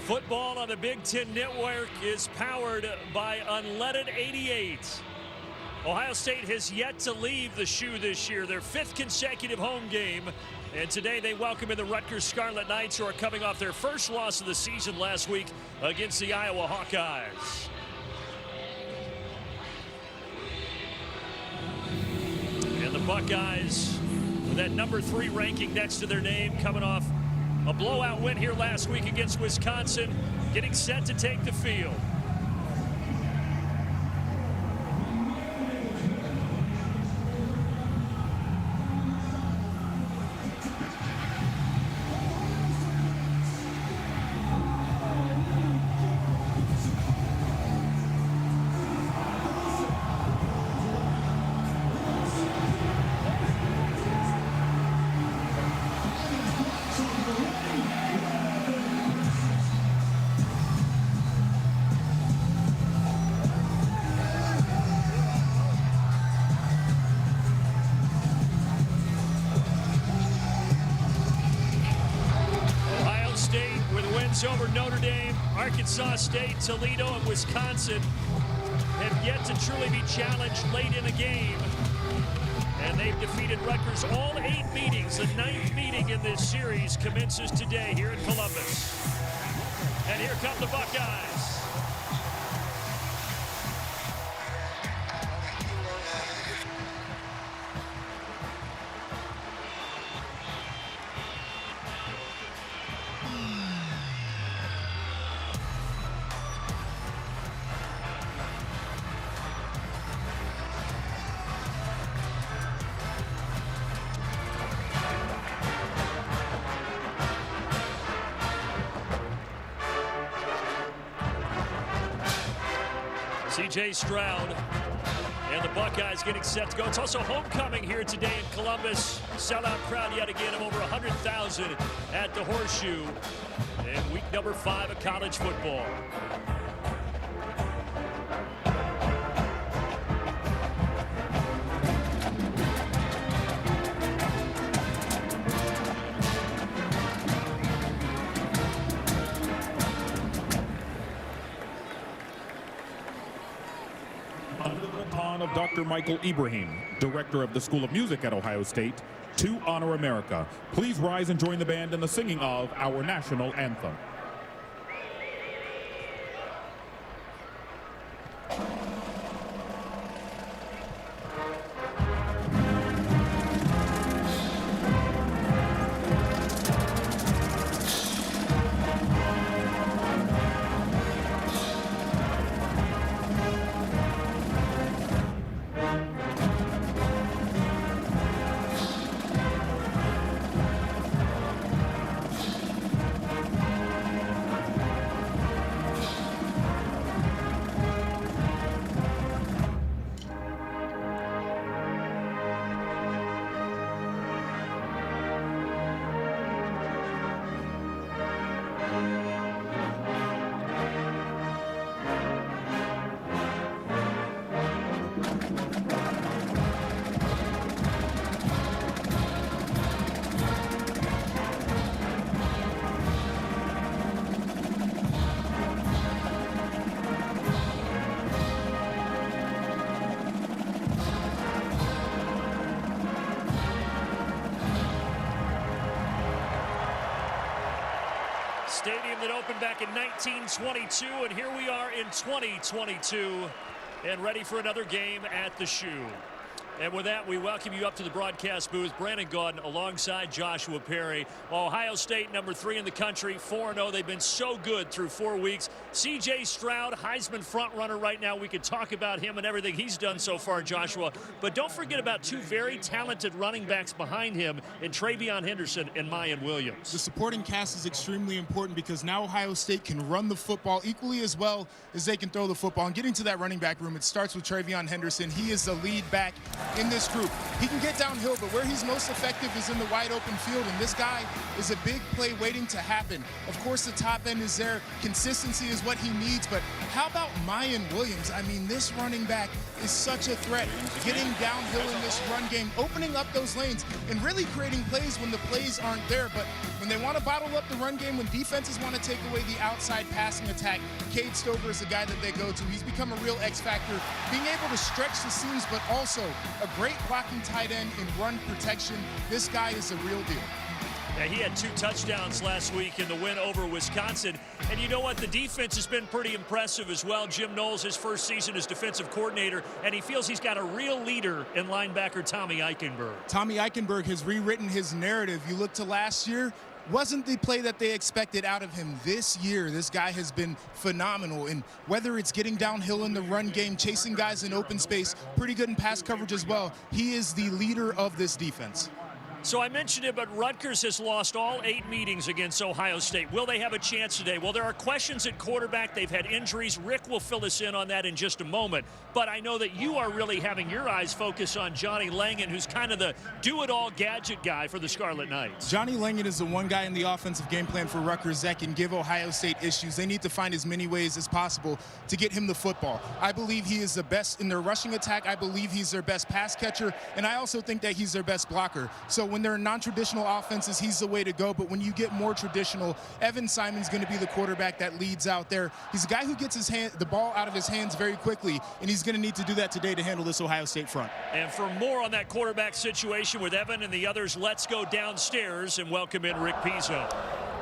Football on the Big Ten Network is powered by Unleaded 88. Ohio State has yet to leave the shoe this year, their 5th consecutive home game. And today they welcome in the Rutgers Scarlet Knights, who are coming off their first loss of the season last week against the Iowa Hawkeyes. And the Buckeyes, with that number 3 ranking next to their name, coming off a blowout win here last week against Wisconsin, getting set to take the field. Over Notre Dame, Arkansas State, Toledo, and Wisconsin have yet to truly be challenged late in a game. And they've defeated Rutgers all 8 meetings. The 9th meeting in this series commences today here in Columbus. And here come the Buckeyes. C.J. Stroud and the Buckeyes getting set to go. It's also homecoming here today in Columbus. Sellout crowd yet again of over 100,000 at the Horseshoe in week number 5 of college football. Of Dr. Michael Ibrahim, Director of the School of Music at Ohio State, to honor America. Please rise and join the band in the singing of our national anthem. Stadium that opened back in 1922, and here we are in 2022 and ready for another game at the Shoe. And with that, we welcome you up to the broadcast booth. Brandon Gaudin alongside Joshua Perry. Ohio State, number 3 in the country, 4-0. They've been so good through 4 weeks. C.J. Stroud, Heisman frontrunner right now. We could talk about him and everything he's done so far, Joshua. But don't forget about 2 very talented running backs behind him in Travion Henderson and Mayan Williams. The supporting cast is extremely important because now Ohio State can run the football equally as well as they can throw the football. And getting to that running back room, it starts with Travion Henderson. He is the lead back in this group. He can get downhill, but where he's most effective is in the wide open field, and this guy is a big play waiting to happen. Of course, the top end is there. Consistency is what he needs, but how about Mayan Williams? I mean, this running back is such a threat, getting downhill in this run game, opening up those lanes, and really creating plays when the plays aren't there. But when they want to bottle up the run game, when defenses want to take away the outside passing attack, Cade Stover is the guy that they go to. He's become a real X factor, being able to stretch the seams, but also a great blocking tight end in run protection. This guy is a real deal. Yeah, he had 2 touchdowns last week in the win over Wisconsin. And you know what? The defense has been pretty impressive as well. Jim Knowles, his first season as defensive coordinator, and he feels he's got a real leader in linebacker Tommy Eichenberg. Tommy Eichenberg has rewritten his narrative. You look to last year, wasn't the play that they expected out of him. This year, this guy has been phenomenal. And whether it's getting downhill in the run game, chasing guys in open space, pretty good in pass coverage as well, he is the leader of this defense. So I mentioned it, but Rutgers has lost all 8 meetings against Ohio State. Will they have a chance today? Well, there are questions at quarterback. They've had injuries. Rick will fill us in on that in just a moment. But I know that you are really having your eyes focus on Johnny Langan, who's kind of the do-it-all gadget guy for the Scarlet Knights. Johnny Langan is the one guy in the offensive game plan for Rutgers that can give Ohio State issues. They need to find as many ways as possible to get him the football. I believe he is the best in their rushing attack. I believe he's their best pass catcher. And I also think that he's their best blocker. So when they're non-traditional offenses, he's the way to go. But when you get more traditional, Evan Simon's going to be the quarterback that leads out there. He's a guy who gets the ball out of his hands very quickly, and he's going to need to do that today to handle this Ohio State front. And for more on that quarterback situation with Evan and the others, let's go downstairs and welcome in Rick Pizzo.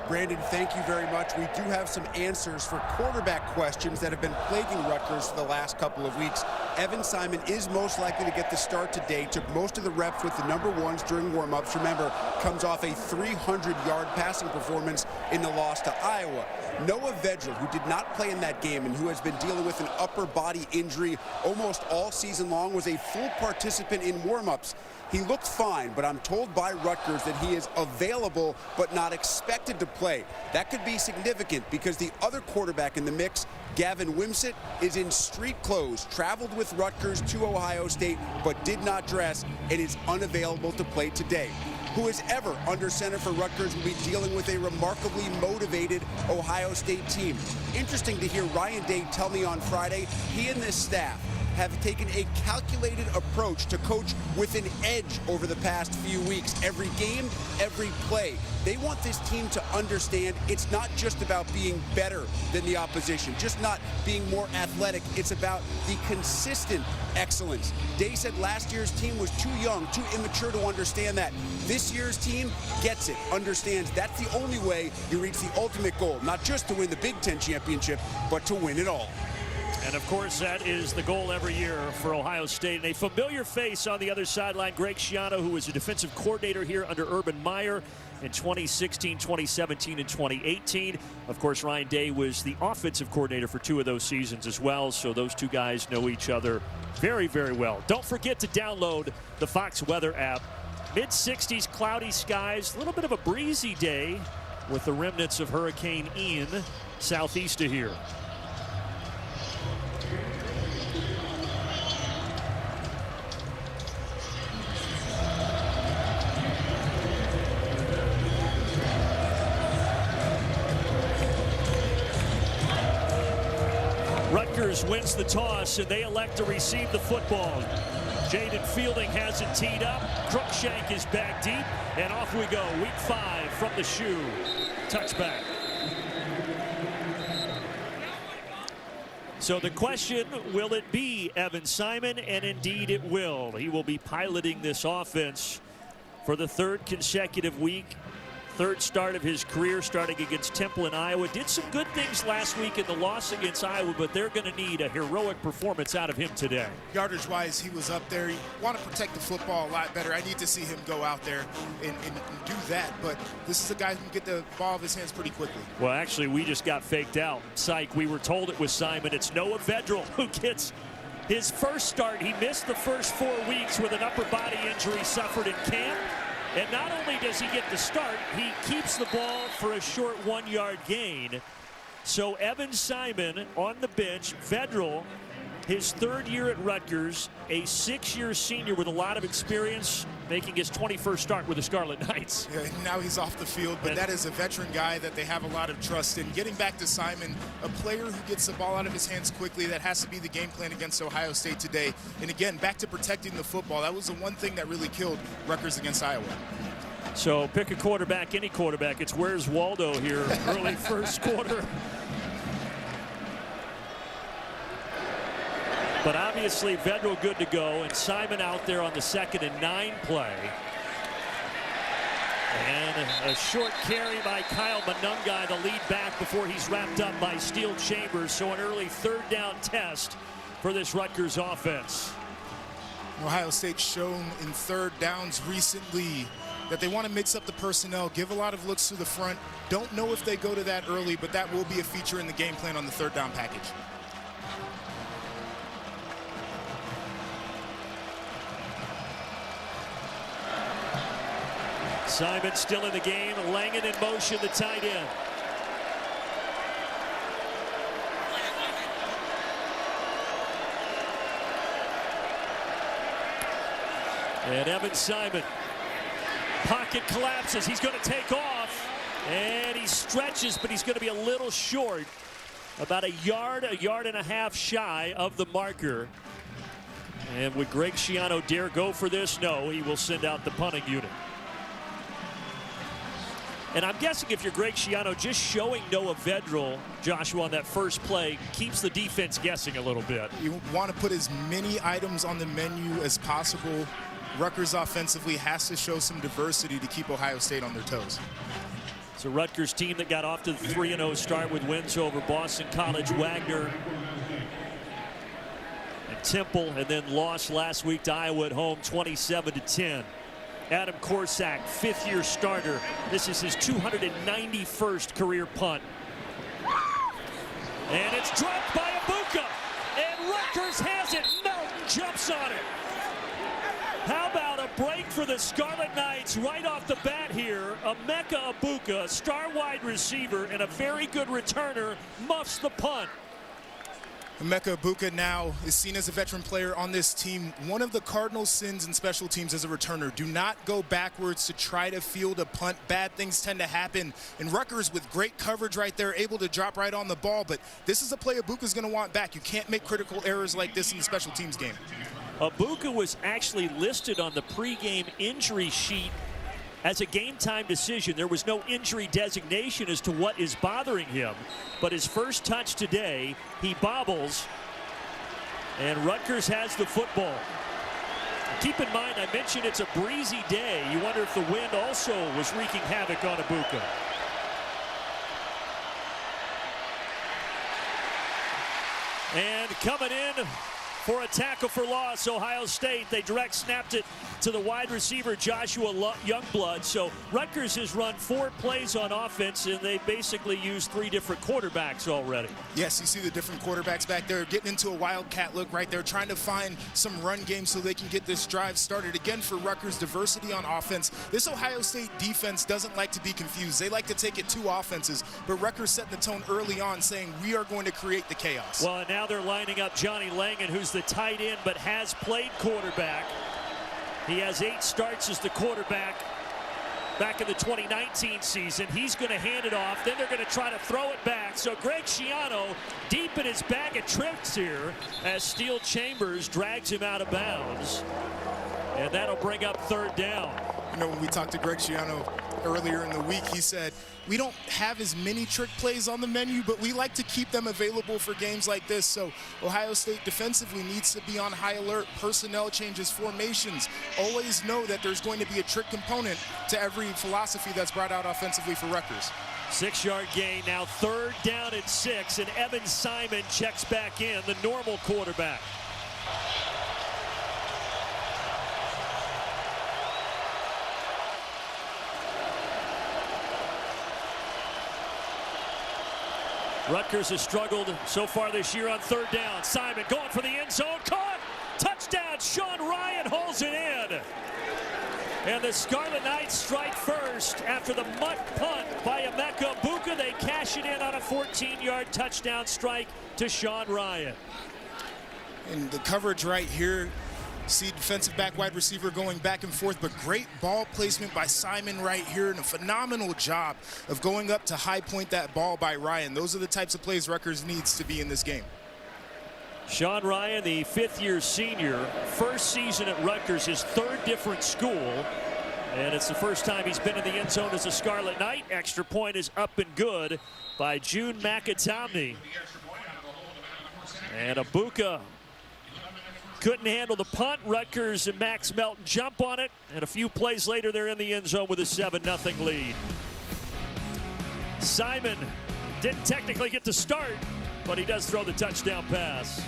Brandon, thank you very much. We do have some answers for quarterback questions that have been plaguing Rutgers for the last couple of weeks. Evan Simon is most likely to get the start today. Took most of the reps with the number ones during warm-ups. Remember, comes off a 300-yard passing performance in the loss to Iowa. Noah Vedral, who did not play in that game and who has been dealing with an upper body injury almost all season long, was a full participant in warm-ups. He looked fine, but I'm told by Rutgers that he is available but not expected to play. That could be significant because the other quarterback in the mix, Gavin Wimsatt, is in street clothes, traveled with Rutgers to Ohio State, but did not dress and is unavailable to play today. Who is ever under center for Rutgers will be dealing with a remarkably motivated Ohio State team. Interesting to hear Ryan Day tell me on Friday he and this staff have taken a calculated approach to coach with an edge over the past few weeks. Every game, every play. They want this team to understand it's not just about being better than the opposition, just not being more athletic. It's about the consistent excellence. Day said last year's team was too young, too immature to understand that. This year's team gets it, understands that's the only way you reach the ultimate goal, not just to win the Big Ten championship, but to win it all. And of course, that is the goal every year for Ohio State. And a familiar face on the other sideline, Greg Schiano, who was a defensive coordinator here under Urban Meyer in 2016, 2017, and 2018. Of course, Ryan Day was the offensive coordinator for 2 of those seasons as well. So those 2 guys know each other very, very well. Don't forget to download the Fox Weather app. Mid-60s, cloudy skies, a little bit of a breezy day with the remnants of Hurricane Ian southeast of here. Rutgers wins the toss, and they elect to receive the football. Jaden Fielding has it teed up. Cruikshank is back deep, and off we go. Week 5 from the shoe. Touchback. So the question, will it be Evan Simon? And indeed it will. He will be piloting this offense for the 3rd consecutive week. 3rd start of his career, starting against Temple in Iowa. Did some good things last week in the loss against Iowa, but they're going to need a heroic performance out of him today. Yardage-wise, he was up there. You want to protect the football a lot better. I need to see him go out there and do that, but this is a guy who can get the ball of his hands pretty quickly. Well, actually, we just got faked out. Psych, we were told it was Simon. It's Noah Vedral who gets his first start. He missed the first 4 weeks with an upper body injury suffered in camp. And not only does he get the start, he keeps the ball for a short 1-yard gain. So Evan Simon on the bench. Vedral his third year at Rutgers, a 6-year senior with a lot of experience, making his 21st start with the Scarlet Knights. Yeah, now he's off the field, but that is a veteran guy that they have a lot of trust in. Getting back to Simon, a player who gets the ball out of his hands quickly, that has to be the game plan against Ohio State today. And again, back to protecting the football. That was the one thing that really killed Rutgers against Iowa. So pick a quarterback, any quarterback. It's where's Waldo here, early first quarter. But obviously, Vedral good to go, and Simon out there on the 2nd and 9 play. And a short carry by Kyle Monungai, the lead back, before he's wrapped up by Steele Chambers. So an early 3rd down test for this Rutgers offense. Ohio State shown in 3rd downs recently that they want to mix up the personnel, give a lot of looks to the front. Don't know if they go to that early, but that will be a feature in the game plan on the 3rd down package. Simon still in the game. Langan in motion, the tight end. And Evan Simon. Pocket collapses. He's going to take off. And he stretches, but he's going to be a little short. About a yard and a half shy of the marker. And would Greg Schiano dare go for this? No, he will send out the punting unit. And I'm guessing if you're Greg Schiano, just showing Noah Vedral, Joshua, on that first play keeps the defense guessing a little bit. You want to put as many items on the menu as possible. Rutgers offensively has to show some diversity to keep Ohio State on their toes. It's a Rutgers team that got off to the 3-0 start with wins over Boston College, Wagner, and Temple, and then lost last week to Iowa at home 27-10. Adam Korsak, 5th-year starter. This is his 291st career punt. And it's dropped by Abuka. And Rutgers has it. Melton jumps on it. How about a break for the Scarlet Knights right off the bat here? Emeka Abuka, star wide receiver and a very good returner, muffs the punt. Emeka Abuka now is seen as a veteran player on this team. One of the cardinal sins in special teams as a returner: do not go backwards to try to field a punt. Bad things tend to happen. And Rutgers, with great coverage right there, able to drop right on the ball. But this is a play Abuka's going to want back. You can't make critical errors like this in the special teams game. Abuka was actually listed on the pregame injury sheet as a game-time decision. There was no injury designation as to what is bothering him. But his first touch today, he bobbles, and Rutgers has the football. Keep in mind, I mentioned it's a breezy day. You wonder if the wind also was wreaking havoc on Abuka. And coming in for a tackle for loss, Ohio State. They direct snapped it to the wide receiver, Joshua Youngblood. So Rutgers has run 4 plays on offense, and they basically used 3 different quarterbacks already. Yes, you see the different quarterbacks back there getting into a wildcat look right there, trying to find some run game so they can get this drive started. Again, for Rutgers, diversity on offense. This Ohio State defense doesn't like to be confused. They like to take it to offenses, but Rutgers setting the tone early on, saying we are going to create the chaos. Well, and now they're lining up Johnny Langan, who's the tight end but has played quarterback. He has 8 starts as the quarterback back in the 2019 season. He's going to hand it off. Then they're going to try to throw it back. So Greg Schiano deep in his bag of tricks here as Steele Chambers drags him out of bounds. And that'll bring up 3rd down. You know, when we talked to Greg Schiano earlier in the week, he said, we don't have as many trick plays on the menu, but we like to keep them available for games like this. So Ohio State defensively needs to be on high alert. Personnel changes, formations. Always know that there's going to be a trick component to every philosophy that's brought out offensively for Rutgers. 6-yard gain, now 3rd down and 6, and Evan Simon checks back in, the normal quarterback. Rutgers has struggled so far this year on 3rd down. Simon going for the end zone, caught, touchdown, Sean Ryan hauls it in. And the Scarlet Knights strike first after the mutt punt by Emeka Abuka. They cash it in on a 14-yard touchdown strike to Sean Ryan. And the coverage right here, see defensive back, wide receiver going back and forth, but great ball placement by Simon right here, and a phenomenal job of going up to high point that ball by Ryan. Those are the types of plays Rutgers needs to be in this game. Sean Ryan, the fifth-year senior, first season at Rutgers, his third different school, and it's the first time he's been in the end zone as a Scarlet Knight. Extra point is up and good by June McAtomney. And Abuka couldn't handle the punt. Rutgers and Max Melton jump on it, and a few plays later they're in the end zone with a 7-0 lead. Simon didn't technically get to start, but he does throw the touchdown pass.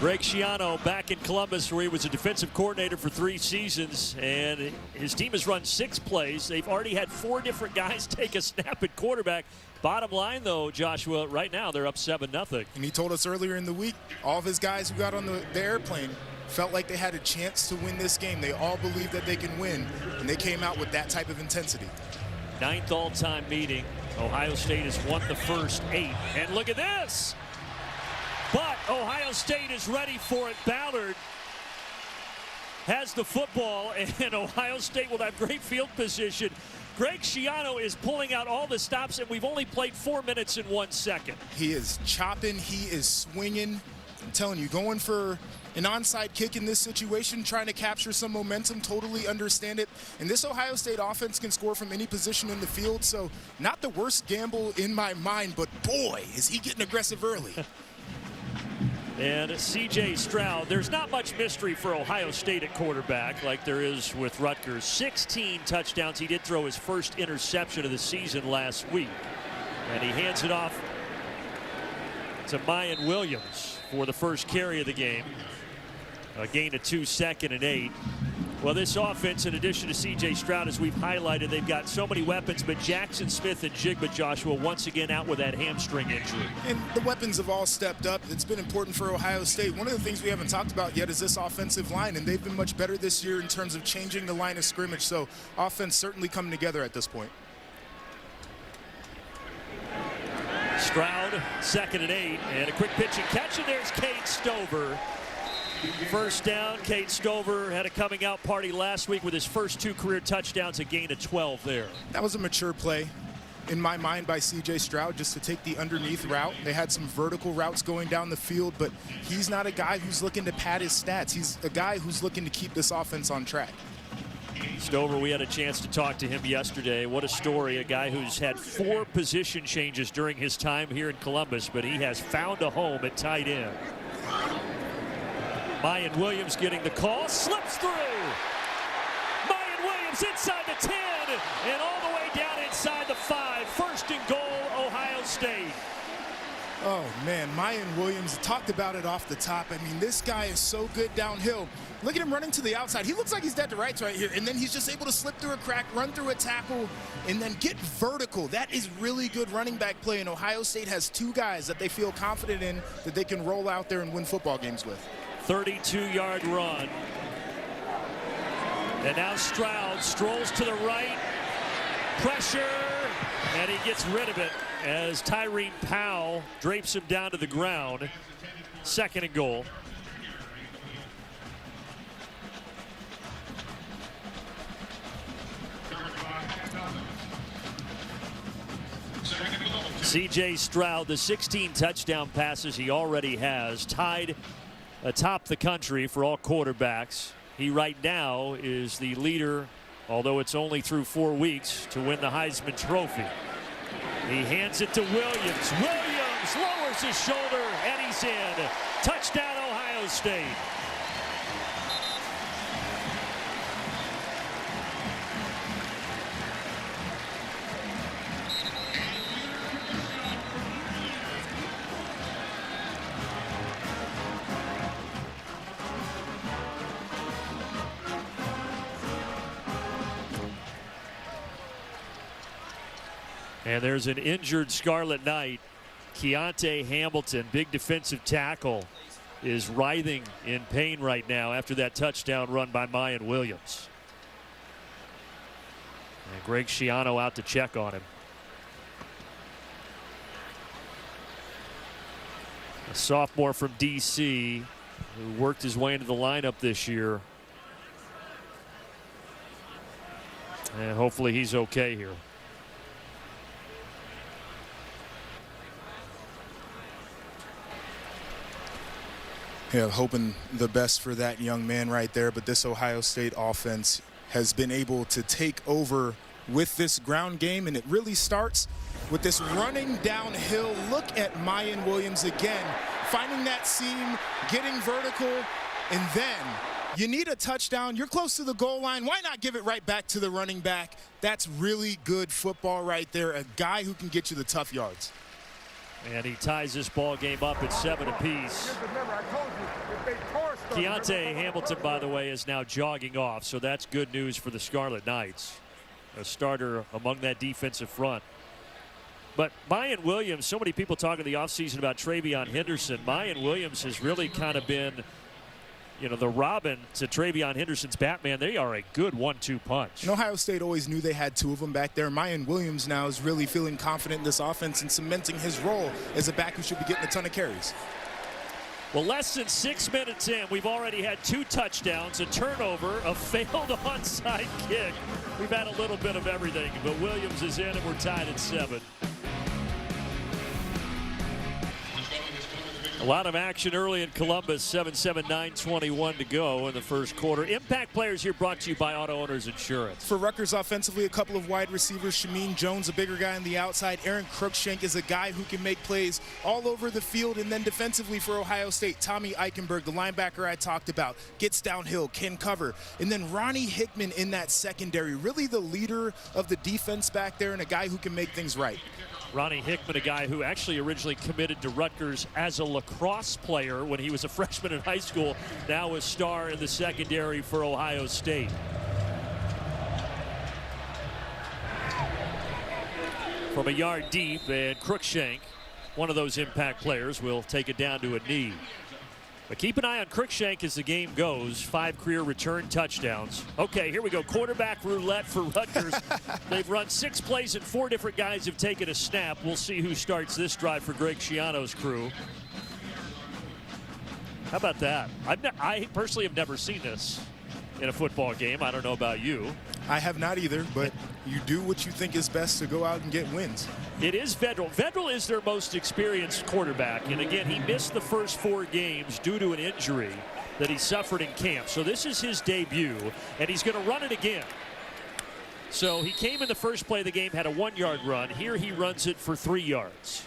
Greg Schiano back in Columbus, where he was a defensive coordinator for 3 seasons, and his team has run 6 plays. They've already had 4 different guys take a snap at quarterback. Bottom line, though, Joshua, right now they're up 7-0. And he told us earlier in the week, all of his guys who got on the airplane felt like they had a chance to win this game. They all believe that they can win, and they came out with that type of intensity. 9th all-time meeting. Ohio State has won the first 8. And look at this! But Ohio State is ready for it. Ballard has the football, and Ohio State will have great field position. Greg Schiano is pulling out all the stops, and we've only played 4 minutes and 1 second. He is chopping. He is swinging. I'm telling you, going for an onside kick in this situation, trying to capture some momentum, totally understand it. And this Ohio State offense can score from any position in the field, so not the worst gamble in my mind, but boy, is he getting aggressive early. And C.J. Stroud, there's not much mystery for Ohio State at quarterback like there is with Rutgers. 16 touchdowns. He did throw his first interception of the season last week. And he hands it off to Mayan Williams for the first carry of the game. A gain of 2, 2nd and 8. Well, this offense, in addition to C.J. Stroud, as we've highlighted, they've got so many weapons, but Jackson Smith and Jigba Joshua once again out with that hamstring injury. And the weapons have all stepped up. It's been important for Ohio State. One of the things we haven't talked about yet is this offensive line, and they've been much better this year in terms of changing the line of scrimmage, so offense certainly coming together at this point. Stroud, 2nd and 8, and a quick pitch and catch, and there's Cade Stover. First down. Cade Stover had a coming out party last week with his first 2 career touchdowns, a gain of 12 there. That was a mature play in my mind by C.J. Stroud, just to take the underneath route. They had some vertical routes going down the field, but he's not a guy who's looking to pad his stats. He's a guy who's looking to keep this offense on track. Stover, we had a chance to talk to him yesterday. What a story. A guy who's had 4 position changes during his time here in Columbus, but he has found a home at tight end. Mayan Williams getting the call, slips through. Mayan Williams inside the 10 and all the way down inside the 5. First and goal, Ohio State. Oh, man, Mayan Williams talked about it off the top. I mean, this guy is so good downhill. Look at him running to the outside. He looks like he's dead to rights right here, and then he's just able to slip through a crack, run through a tackle, and then get vertical. That is really good running back play, and Ohio State has 2 guys that they feel confident in that they can roll out there and win football games with. 32-yard run. And now Stroud strolls to the right. Pressure, and he gets rid of it as Tyrene Powell drapes him down to the ground. 2nd and goal. C.J. Stroud, the 16 touchdown passes he already has, tied atop the country for all quarterbacks. He right now is the leader, although it's only through 4 weeks, to win the Heisman Trophy. He hands it to Williams. Williams lowers his shoulder, and he's in. Touchdown, Ohio State. And there's an injured Scarlet Knight. Keontae Hamilton, big defensive tackle, is writhing in pain right now after that touchdown run by Mayan Williams. And Greg Schiano out to check on him. A sophomore from D.C. who worked his way into the lineup this year. And hopefully he's okay here. Yeah, hoping the best for that young man right there. But this Ohio State offense has been able to take over with this ground game, and it really starts with this running downhill. Look at Mayan Williams again, finding that seam, getting vertical, and then you need a touchdown. You're close to the goal line. Why not give it right back to the running back? That's really good football right there, a guy who can get you the tough yards. And he ties this ball game up at 7 apiece. Keontae Hamilton, by the way, is now jogging off, so that's good news for the Scarlet Knights. A starter among that defensive front. But Mayan Williams, so many people talking the offseason about Travion Henderson. Mayan Williams has really kind of been, you know, the Robin to Travion Henderson's Batman. They are a good 1-2 punch. And Ohio State always knew they had two of them back there. Mayan Williams now is really feeling confident in this offense and cementing his role as a back who should be getting a ton of carries. Well, less than 6 minutes in, we've already had 2 touchdowns, a turnover, a failed onside kick. We've had a little bit of everything, but Williams is in and we're tied at 7. A lot of action early in Columbus. 7-7, 9:21 to go in the first quarter. Impact players here brought to you by Auto Owners Insurance. For Rutgers offensively, a couple of wide receivers. Shameen Jones, a bigger guy on the outside. Aaron Cruikshank is a guy who can make plays all over the field. And then defensively for Ohio State, Tommy Eichenberg, the linebacker I talked about, gets downhill, can cover. And then Ronnie Hickman in that secondary, really the leader of the defense back there and a guy who can make things right. Ronnie Hickman, a guy who actually originally committed to Rutgers as a lacrosse player when he was a freshman in high school, now a star in the secondary for Ohio State. From a yard deep, and Cruikshank, one of those impact players, will take it down to a knee. But keep an eye on Cruikshank as the game goes. 5 career return touchdowns. Okay, here we go. Quarterback roulette for Rutgers. They've run 6 plays and 4 different guys have taken a snap. We'll see who starts this drive for Greg Schiano's crew. How about that? I personally have never seen this in a football game. I don't know about you. I have not either, but you do what you think is best to go out and get wins. It is Vedral. Vedral is their most experienced quarterback. And again, he missed the first 4 games due to an injury that he suffered in camp. So this is his debut, and he's going to run it again. So he came in the first play of the game, had a 1-yard run. Here he runs it for 3 yards.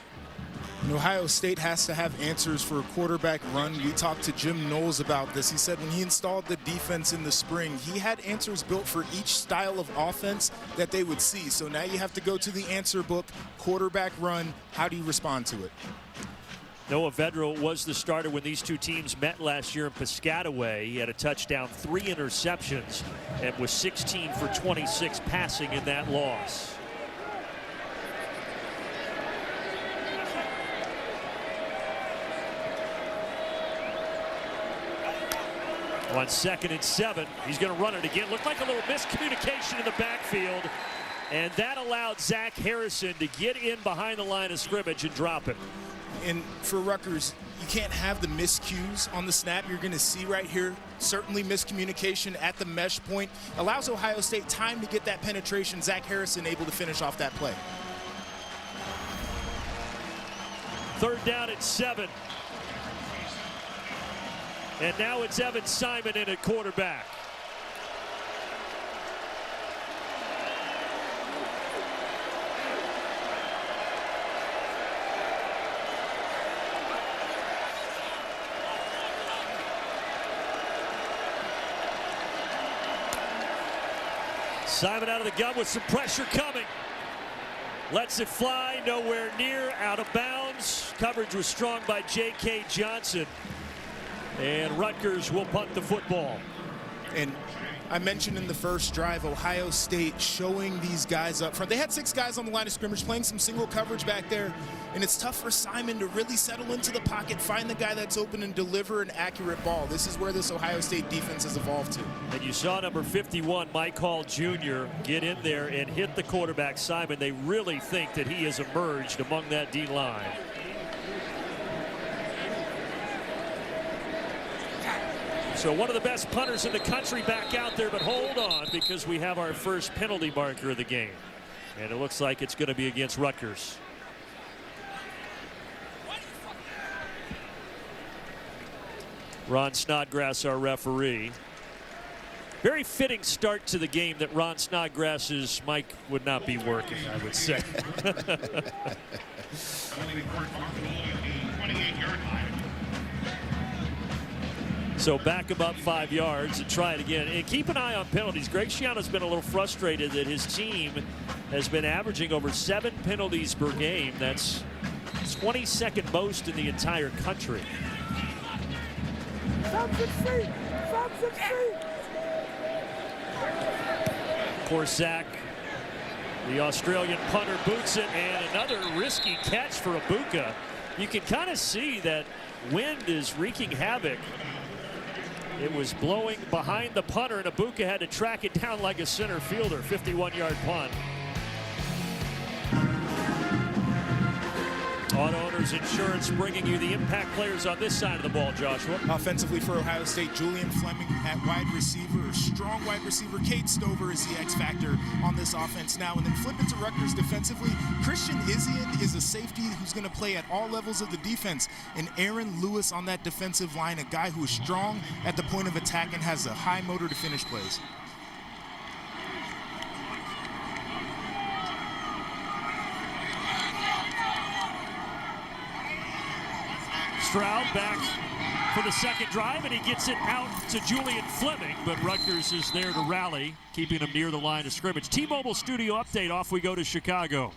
And Ohio State has to have answers for a quarterback run. We talked to Jim Knowles about this. He said when he installed the defense in the spring, he had answers built for each style of offense that they would see. So now you have to go to the answer book, quarterback run. How do you respond to it? Noah Vedral was the starter when these two teams met last year in Piscataway. He had a touchdown, 3 interceptions, and was 16 for 26 passing in that loss. On 2nd and 7, he's going to run it again. Looked like a little miscommunication in the backfield, and that allowed Zach Harrison to get in behind the line of scrimmage and drop it. And for Rutgers, you can't have the miscues on the snap. You're going to see right here, certainly miscommunication at the mesh point. Allows Ohio State time to get that penetration. Zach Harrison able to finish off that play. 3rd down at 7. And now it's Evan Simon in at quarterback. Simon out of the gun with some pressure coming. Lets it fly, nowhere near, out of bounds. Coverage was strong by J.K. Johnson. And Rutgers will punt the football. And I mentioned in the first drive, Ohio State showing these guys up front. They had 6 guys on the line of scrimmage playing some single coverage back there, and it's tough for Simon to really settle into the pocket, find the guy that's open, and deliver an accurate ball. This is where this Ohio State defense has evolved to. And you saw number 51, Mike Hall Jr., get in there and hit the quarterback, Simon. They really think that he has emerged among that D-line. So one of the best punters in the country back out there, but hold on, because we have our first penalty marker of the game. And it looks like it's going to be against Rutgers. Ron Snodgrass, our referee. Very fitting start to the game that Ron Snodgrass's mic would not be working, I would say. So back him up 5 yards and try it again. And keep an eye on penalties. Greg Schiano's been a little frustrated that his team has been averaging over 7 penalties per game. That's 22nd most in the entire country. Corsack, the Australian punter, boots it, and another risky catch for Abuka. You can kind of see that wind is wreaking havoc. It was blowing behind the punter, and Abuka had to track it down like a center fielder. 51-yard punt. Auto Owners Insurance bringing you the impact players on this side of the ball, Joshua. Offensively for Ohio State, Julian Fleming at wide receiver, strong wide receiver. Kate Stover is the X factor on this offense now. And then flip it to Rutgers defensively. Christian Izian is a safety who's going to play at all levels of the defense. And Aaron Lewis on that defensive line, a guy who is strong at the point of attack and has a high motor to finish plays. Stroud back for the second drive, and he gets it out to Julian Fleming, but Rutgers is there to rally, keeping him near the line of scrimmage. T-Mobile studio update. Off we go to Chicago.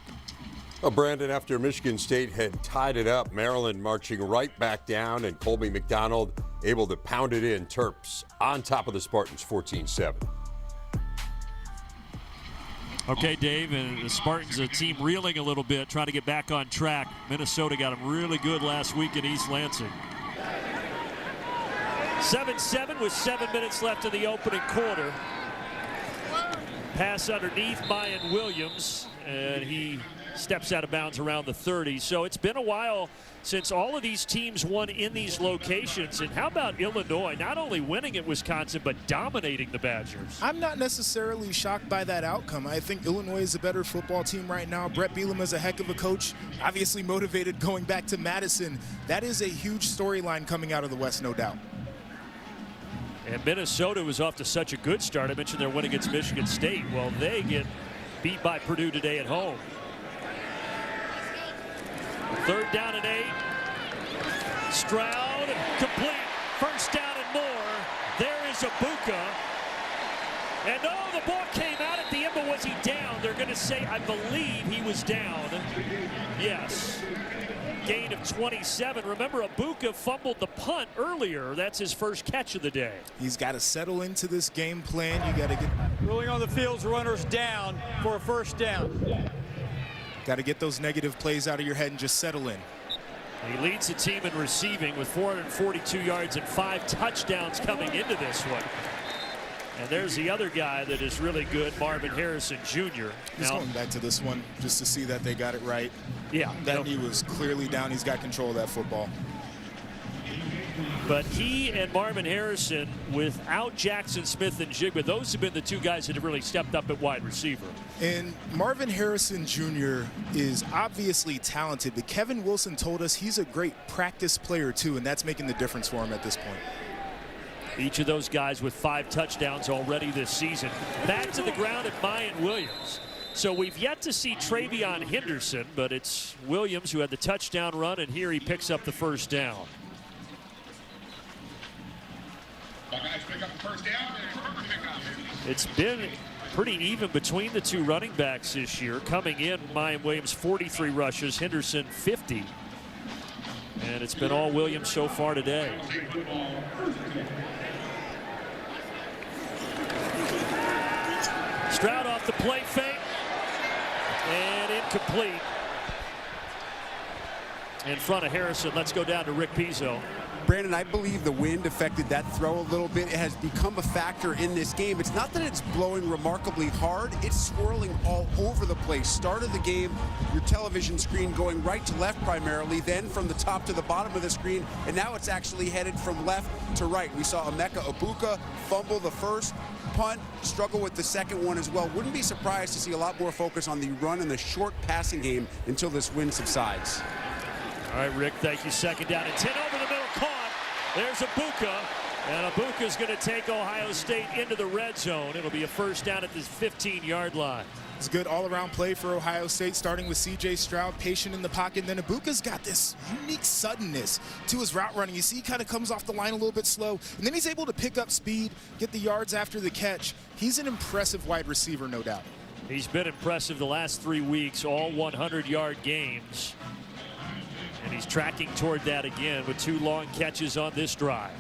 Well, Brandon, after Michigan State had tied it up, Maryland marching right back down, and Colby McDonald able to pound it in. Terps on top of the Spartans, 14-7. Okay, Dave, and the Spartans, a team reeling a little bit, trying to get back on track. Minnesota got them really good last week in East Lansing. 7-7 with 7 minutes left in the opening quarter. Pass underneath Mayan Williams, and he steps out of bounds around the 30. So it's been a while since all of these teams won in these locations. And how about Illinois not only winning at Wisconsin, but dominating the Badgers? I'm not necessarily shocked by that outcome. I think Illinois is a better football team right now. Brett Bielema is a heck of a coach, obviously motivated going back to Madison. That is a huge storyline coming out of the West, no doubt. And Minnesota was off to such a good start. I mentioned their win against Michigan State. Well, they get beat by Purdue today at home. 3rd down and 8. Stroud complete. 1st down and more. There is Abuka. And oh, the ball came out at the end, but was he down? They're going to say, I believe he was down. Yes. Gain of 27. Remember, Abuka fumbled the punt earlier. That's his first catch of the day. He's got to settle into this game plan. You got to get ruling on the field's runners down for a 1st down. Got to get those negative plays out of your head and just settle in. He leads the team in receiving with 442 yards and 5 touchdowns coming into this one. And there's the other guy that is really good, Marvin Harrison Jr. He's going back to this one just to see that they got it right. Yeah. That he was clearly down. He's got control of that football. But he and Marvin Harrison, without Jackson Smith and Jigba, those have been the 2 guys that have really stepped up at wide receiver. And Marvin Harrison Jr. is obviously talented, but Kevin Wilson told us he's a great practice player too, and that's making the difference for him at this point. Each of those guys with 5 touchdowns already this season. Back to the ground at Mayan Williams. So we've yet to see Travion Henderson, but it's Williams who had the touchdown run, and here he picks up the 1st down. It's been pretty even between the 2 running backs this year. Coming in, Mayan Williams 43 rushes, Henderson 50. And it's been all Williams so far today. Stroud off the play fake. And incomplete. In front of Harrison. Let's go down to Rick Pizzo. Brandon, I believe the wind affected that throw a little bit. It has become a factor in this game. It's not that it's blowing remarkably hard. It's swirling all over the place. Start of the game, your television screen going right to left primarily, then from the top to the bottom of the screen, and now it's actually headed from left to right. We saw Emeka Egbuka fumble the first punt, struggle with the second one as well. Wouldn't be surprised to see a lot more focus on the run and the short passing game until this wind subsides. All right, Rick, thank you. Second down and 10 over the middle. Caught. There's Egbuka. And Abuka's going to take Ohio State into the red zone. It'll be a first down at the 15-yard line. It's a good all-around play for Ohio State, starting with C.J. Stroud, patient in the pocket. And then Abuka's got this unique suddenness to his route running. You see he kind of comes off the line a little bit slow, and then he's able to pick up speed, get the yards after the catch. He's an impressive wide receiver, no doubt. He's been impressive the last 3 weeks, all 100-yard games. And he's tracking toward that again with 2 long catches on this drive.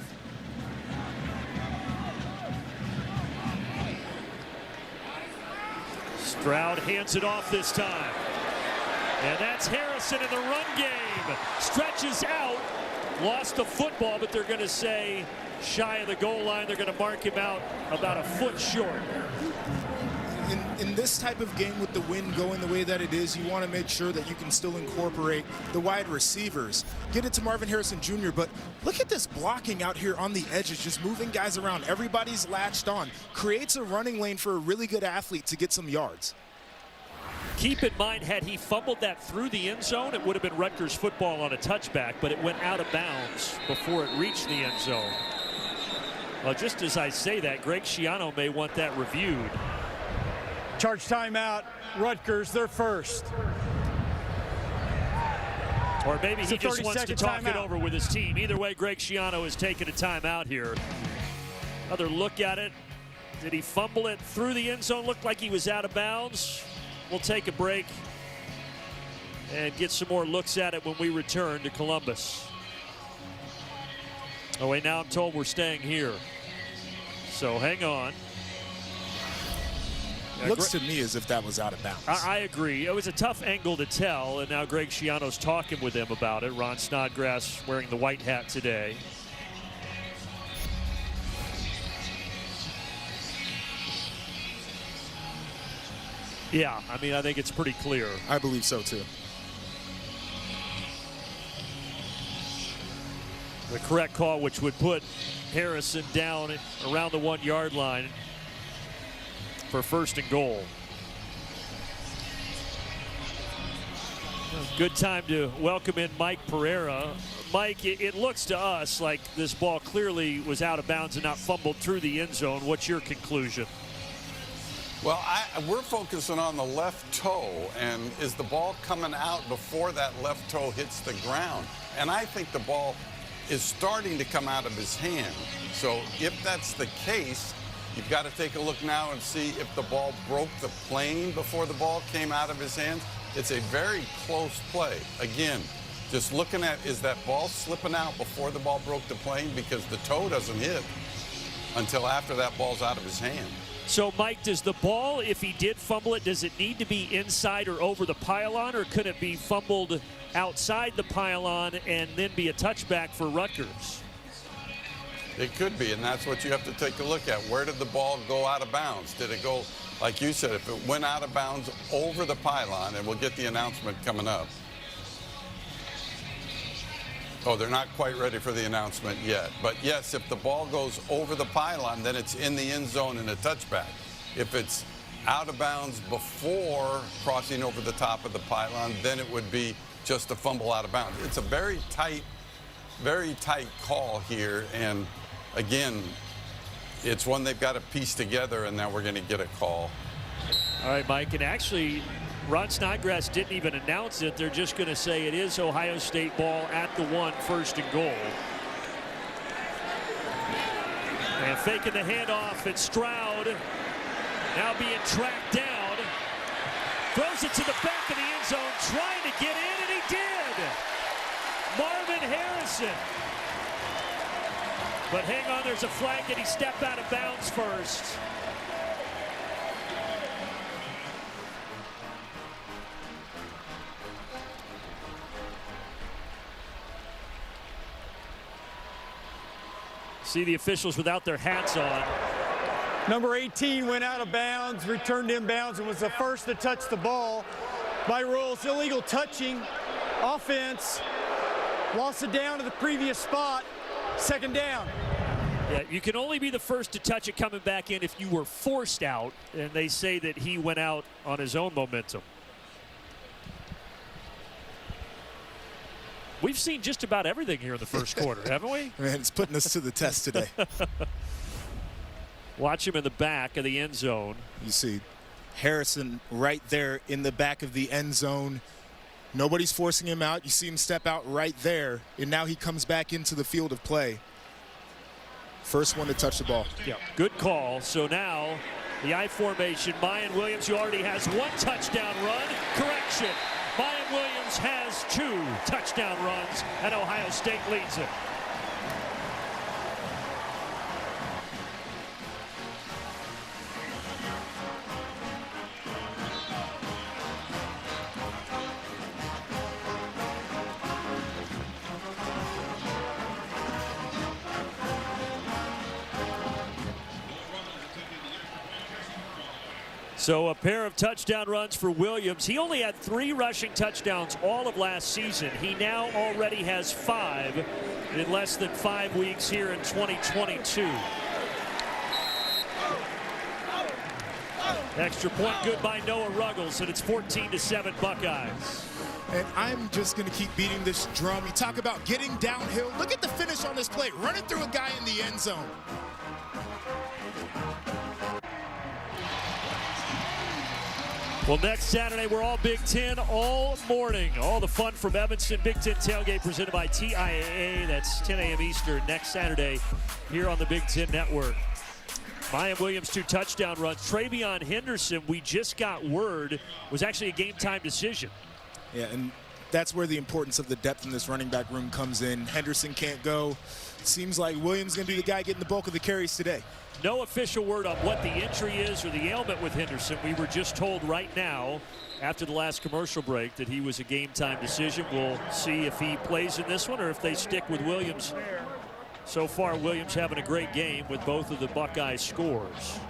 Stroud hands it off this time. And that's Harrison in the run game. Stretches out. Lost the football, but they're going to say shy of the goal line. They're going to mark him out about a foot short. In this type of game with the wind going the way that it is, you want to make sure that you can still incorporate the wide receivers. Get it to Marvin Harrison Jr., but look at this blocking out here on the edges, just moving guys around. Everybody's latched on. Creates a running lane for a really good athlete to get some yards. Keep in mind, had he fumbled that through the end zone, it would have been Rutgers football on a touchback, but it went out of bounds before it reached the end zone. Well, just as I say that, Greg Schiano may want that reviewed. Charge timeout. Rutgers, they're first. Or maybe he just wants to talk it timeout over with his team. Either way, Greg Schiano has taken a timeout here. Another look at it. Did he fumble it through the end zone? Looked like he was out of bounds. We'll take a break and get some more looks at it when we return to Columbus. Oh, wait, now I'm told we're staying here. So hang on. Looks to me as if that was out of bounds. I agree. It was a tough angle to tell, and now Greg Schiano's talking with him about it. Ron Snodgrass wearing the white hat today. Yeah, I mean, I think it's pretty clear. I believe so, too. The correct call, which would put Harrison down around the 1-yard line for first and goal. Good time to welcome in Mike Pereira. Mike, it looks to us like this ball clearly was out of bounds and not fumbled through the end zone. What's your conclusion? Well, we're focusing on the left toe, and is the ball coming out before that left toe hits the ground? And I think the ball is starting to come out of his hand. So if that's the case, you've got to take a look now and see if the ball broke the plane before the ball came out of his hands. It's a very close play. Again, just looking at, is that ball slipping out before the ball broke the plane? Because the toe doesn't hit until after that ball's out of his hand. So, Mike, does the ball, if he did fumble it, does it need to be inside or over the pylon, or could it be fumbled outside the pylon and then be a touchback for Rutgers? It could be, and that's what you have to take a look at. Where did the ball go out of bounds? Did it go, like you said, if it went out of bounds over the pylon, and we'll get the announcement coming up. Oh, they're not quite ready for the announcement yet. But yes, if the ball goes over the pylon, then it's in the end zone and a touchback. If it's out of bounds before crossing over the top of the pylon, then it would be just a fumble out of bounds. It's a very tight call here. And again, it's one they've got to piece together, and now we're going to get a call. All right, Mike, and actually, Ron Snodgrass didn't even announce it. They're just going to say it is Ohio State ball at the 1, first and goal. And faking the handoff, it's Stroud. Now being tracked down. Throws it to the back of the end zone, trying to get in, and he did. Marvin Harrison. But hang on, there's a flag that he stepped out of bounds first. See the officials without their hats on. Number 18 went out of bounds, returned inbounds, and was the first to touch the ball. By rules, illegal touching, offense, lost it down to the previous spot, second down. Yeah, you can only be the first to touch it coming back in if you were forced out, and they say that he went out on his own momentum. We've seen just about everything here in the first quarter, haven't we? Man, it's putting us to the test today. Watch him in the back of the end zone. You see Harrison right there in the back of the end zone. Nobody's forcing him out. You see him step out right there, and now he comes back into the field of play. First one to touch the ball. Yeah, good call. So now the I formation, Mayan Williams, who already has one touchdown run. Correction. Mayan Williams has 2 touchdown runs, and Ohio State leads it. So a pair of touchdown runs for Williams. He only had 3 rushing touchdowns all of last season. He now already has 5 in less than 5 weeks here in 2022. Extra point good by Noah Ruggles, and it's 14-7 Buckeyes. And I'm just going to keep beating this drum. You talk about getting downhill. Look at the finish on this play. Running through a guy in the end zone. Well, next Saturday, we're all Big Ten all morning. All the fun from Evanston. Big Ten Tailgate presented by TIAA. That's 10 a.m. Eastern next Saturday here on the Big Ten Network. Mayan Williams, 2 touchdown runs. Travion Henderson, we just got word, was actually a game-time decision. Yeah, and that's where the importance of the depth in this running back room comes in. Henderson can't go. Seems like Williams going to be the guy getting the bulk of the carries today. No official word on what the injury is or the ailment with Henderson. We were just told right now, after the last commercial break, that he was a game-time decision. We'll see if he plays in this one or if they stick with Williams. So far, Williams having a great game with both of the Buckeye scores.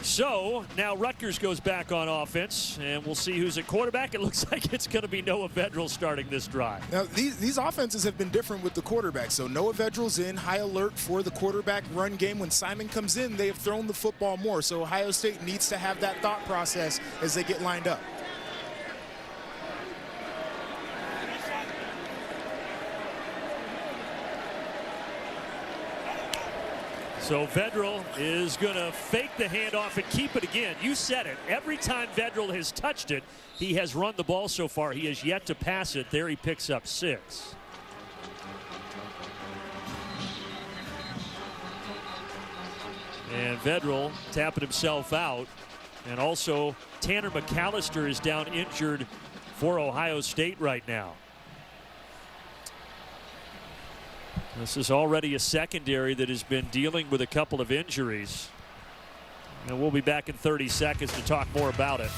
So now Rutgers goes back on offense, and we'll see who's at quarterback. It looks like it's going to be Noah Vedral starting this drive. Now, these offenses have been different with the quarterback. So Noah Vedral's in, high alert for the quarterback run game. When Simon comes in, they have thrown the football more. So Ohio State needs to have that thought process as they get lined up. So Vedral is going to fake the handoff and keep it again. You said it. Every time Vedral has touched it, he has run the ball so far. He has yet to pass it. There he picks up 6. And Vedral tapping himself out. And also Tanner McAllister is down injured for Ohio State right now. This is already a secondary that has been dealing with a couple of injuries. And we'll be back in 30 seconds to talk more about it.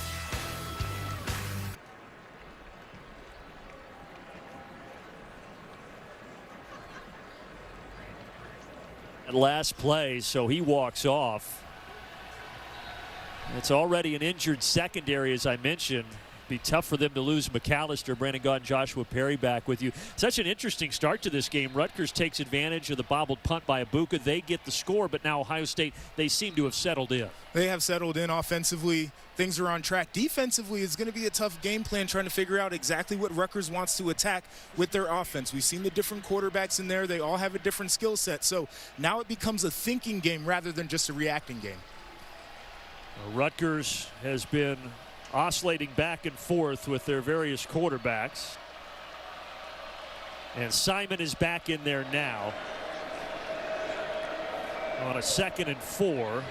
At last play, so he walks off. It's already an injured secondary, as I mentioned. Be tough for them to lose McAllister, Brandon Gott, and Joshua Perry back with you. Such an interesting start to this game. Rutgers takes advantage of the bobbled punt by Ibuka. They get the score, but now Ohio State, they seem to have settled in. They have settled in offensively. Things are on track. Defensively, it's going to be a tough game plan trying to figure out exactly what Rutgers wants to attack with their offense. We've seen the different quarterbacks in there. They all have a different skill set. So now it becomes a thinking game rather than just a reacting game. Rutgers has been oscillating back and forth with their various quarterbacks. And Simon is back in there now on a 2nd and 4.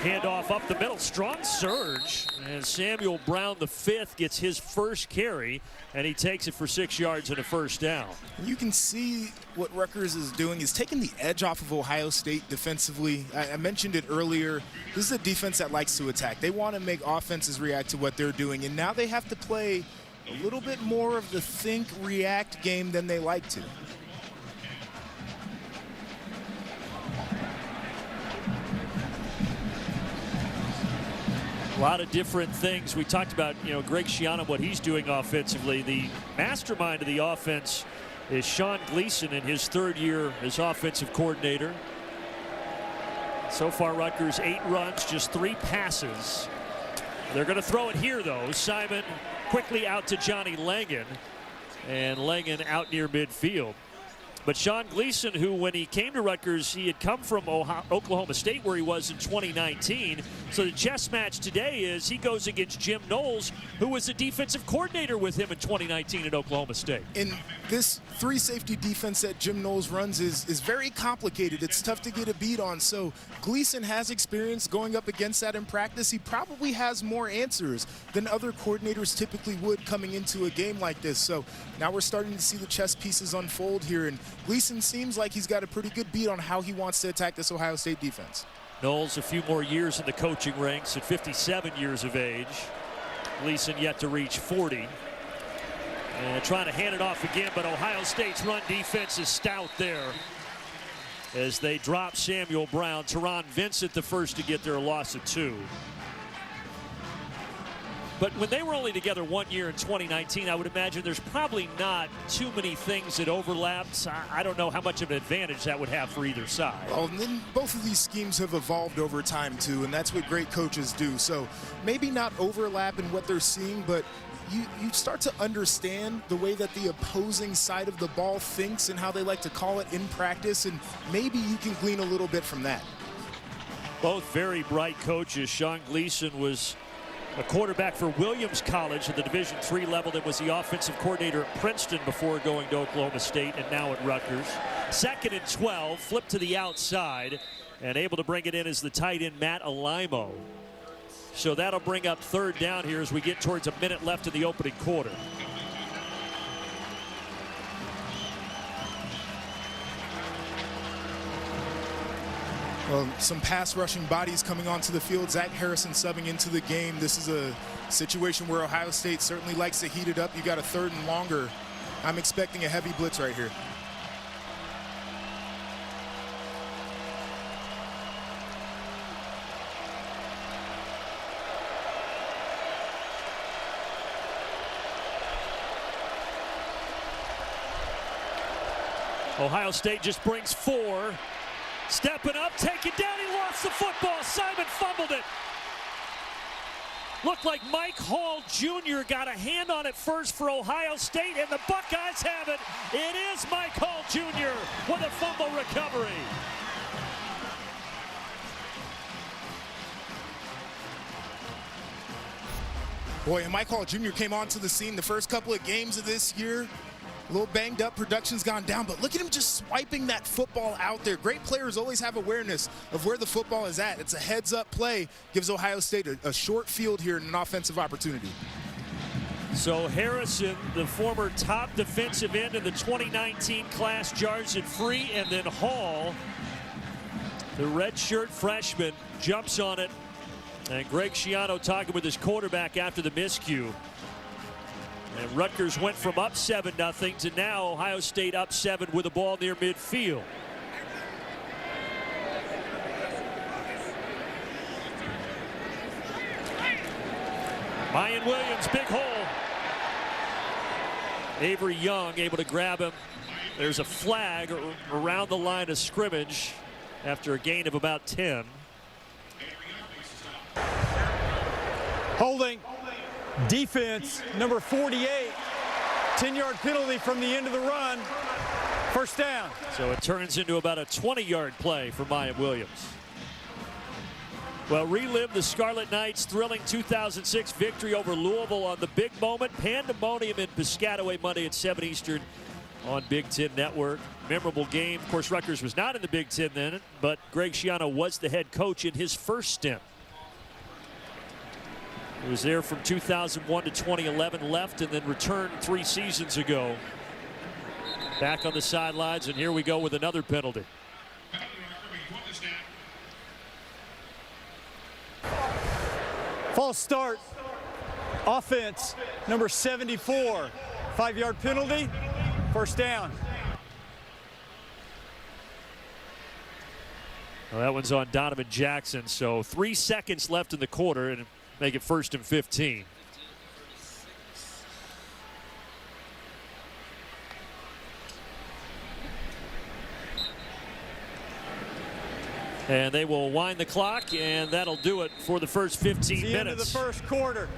Handoff up the middle, strong surge, and Samuel Brown, the 5th, gets his first carry, and he takes it for 6 yards and a first down. You can see what Rutgers is doing is taking the edge off of Ohio State defensively. I mentioned it earlier. This is a defense that likes to attack. They want to make offenses react to what they're doing, and now they have to play a little bit more of the think, react game than they like to. A lot of different things. We talked about, Greg Schiano, what he's doing offensively. The mastermind of the offense is Sean Gleason in his third year as offensive coordinator. So far, Rutgers 8 runs, just 3 passes. They're going to throw it here, though. Simon quickly out to Johnny Langan, and Langan out near midfield. But Sean Gleason, who when he came to Rutgers, he had come from Oklahoma State where he was in 2019. So the chess match today is he goes against Jim Knowles, who was the defensive coordinator with him in 2019 at Oklahoma State. And this 3-safety defense that Jim Knowles runs is very complicated. It's tough to get a beat on. So Gleason has experience going up against that in practice. He probably has more answers than other coordinators typically would coming into a game like this. So now we're starting to see the chess pieces unfold here. And Gleason seems like he's got a pretty good beat on how he wants to attack this Ohio State defense. Knowles a few more years in the coaching ranks at 57 years of age. Gleason yet to reach 40. And trying to hand it off again, but Ohio State's run defense is stout there as they drop Samuel Brown. Teron Vincent the first to get their loss of 2. But when they were only together 1 year in 2019, I would imagine there's probably not too many things that overlapped. I don't know how much of an advantage that would have for either side. Well, and then both of these schemes have evolved over time, too, and that's what great coaches do. So maybe not overlap in what they're seeing, but you start to understand the way that the opposing side of the ball thinks and how they like to call it in practice, and maybe you can glean a little bit from that. Both very bright coaches. Sean Gleason was a quarterback for Williams College at the Division III level, that was the offensive coordinator at Princeton before going to Oklahoma State, and now at Rutgers. 2nd and 12, flipped to the outside, and able to bring it in as the tight end Matt Alaimo. So that'll bring up 3rd down here as we get towards a minute left in the opening quarter. Well, some pass rushing bodies coming onto the field. Zach Harrison subbing into the game. This is a situation where Ohio State certainly likes to heat it up. You got a 3rd and longer. I'm expecting a heavy blitz right here. Ohio State just brings 4. Stepping up, take it down, he lost the football. Simon fumbled it. Looked like Mike Hall Jr. got a hand on it first for Ohio State, and the Buckeyes have it. It is Mike Hall Jr. with a fumble recovery. Boy, and Mike Hall Jr. came onto the scene the first couple of games of this year. A little banged up, production's gone down, but look at him just swiping that football out there. Great players always have awareness of where the football is at. It's a heads-up play, gives Ohio State a short field here and an offensive opportunity. So Harrison, the former top defensive end in the 2019 class, jars it free, and then Hall, the redshirt freshman, jumps on it. And Greg Schiano talking with his quarterback after the miscue. And Rutgers went from up 7-0 to now Ohio State up 7 with the ball near midfield. Mayan Williams, big hole. Avery Young able to grab him. There's a flag around the line of scrimmage after a gain of about 10. Holding. Defense, number 48. 10-yard penalty from the end of the run. 1st down. So it turns into about a 20-yard play for Mayan Williams. Well, relive the Scarlet Knights' thrilling 2006 victory over Louisville on the big moment. Pandemonium in Piscataway Monday at 7 Eastern on Big Ten Network. Memorable game. Of course, Rutgers was not in the Big Ten then, but Greg Schiano was the head coach in his first stint. He was there from 2001 to 2011, left and then returned 3 seasons ago. Back on the sidelines, and here we go with another penalty. False start. Offense number 74. 5-yard penalty, first down. Well, that one's on Donovan Jackson, so 3 seconds left in the quarter and make it 1st and 15. And they will wind the clock, and that'll do it for the first 15 minutes. The end of the first quarter.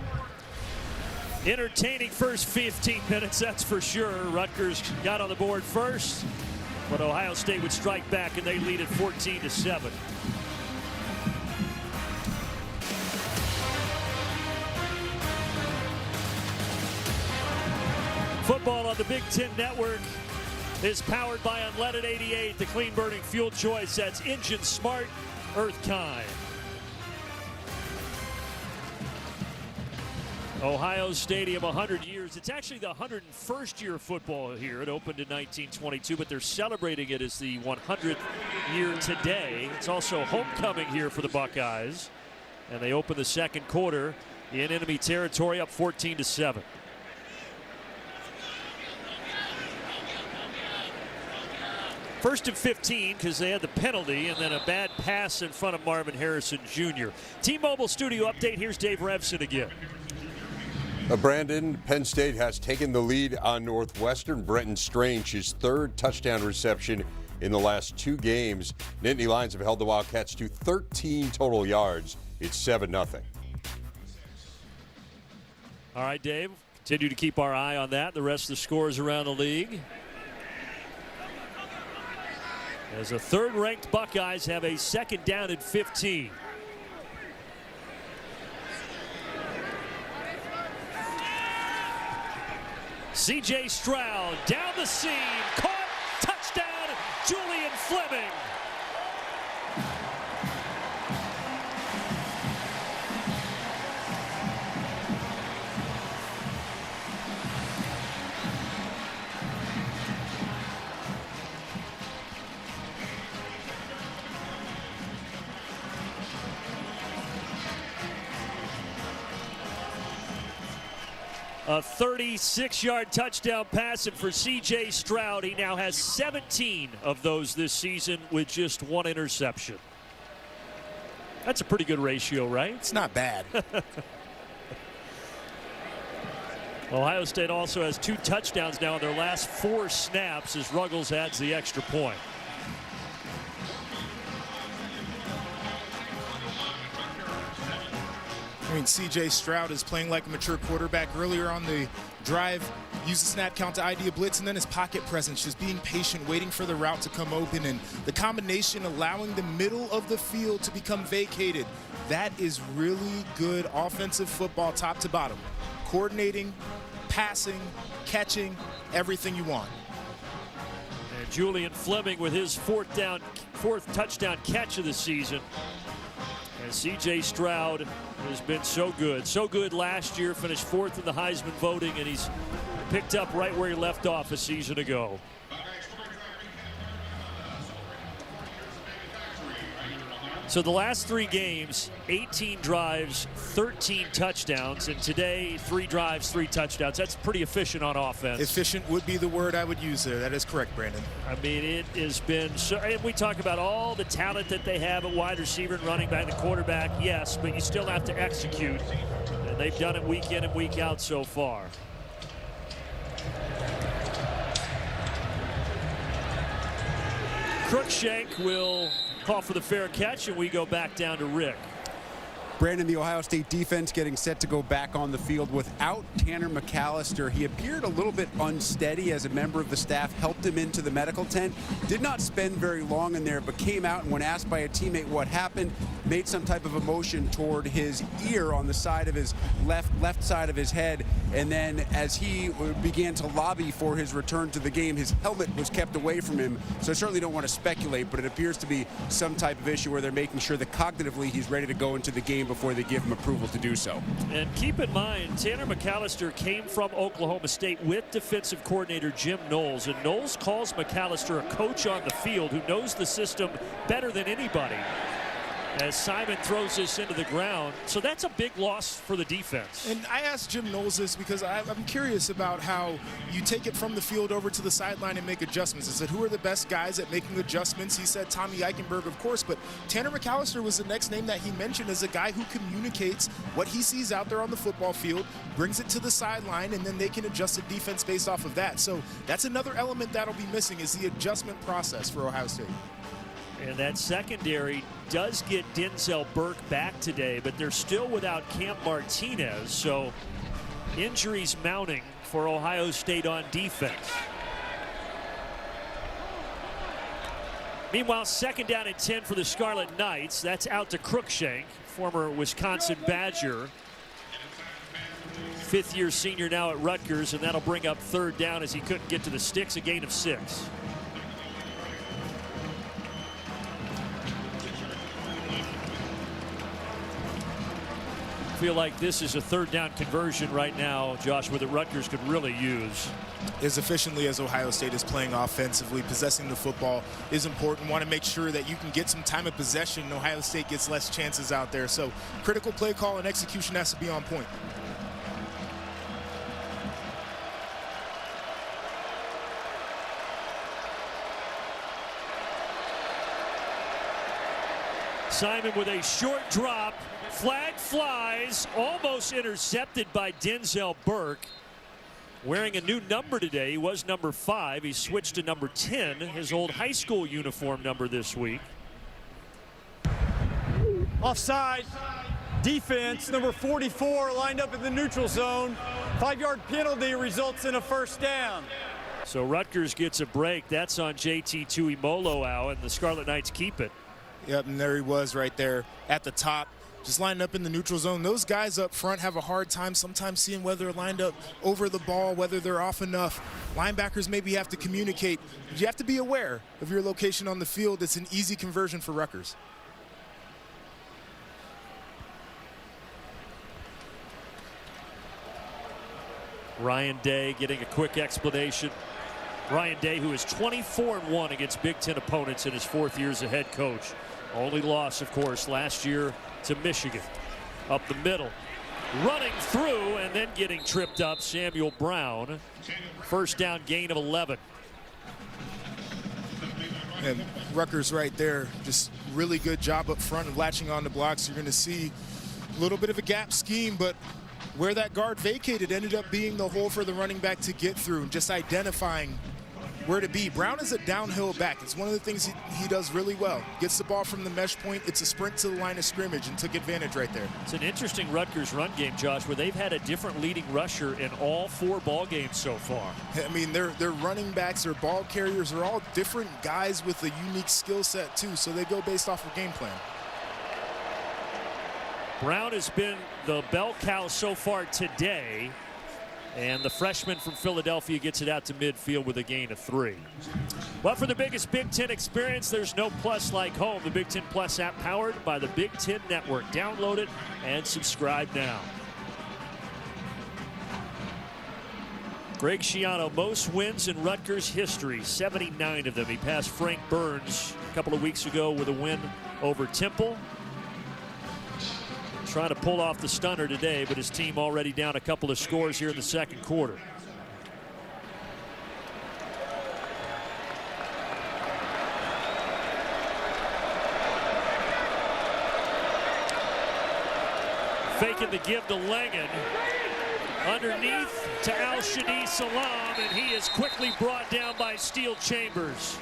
Entertaining first 15 minutes, that's for sure. Rutgers got on the board first, but Ohio State would strike back, and they lead at 14-7. Football on the Big Ten Network is powered by Unleaded 88, the clean burning fuel choice that's engine smart, earth kind. Ohio Stadium, 100 years. It's actually the 101st year of football here. It opened in 1922, but they're celebrating it as the 100th year today. It's also homecoming here for the Buckeyes, and they open the second quarter in enemy territory, up 14-7. First and 15 because they had the penalty and then a bad pass in front of Marvin Harrison Jr. T-Mobile studio update. Here's Dave Revson again. Brandon, Penn State has taken the lead on Northwestern. Brenton Strange, his 3rd touchdown reception in the last 2 games. Nittany Lions have held the Wildcats to 13 total yards. It's 7-0. All right, Dave. Continue to keep our eye on that. The rest of the scores around the league. As the 3rd-ranked Buckeyes have a 2nd down and 15. C.J. Stroud down the seam, caught, touchdown, Julian Fleming. A 36-yard touchdown pass for C.J. Stroud. He now has 17 of those this season with just 1 interception. That's a pretty good ratio, right? It's not bad. Ohio State also has 2 touchdowns now in their last 4 snaps as Ruggles adds the extra point. I mean, C.J. Stroud is playing like a mature quarterback. Earlier on the drive, used the snap count to ID a blitz, and then his pocket presence, just being patient, waiting for the route to come open, and the combination allowing the middle of the field to become vacated. That is really good offensive football top to bottom. Coordinating, passing, catching, everything you want. And Julian Fleming with his 4th touchdown catch of the season. And C.J. Stroud has been so good. So good last year, finished 4th in the Heisman voting, and he's picked up right where he left off a season ago. So the last 3 games, 18 drives, 13 touchdowns, and today 3 drives, 3 touchdowns. That's pretty efficient on offense. Efficient would be the word I would use there. That is correct, Brandon. I mean, it has been so, and we talk about all the talent that they have at wide receiver and running back, the quarterback, yes, but you still have to execute. And they've done it week in and week out so far. Crookshank will call for the fair catch, and we go back down to Rick. Brandon, the Ohio State defense getting set to go back on the field without Tanner McAllister. He appeared a little bit unsteady as a member of the staff helped him into the medical tent. Did not spend very long in there, but came out and when asked by a teammate what happened, made some type of a motion toward his ear on the side of his left side of his head. And then as he began to lobby for his return to the game, his helmet was kept away from him. So I certainly don't want to speculate, but it appears to be some type of issue where they're making sure that cognitively he's ready to go into the game before they give him approval to do so. And keep in mind, Tanner McAllister came from Oklahoma State with defensive coordinator Jim Knowles, and Knowles calls McAllister a coach on the field who knows the system better than anybody. as Simon throws this into the ground. So that's a big loss for the defense. And I asked Jim Knowles this because I'm curious about how you take it from the field over to the sideline and make adjustments. I said, who are the best guys at making adjustments? He said Tommy Eichenberg, of course, but Tanner McAllister was the next name that he mentioned as a guy who communicates what he sees out there on the football field, brings it to the sideline, and then they can adjust the defense based off of that. So that's another element that'll be missing, is the adjustment process for Ohio State. And that secondary does get Denzel Burke back today, but they're still without Camp Martinez, so injuries mounting for Ohio State on defense. Meanwhile, second down and 10 for the Scarlet Knights. That's out to Cruikshank, former Wisconsin Badger. Fifth-year senior now at Rutgers, and that'll bring up third down as he couldn't get to the sticks, a gain of 6. Feel like this is a third down conversion right now, Joshua, that Rutgers could really use. As efficiently as Ohio State is playing offensively, possessing the football is important. Want to make sure that you can get some time of possession. Ohio State gets less chances out there. So critical play call and execution has to be on point. Simon with a short drop. Flag flies, almost intercepted by Denzel Burke. Wearing a new number today. He was number 5. He switched to number 10, his old high school uniform number this week. Offside. Defense, number 44, lined up in the neutral zone. 5-yard penalty results in a first down. So Rutgers gets a break. That's on JT Tuimoloau, and the Scarlet Knights keep it. Yep, and there he was right there at the top, just lined up in the neutral zone. Those guys up front have a hard time sometimes seeing whether they're lined up over the ball, whether they're off enough. Linebackers maybe have to communicate. But you have to be aware of your location on the field. It's an easy conversion for Rutgers. Ryan Day getting a quick explanation. Ryan Day, who is 24-1 against Big Ten opponents in his 4th year as a head coach. Only loss, of course, last year to Michigan. Up the middle, running through and then getting tripped up, Samuel Brown. First down gain of 11. And Rutgers right there, just really good job up front of latching on the blocks. You're going to see a little bit of a gap scheme, but where that guard vacated ended up being the hole for the running back to get through, and just identifying where to be. Brown is a downhill back. It's one of the things he does really well. Gets the ball from the mesh point. It's a sprint to the line of scrimmage, and took advantage right there. It's an interesting Rutgers run game, Josh, where they've had a different leading rusher in all 4 ball games so far. I mean, their running backs, their ball carriers are all different guys with a unique skill set too, so they go based off of game plan. Brown has been the bell cow so far today, and the freshman from Philadelphia gets it out to midfield with a gain of 3. Well, for the biggest Big Ten experience, there's no plus like home. The Big Ten Plus app, powered by the Big Ten Network. Download it and subscribe now. Greg Schiano, most wins in Rutgers history, 79 of them. He passed Frank Burns a couple of weeks ago with a win over Temple. Trying to pull off the stunner today, but his team already down a couple of scores here in the second quarter. Faking the give to Langan. Underneath to Al-Shadi Salam, and he is quickly brought down by Steel Chambers.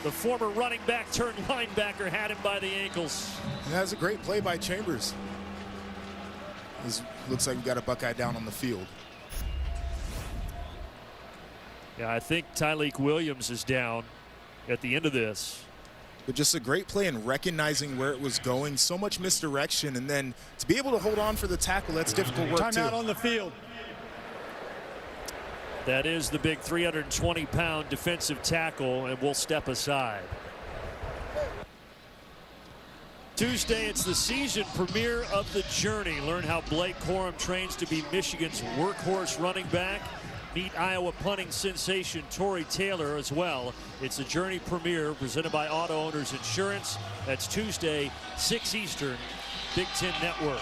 The former running back turned linebacker had him by the ankles. And that was a great play by Chambers. This looks like we got a Buckeye down on the field. Yeah, I think Tyleek Williams is down at the end of this. But just a great play in recognizing where it was going. So much misdirection, and then to be able to hold on for the tackle, that's difficult work too. Timeout on the field. That is the big 320-pound defensive tackle, and we'll step aside. Tuesday, it's the season premiere of The Journey. Learn how Blake Corum trains to be Michigan's workhorse running back. Meet Iowa punting sensation Torrey Taylor as well. It's a Journey premiere presented by Auto Owners Insurance. That's Tuesday, 6 Eastern, Big Ten Network.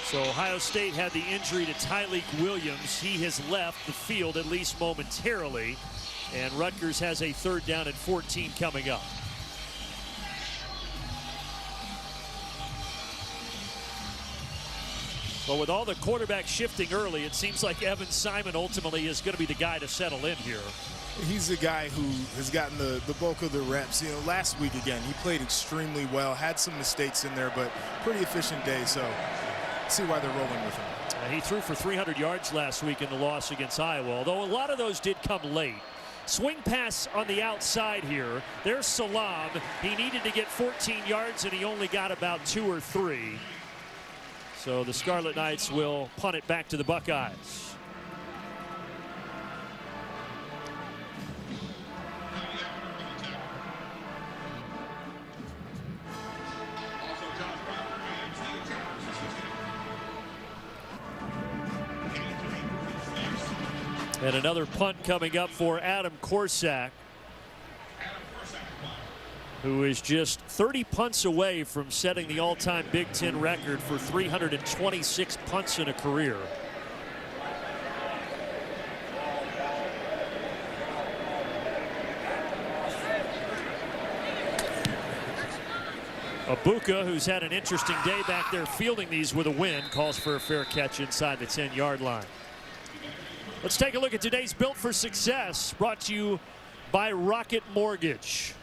So Ohio State had the injury to Tyleik Williams. He has left the field, at least momentarily. And Rutgers has a 3rd down and 14 coming up. But with all the quarterback shifting early, it seems like Evan Simon ultimately is going to be the guy to settle in here. He's the guy who has gotten the bulk of the reps. You know, last week again, he played extremely well, had some mistakes in there, but pretty efficient day, so see why they're rolling with him. He threw for 300 yards last week in the loss against Iowa, although a lot of those did come late. Swing pass on the outside here. There's Salam. He needed to get 14 yards, and he only got about 2 or 3. So the Scarlet Knights will punt it back to the Buckeyes. And another punt coming up for Adam Korsak, who is just 30 punts away from setting the all-time Big Ten record for 326 punts in a career. Abuka, who's had an interesting day back there fielding these with a win, calls for a fair catch inside the 10-yard line. Let's take a look at today's Built for Success, brought to you by Rocket Mortgage.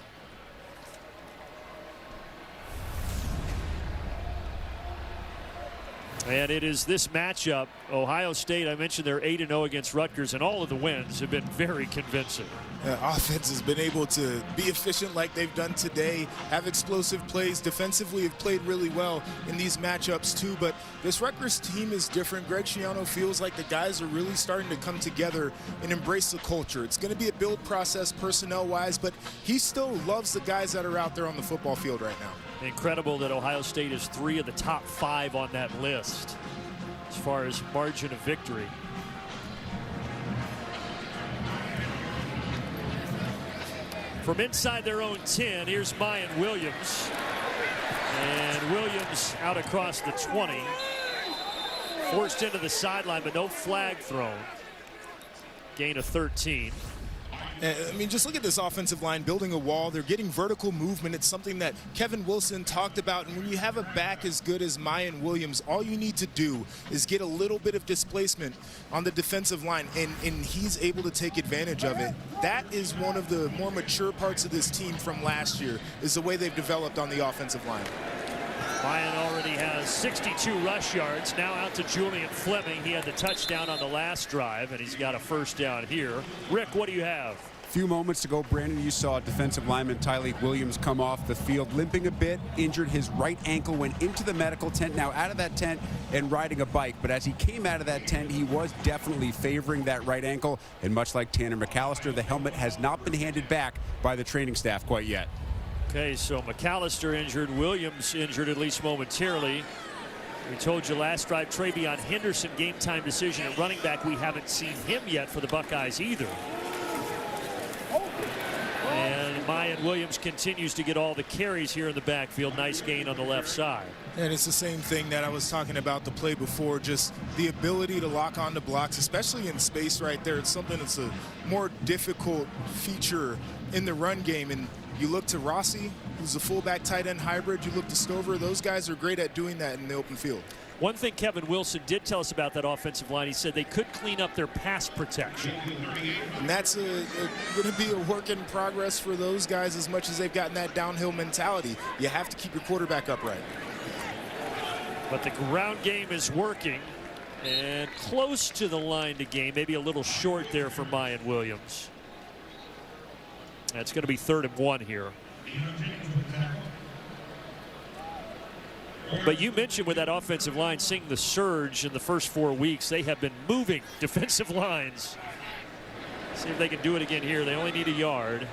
And it is this matchup. Ohio State, I mentioned they're 8-0 against Rutgers, and all of the wins have been very convincing. Offense has been able to be efficient like they've done today, have explosive plays. Defensively have played really well in these matchups too, but this Rutgers team is different. Greg Schiano feels like the guys are really starting to come together and embrace the culture. It's going to be a build process personnel-wise, but he still loves the guys that are out there on the football field right now. Incredible that Ohio State is 3 of the top 5 on that list as far as margin of victory. From inside their own 10, here's Mayan Williams. And Williams out across the 20. Forced into the sideline, but no flag thrown. Gain of 13. I mean, just look at this offensive line building a wall. They're getting vertical movement. It's something that Kevin Wilson talked about. And when you have a back as good as Mayan Williams, all you need to do is get a little bit of displacement on the defensive line, and he's able to take advantage of it. That is one of the more mature parts of this team from last year, is the way they've developed on the offensive line. Mayan already has 62 rush yards. Now out to Julian Fleming. He had the touchdown on the last drive, and he's got a 1st down here. Rick, what do you have? Few moments ago, Brandon, you saw defensive lineman Tyleik Williams come off the field limping a bit, injured his right ankle, went into the medical tent, now out of that tent and riding a bike. But as he came out of that tent, he was definitely favoring that right ankle. And much like Tanner McAllister, the helmet has not been handed back by the training staff quite yet. Okay, so McAllister injured, Williams injured at least momentarily. We told you last drive, Travion Henderson game time decision at running back. We haven't seen him yet for the Buckeyes either. And Mayan Williams continues to get all the carries here in the backfield. Nice gain on the left side. And it's the same thing that I was talking about the play before, just the ability to lock onto blocks, especially in space right there. It's something that's a more difficult feature in the run game. And you look to Rossi, who's a fullback tight end hybrid. You look to Stover. Those guys are great at doing that in the open field. One thing Kevin Wilson did tell us about that offensive line, he said they could clean up their pass protection. And that's going to be a work in progress for those guys as much as they've gotten that downhill mentality. You have to keep your quarterback upright. But the ground game is working and close to the line to gain, maybe a little short there for Mayan Williams. That's going to be 3rd and 1 here. But you mentioned with that offensive line seeing the surge in the first 4 weeks, they have been moving defensive lines. See if they can do it again here. They only need a yard.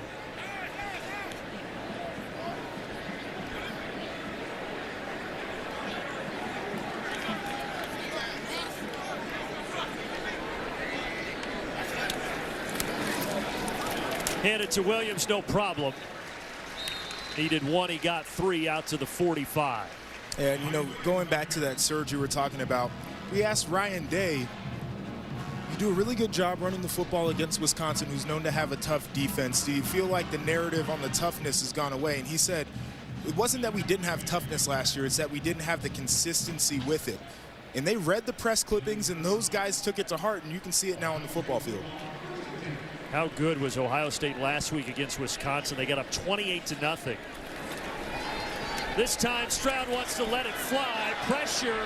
Hand it to Williams, no problem. Needed one, he got three out to the 45. And, you know, going back to that surge you were talking about, we asked Ryan Day, you do a really good job running the football against Wisconsin, who's known to have a tough defense. Do you feel like the narrative on the toughness has gone away? And he said, it wasn't that we didn't have toughness last year, it's that we didn't have the consistency with it. And they read the press clippings, and those guys took it to heart, and you can see it now on the football field. How good was Ohio State last week against Wisconsin? They got up 28-0. This time Stroud wants to let it fly. Pressure.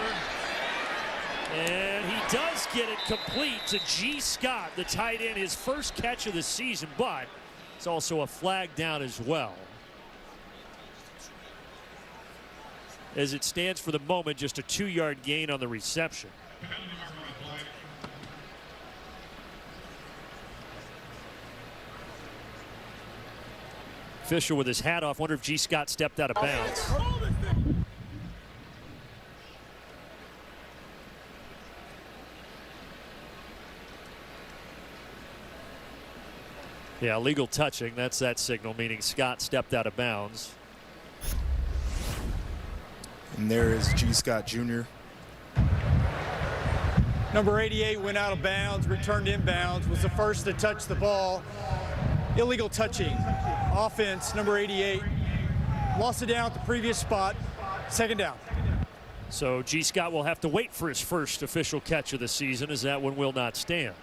And he does get it complete to G. Scott, the tight end, his first catch of the season, but it's also a flag down as well. As it stands for the moment, just a 2-yard gain on the reception. Official with his hat off. Wonder if G. Scott stepped out of bounds. Yeah, illegal touching. That's that signal, meaning Scott stepped out of bounds. And there is G. Scott Jr. Number 88 went out of bounds, returned inbounds, was the first to touch the ball. Illegal touching. Offense, number 88. Lost it down at the previous spot. Second down. So G. Scott will have to wait for his first official catch of the season, as that one will not stand.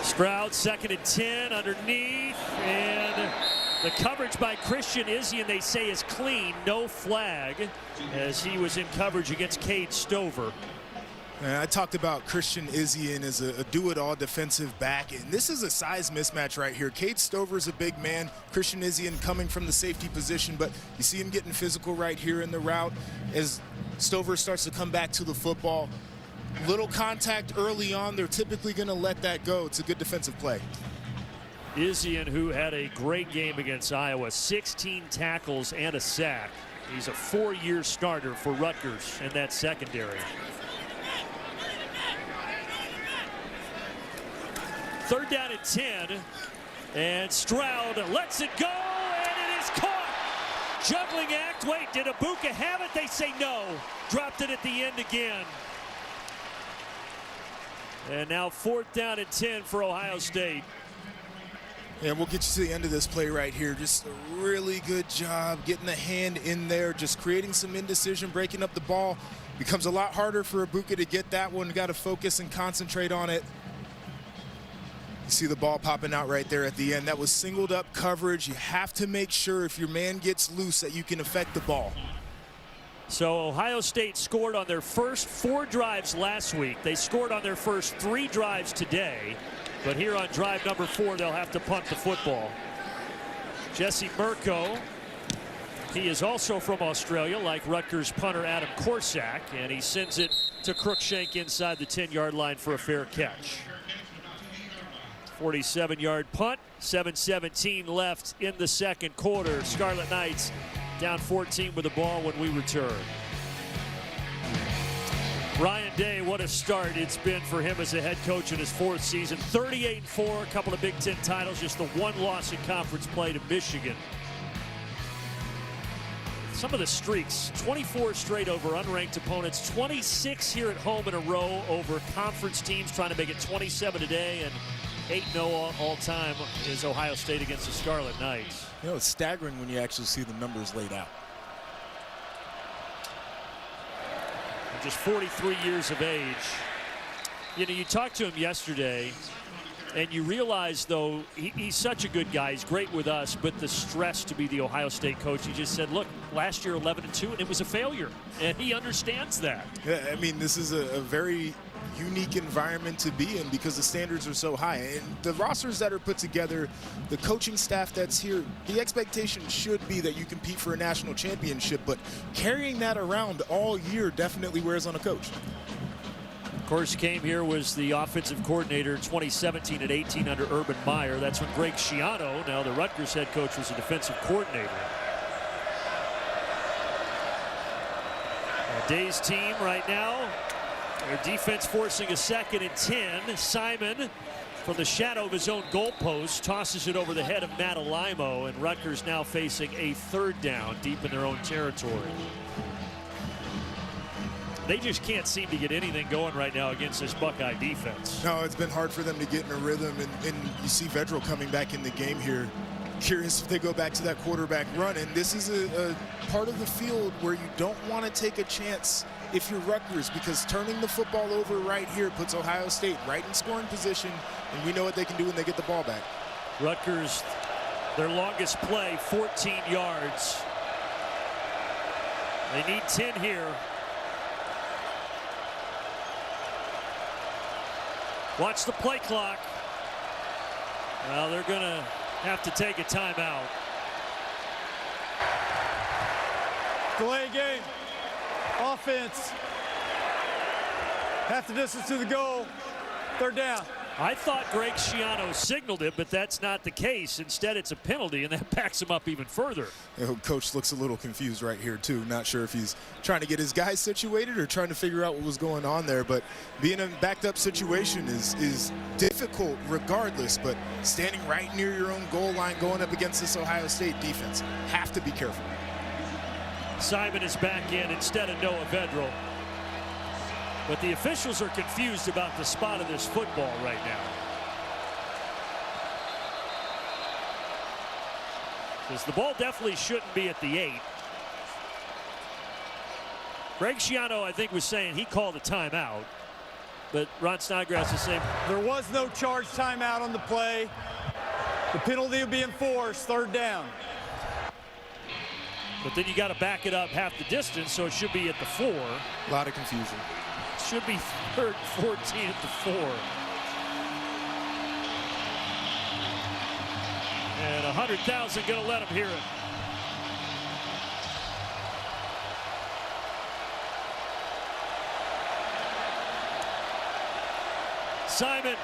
Stroud, 2nd and 10 underneath, and the coverage by Christian Izzy, and they say is clean, no flag, as he was in coverage against Cade Stover. And I talked about Christian Izzy as a do-it-all defensive back, and this is a size mismatch right here. Cade Stover's a big man, Christian Izzy coming from the safety position, but you see him getting physical right here in the route as Stover starts to come back to the football. Little contact early on, they're typically going to let that go. It's a good defensive play. Izzian, who had a great game against Iowa, 16 tackles and a sack. He's a 4-year starter for Rutgers in that secondary. 3rd down and 10, and Stroud lets it go, and it is caught. Juggling act. Wait, did Abuka have it? They say no. Dropped it at the end again. And now 4th down and 10 for Ohio State. And we'll get you to the end of this play right here. Just a really good job getting the hand in there, just creating some indecision, breaking up the ball. Becomes a lot harder for Abuka to get that one. Got to focus and concentrate on it. You see the ball popping out right there at the end. That was singled up coverage. You have to make sure if your man gets loose that you can affect the ball. So Ohio State scored on their first 4 drives last week. They scored on their first 3 drives today. But here on drive number 4, they'll have to punt the football. Jesse Mirko, he is also from Australia, like Rutgers punter Adam Korsak, and he sends it to Cruikshank inside the 10-yard line for a fair catch. 47-yard punt, 7:17 left in the second quarter. Scarlet Knights down 14 with the ball when we return. Ryan Day, what a start it's been for him as a head coach in his 4th season. 38-4, a couple of Big Ten titles, just the 1 loss in conference play to Michigan. Some of the streaks, 24 straight over unranked opponents, 26 here at home in a row over conference teams, trying to make it 27 today, and 8-0 all-time is Ohio State against the Scarlet Knights. You know, it's staggering when you actually see the numbers laid out. Just 43 years of age. You know, you talked to him yesterday, and you realize, though, he's such a good guy. He's great with us, but the stress to be the Ohio State coach, he just said, look, last year 11-2, and it was a failure, and he understands that. Yeah, I mean, this is a very unique environment to be in because the standards are so high. And the rosters that are put together, the coaching staff that's here, the expectation should be that you compete for a national championship, but carrying that around all year definitely wears on a coach. Of course, came here was the offensive coordinator 2017 at 18 under Urban Meyer. That's when Greg Schiano, now the Rutgers head coach, was a defensive coordinator. Day's team right now, their defense forcing a 2nd and 10. Simon, from the shadow of his own goalpost, tosses it over the head of Matt Alaimo, and Rutgers now facing a 3rd down deep in their own territory. They just can't seem to get anything going right now against this Buckeye defense. No, it's been hard for them to get in a rhythm, and you see Vedral coming back in the game here. Curious if they go back to that quarterback run, and this is a part of the field where you don't want to take a chance if you're Rutgers, because turning the football over right here puts Ohio State right in scoring position, and we know what they can do when they get the ball back. Rutgers, their longest play, 14 yards. They need 10 here. Watch the play clock. Well, they're going to have to take a timeout. Delay game. Offense. Half the distance to the goal. 3rd down. I thought Greg Schiano signaled it, but that's not the case. Instead, it's a penalty, and that backs him up even further. Coach looks a little confused right here, too. Not sure if he's trying to get his guys situated or trying to figure out what was going on there. But being in a backed-up situation is difficult regardless, but standing right near your own goal line going up against this Ohio State defense, have to be careful. Simon is back in instead of Noah Vedral. But the officials are confused about the spot of this football right now. Because the ball definitely shouldn't be at the 8. Greg Schiano, I think, was saying he called a timeout. But Ron Snodgrass is saying there was no charge timeout on the play. The penalty will be enforced. 3rd down. But then you got to back it up half the distance, so it should be at the 4. A lot of confusion. Should be 3rd 14 at the 4. And 100,000 going to let him hear it. Simon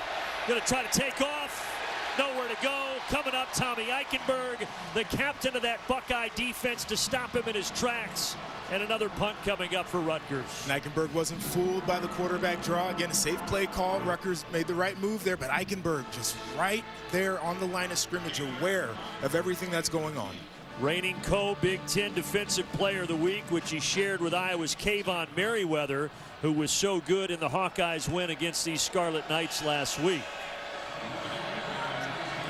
going to try to take off. Nowhere to go. Coming up, Tommy Eichenberg, the captain of that Buckeye defense, to stop him in his tracks. And another punt coming up for Rutgers. Eichenberg wasn't fooled by the quarterback draw. Again, a safe play call. Rutgers made the right move there, but Eichenberg just right there on the line of scrimmage, aware of everything that's going on. Reigning Big Ten Defensive Player of the Week, which he shared with Iowa's Kayvon Merriweather, who was so good in the Hawkeyes' win against these Scarlet Knights last week.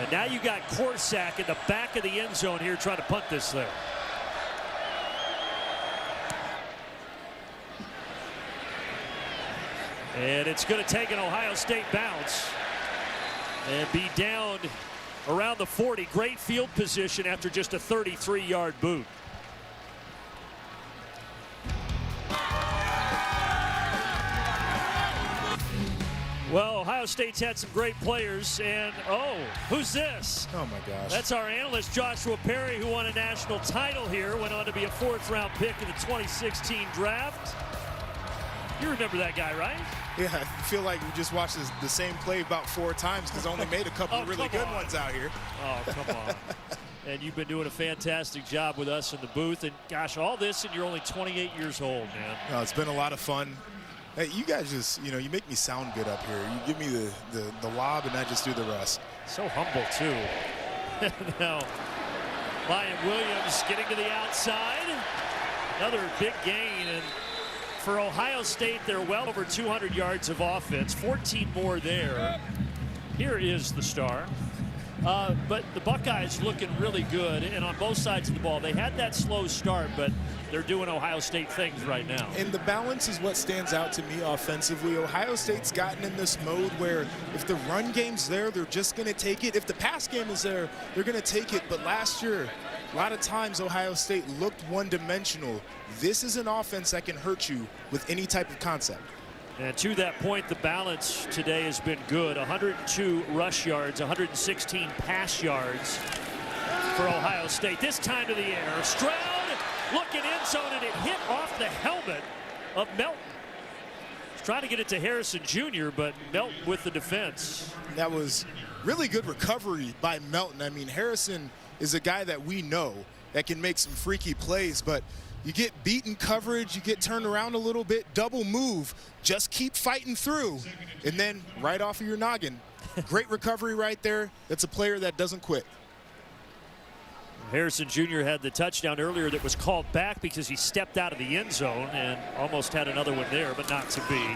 And now you got Korsak in the back of the end zone here trying to punt this thing. And it's going to take an Ohio State bounce and be down around the 40. Great field position after just a 33-yard boot. Well, Ohio State's had some great players, and oh, who's this? Oh my gosh. That's our analyst Joshua Perry, who won a national title here, went on to be a 4th-round pick in the 2016 draft. You remember that guy, right? Yeah, I feel like we just watched the same play about 4 times because only made a couple of really good ones out here. Oh, come on. And you've been doing a fantastic job with us in the booth. And, gosh, all this, and you're only 28 years old, man. No, it's been a lot of fun. Hey, you guys just, you make me sound good up here. You give me the lob, and I just do the rest. So humble, too. Now, Ryan Williams getting to the outside. Another big gain. And for Ohio State, they're well over 200 yards of offense, 14 more there. Here is the star. But the Buckeyes looking really good, and on both sides of the ball. They had that slow start, but they're doing Ohio State things right now. And the balance is what stands out to me offensively. Ohio State's gotten in this mode where if the run game's there, they're just going to take it. If the pass game is there, they're going to take it. But last year, a lot of times Ohio State looked one-dimensional. This is an offense that can hurt you with any type of concept. And to that point, the balance today has been good. 102 rush yards, 116 pass yards for Ohio State. This time to the air. Stroud looking end zone, and it hit off the helmet of Melton. He's trying to get it to Harrison Jr., but Melton with the defense. That was really good recovery by Melton. I mean, Harrison is a guy that we know that can make some freaky plays, but you get beat in coverage, you get turned around a little bit, double move, just keep fighting through, and then right off of your noggin. Great recovery right there. That's a player that doesn't quit. Harrison Jr. had the touchdown earlier that was called back because he stepped out of the end zone and almost had another one there, but not to be.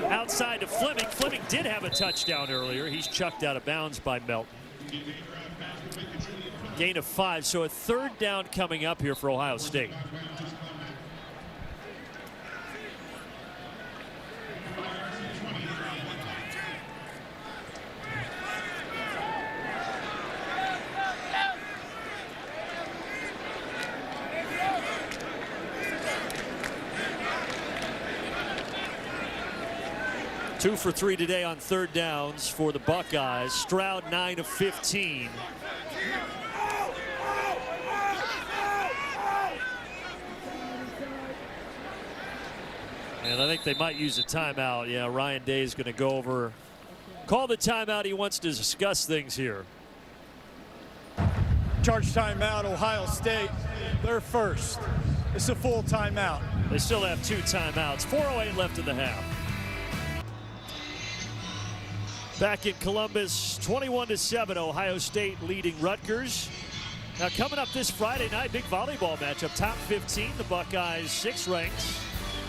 Outside to Fleming. Fleming did have a touchdown earlier. He's chucked out of bounds by Melton. Gain of 5, so a third down coming up here for Ohio State. Two for 3 today on third downs for the Buckeyes. Stroud 9 of 15. And I think they might use a timeout. Yeah, Ryan Day is going to go over, call the timeout. He wants to discuss things here. Charge timeout, Ohio State. They're first. It's a full timeout. They still have 2 timeouts. 4:08 left in the half. Back in Columbus, 21-7, Ohio State leading Rutgers. Now coming up this Friday night, big volleyball matchup. Top 15, the Buckeyes 6th ranked.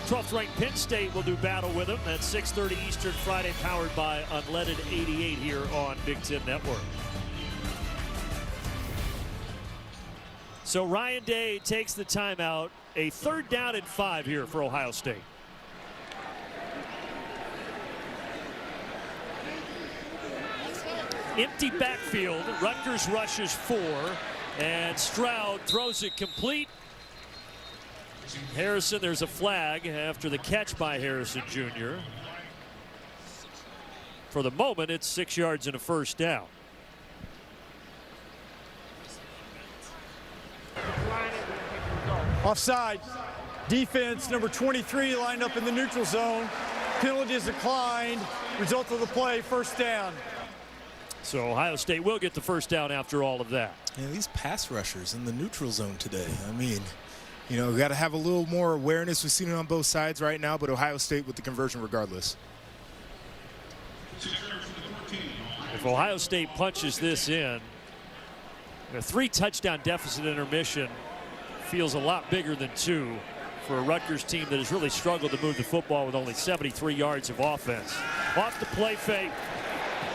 12th ranked Penn State will do battle with them. That's 6:30 Eastern Friday, powered by Unleaded 88 here on Big Ten Network. So Ryan Day takes the timeout. A third down and 5 here for Ohio State. Empty backfield. Rutgers rushes 4, and Stroud throws it complete. Harrison, there's a flag after the catch by Harrison Jr. For the moment, it's 6 yards and a first down. Offside. Defense, number 23, lined up in the neutral zone. Penalties declined. Result of the play, first down. So Ohio State will get the first down after all of that. And these pass rushers in the neutral zone today, I mean, you know, we got to have a little more awareness. We've seen it on both sides right now, but Ohio State with the conversion regardless. If Ohio State punches this in, a 3-touchdown deficit intermission feels a lot bigger than 2 for a Rutgers team that has really struggled to move the football with only 73 yards of offense. Off the play fake.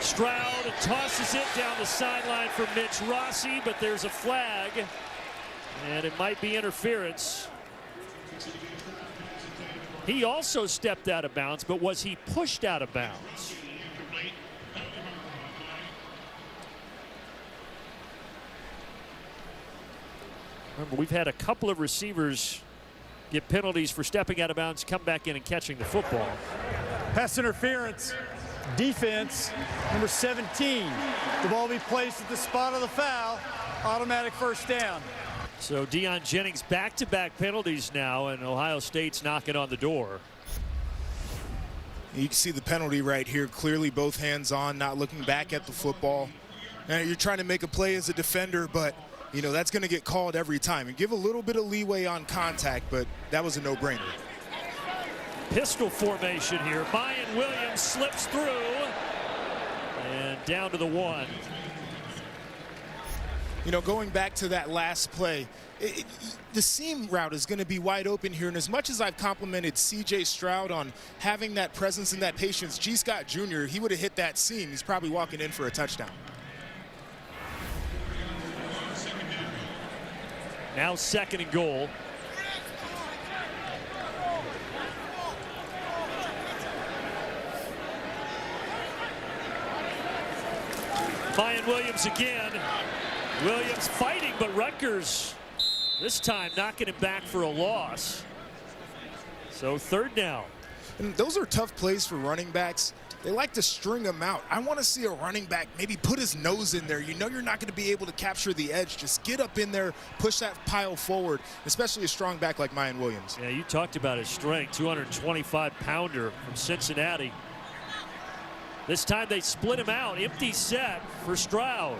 Stroud tosses it down the sideline for Mitch Rossi, but there's a flag, and it might be interference. He also stepped out of bounds, but was he pushed out of bounds? Remember, we've had a couple of receivers get penalties for stepping out of bounds, come back in and catching the football. Pass interference. Defense, number 17. The ball be placed at the spot of the foul. Automatic first down. So Deion Jennings back-to-back penalties now, and Ohio State's knocking on the door. You can see the penalty right here. Clearly both hands on, not looking back at the football. Now you're trying to make a play as a defender, but you know that's going to get called every time. And give a little bit of leeway on contact, but that was a no-brainer. Pistol formation here. Mayan Williams slips through and down to the 1. You know, going back to that last play, the seam route is going to be wide open here. And as much as I've complimented C.J. Stroud on having that presence and that patience, G. Scott Jr., he would have hit that seam. He's probably walking in for a touchdown. Now 2nd and goal. Mayan Williams again. Williams fighting, but Rutgers this time knocking him back for a loss. So 3rd down. And those are tough plays for running backs. They like to string them out. I want to see a running back maybe put his nose in there. You know you're not going to be able to capture the edge. Just get up in there, push that pile forward, especially a strong back like Mayan Williams. Yeah, you talked about his strength, 225-pounder from Cincinnati. This time they split him out. Empty set for Stroud.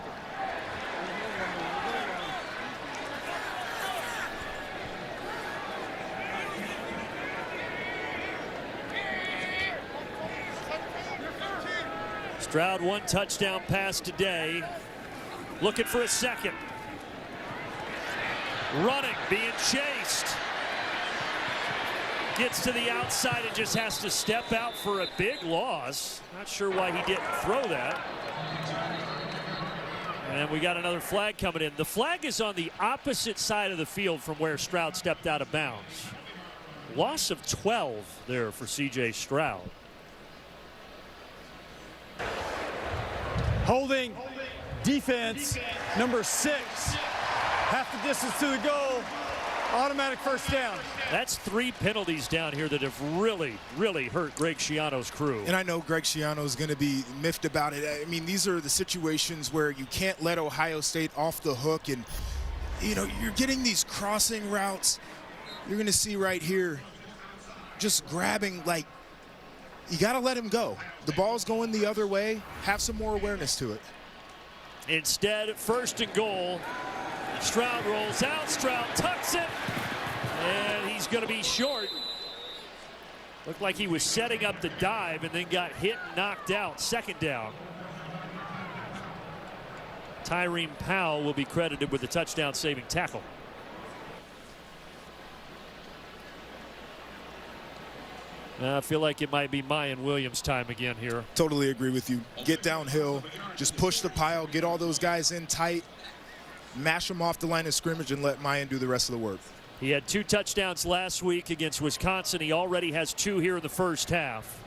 Stroud, 1 touchdown pass today. Looking for a second. Running, being chased. Gets to the outside and just has to step out for a big loss. Not sure why he didn't throw that. And we got another flag coming in. The flag is on the opposite side of the field from where Stroud stepped out of bounds. Loss of 12 there for C.J. Stroud. Holding defense, number 6. Half the distance to the goal. Automatic first down. That's 3 penalties down here that have really, really hurt Greg Schiano's crew. And I know Greg Schiano is going to be miffed about it. I mean, these are the situations where you can't let Ohio State off the hook. And, you know, you're getting these crossing routes. You're going to see right here just grabbing, like, you got to let him go. The ball's going the other way. Have some more awareness to it. Instead, 1st and goal. Stroud rolls out. Stroud tucks it. And he's going to be short. Looked like he was setting up the dive and then got hit and knocked out. 2nd down. Tyreen Powell will be credited with the touchdown saving tackle. I feel like it might be Mayan Williams' time again here. Totally agree with you. Get downhill, just push the pile, get all those guys in tight, mash them off the line of scrimmage, and let Mayan do the rest of the work. He had 2 touchdowns last week against Wisconsin. He already has 2 here in the first half.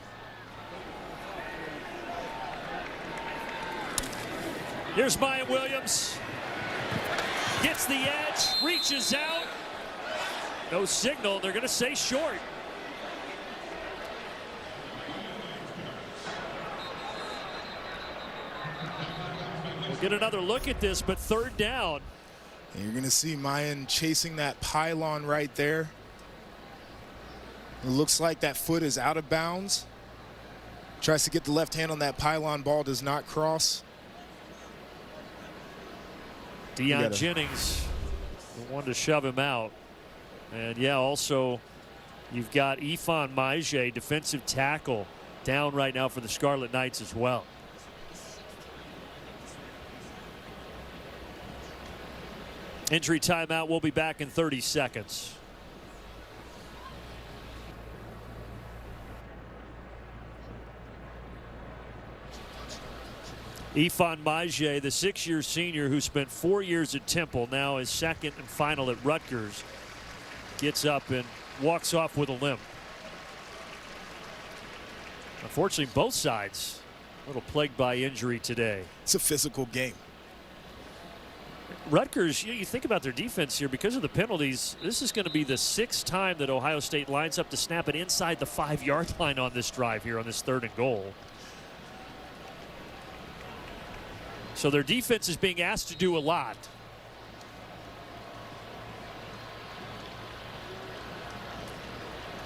Here's Mayan Williams. Gets the edge, reaches out. No signal. They're going to say short. We'll get another look at this, but 3rd down. And you're going to see Mayan chasing that pylon right there. It looks like that foot is out of bounds. Tries to get the left hand on that pylon. Ball does not cross. Deion Jennings wanted to shove him out. And yeah, also you've got Ifan Maije, defensive tackle, down right now for the Scarlet Knights as well. Injury timeout. We'll be back in 30 seconds. Ifan Maije, the 6-year senior who spent 4 years at Temple, now is 2nd and final at Rutgers, gets up and walks off with a limp. Unfortunately, both sides a little plagued by injury today. It's a physical game. Rutgers, you think about their defense here, because of the penalties, this is going to be the 6th time that Ohio State lines up to snap it inside the 5-yard line on this drive here on this 3rd and goal. So their defense is being asked to do a lot.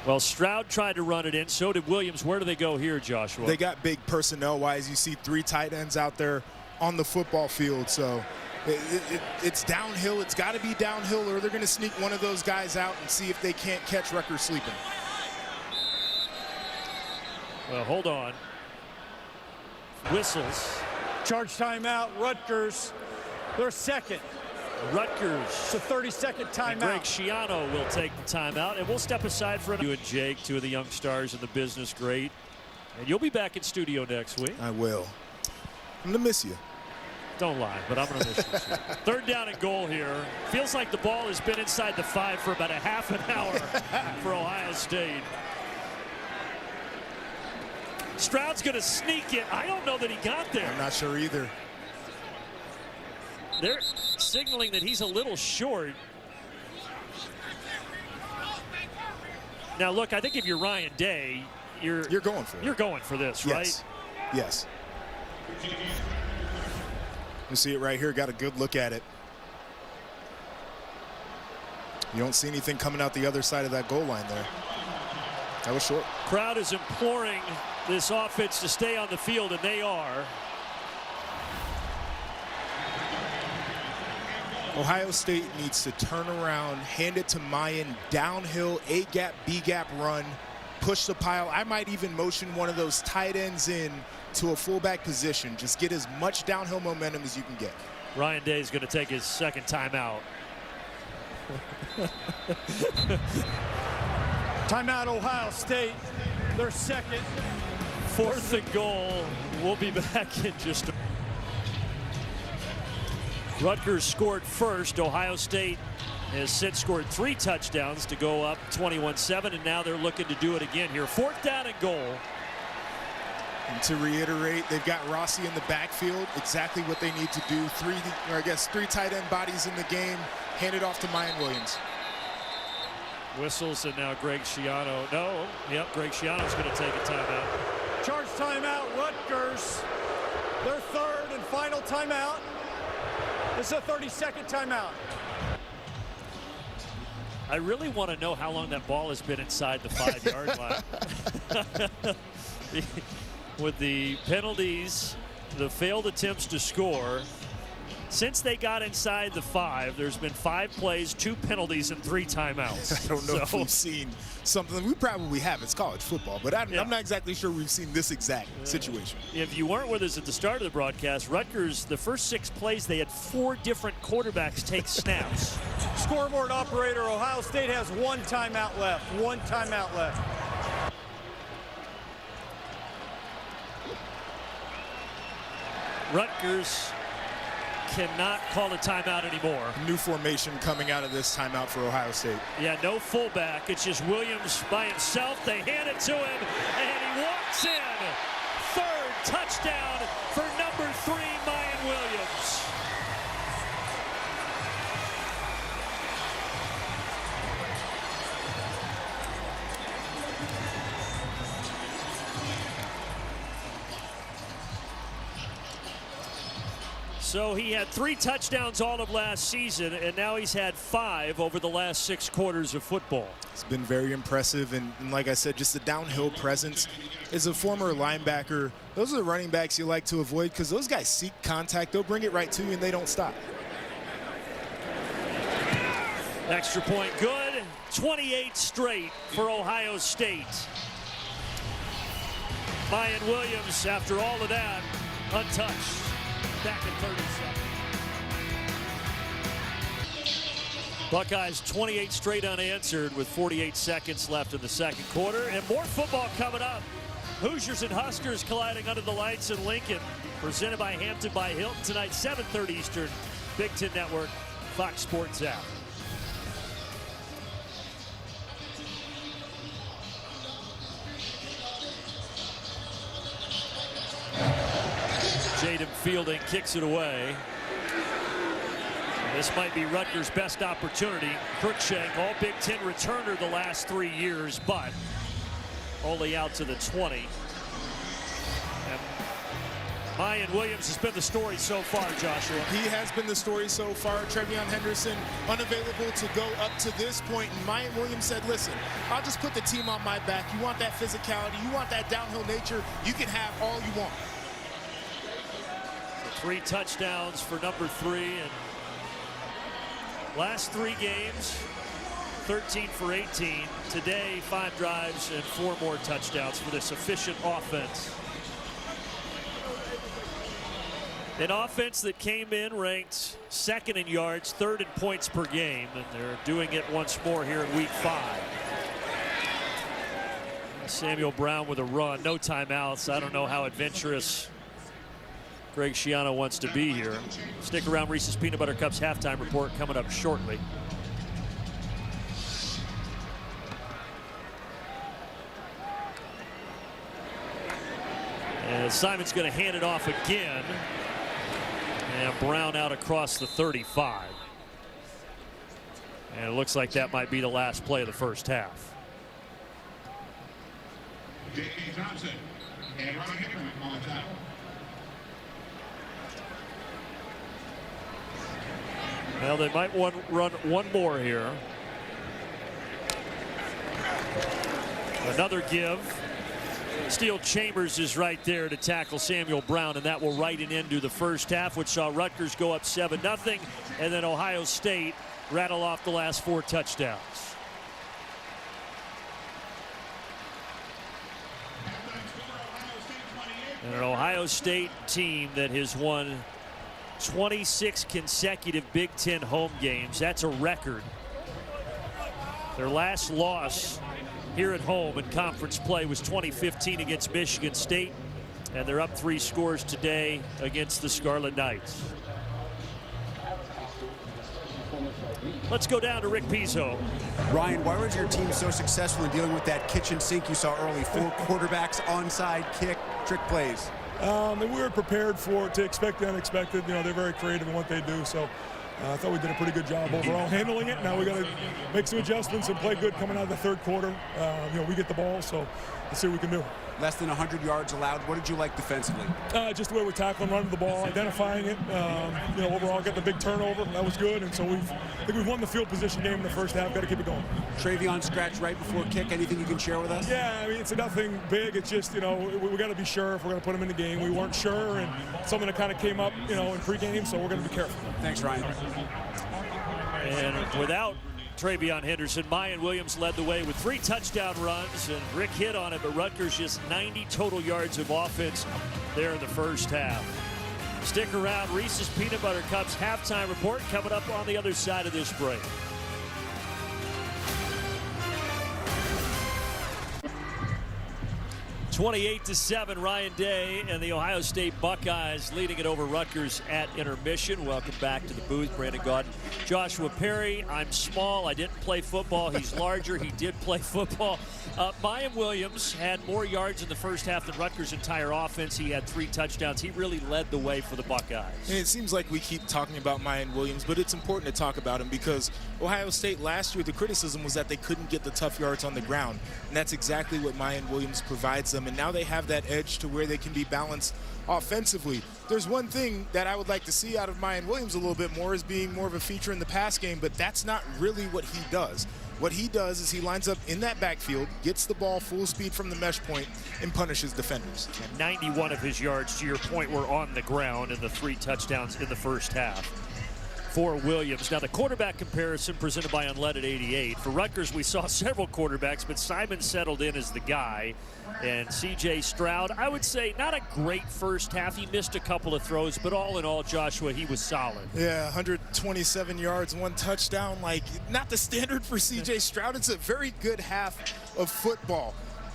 Well, Stroud tried to run it in. So did Williams. Where do they go here, Joshua? They got big personnel-wise. You see 3 tight ends out there on the football field. So it's downhill. It's got to be downhill, or they're going to sneak one of those guys out and see if they can't catch Rutgers sleeping. Well, hold on. Whistles. Charge timeout, Rutgers. They're 2nd. Rutgers. It's a 30-second timeout. And Greg Schiano will take the timeout, and we'll step aside for you and Jake, 2 of the young stars in the business. Great. And you'll be back in studio next week. I will. I'm going to miss you. Don't lie, but I'm going to miss you. 3rd down and goal here. Feels like the ball has been inside the 5 for about a half an hour for Ohio State. Stroud's going to sneak it. I don't know that he got there. I'm not sure either. They're signaling that he's a little short. Now, look, I think if you're Ryan Day, you're going for it. You're going for this, right? Yes. Yes. You see it right here. Got a good look at it. You don't see anything coming out the other side of that goal line there. That was short. Crowd is imploring this offense to stay on the field, and they are. Ohio State needs to turn around, hand it to Mayan, downhill, A-gap, B-gap run, push the pile. I might even motion one of those tight ends in to a fullback position. Just get as much downhill momentum as you can get. Ryan Day is going to take his second timeout. Timeout, Ohio State. Their second. 4th and goal. We'll be back in just a... Rutgers scored first. Ohio State has since scored 3 touchdowns to go up 21-7, and now they're looking to do it again here. 4th down and goal. And to reiterate, they've got Rossi in the backfield, exactly what they need to do. 3 tight end bodies in the game. Hand it off to Mayan Williams. Whistles, and now Greg Schiano. No, yep, Greg Schiano's going to take a timeout. Charge timeout, Rutgers. Their 3rd and final timeout. This is a 30-second timeout. I really want to know how long that ball has been inside the 5-yard line. With the penalties, the failed attempts to score, since they got inside the 5, there's been 5 plays, 2 penalties, and 3 timeouts. I don't know if we've seen something. We probably have. It's college football, but I'm not exactly sure we've seen this exact situation. If you weren't with us at the start of the broadcast, Rutgers, the first 6 plays, they had 4 different quarterbacks take snaps. Scoreboard operator, Ohio State has 1 timeout left. 1 timeout left. Rutgers cannot call a timeout anymore. New formation coming out of this timeout for Ohio State. Yeah, no fullback. It's just Williams by himself. They hand it to him, and he walks in. 3rd touchdown for number 3, Mayan Williams. So he had 3 touchdowns all of last season, and now he's had 5 over the last 6 quarters of football. It's been very impressive, and like I said, just the downhill presence. As a former linebacker, those are the running backs you like to avoid because those guys seek contact. They'll bring it right to you, and they don't stop. Extra point good. 28 straight for Ohio State. Mayan Williams, after all of that, untouched. Back at 37. Buckeyes 28 straight unanswered with 48 seconds left in the 2nd quarter. And more football coming up. Hoosiers and Huskers colliding under the lights in Lincoln. Presented by Hampton by Hilton tonight, 7:30 Eastern. Big Ten Network, Fox Sports app. Jaden Fielding kicks it away. This might be Rutgers' best opportunity. Cruikshank, all Big Ten returner the last 3 years, but only out to the 20. And Mayan Williams has been the story so far, Joshua. He has been the story so far. Trevion Henderson unavailable to go up to this point. And Mayan Williams said, listen, I'll just put the team on my back. You want that physicality, you want that downhill nature, you can have all you want. 3 touchdowns for number 3, and last 3 games 13 for 18. Today 5 drives and 4 more touchdowns for this efficient offense. An offense that came in ranked 2nd in yards, 3rd in points per game, and they're doing it once more here in week 5. Samuel Brown with a run, no timeouts. I don't know how adventurous Greg Schiano wants to be here. Stick around. Reese's Peanut Butter Cups halftime report coming up shortly. And Simon's going to hand it off again. And Brown out across the 35. And it looks like that might be the last play of the first half. J.K. Thompson and Ronnie Hickerman on the tackle. Well, they might run one more here. Another give. Steel Chambers is right there to tackle Samuel Brown, and that will write an end to the first half, which saw Rutgers go up 7-0, and then Ohio State rattle off the last 4 touchdowns. And an Ohio State team that has won 26 consecutive Big Ten home games. That's a record. Their last loss here at home in conference play was 2015 against Michigan State, and they're up 3 scores today against the Scarlet Knights. Let's go down to Rick Pizzo. Ryan, why was your team so successful in dealing with that kitchen sink you saw early? 4 quarterbacks, onside kick, trick plays. And we were prepared to expect the unexpected. You know, they're very creative in what they do, so I thought we did a pretty good job overall handling it. Now we got to make some adjustments and play good coming out of the third quarter. You know, we get the ball, so let's see what we can do. Less than 100 yards allowed. What did you like defensively? Just the way we're tackling, running the ball, identifying it. You know, overall, got the big turnover. That was good, and so I think we've won the field position game in the first half. Got to keep it going. Travion scratch right before kick. Anything you can share with us? Yeah, I mean, it's nothing big. It's just, you know, we got to be sure if we're going to put him in the game. We weren't sure, and something that kind of came up, you know, in pregame, so we're going to be careful. Thanks, Ryan. And without Travion Henderson, Mayan Williams led the way with 3 touchdown runs, and Rick hit on it, but Rutgers just 90 total yards of offense there in the first half. Stick around. Reese's Peanut Butter Cups halftime report coming up on the other side of this break. (28-7), Ryan Day and the Ohio State Buckeyes leading it over Rutgers at intermission. Welcome back to the booth, Brandon Gaudin, Joshua Perry. I'm small. I didn't play football. He's larger. He did play football. Mayan Williams had more yards in the first half than Rutgers' entire offense. He had 3 touchdowns. He really led the way for the Buckeyes. And it seems like we keep talking about Mayan Williams, but it's important to talk about him because Ohio State last year, the criticism was that they couldn't get the tough yards on the ground. And that's exactly what Mayan Williams provides them. And now they have that edge to where they can be balanced offensively. There's one thing that I would like to see out of Mayan Williams a little bit more is being more of a feature in the pass game, but that's not really what he does. What he does is he lines up in that backfield, gets the ball full speed from the mesh point, and punishes defenders. And 91 of his yards, to your point, were on the ground in the 3 touchdowns in the first half for Williams. Now the quarterback comparison presented by Unleaded 88. For Rutgers, we saw several quarterbacks, but Simon settled in as the guy. And C.J. Stroud, I would say not a great first half. He missed a couple of throws, but all in all, Joshua, he was solid. Yeah, 127 yards, 1 touchdown. Like, not the standard for C.J. Stroud. It's a very good half of football.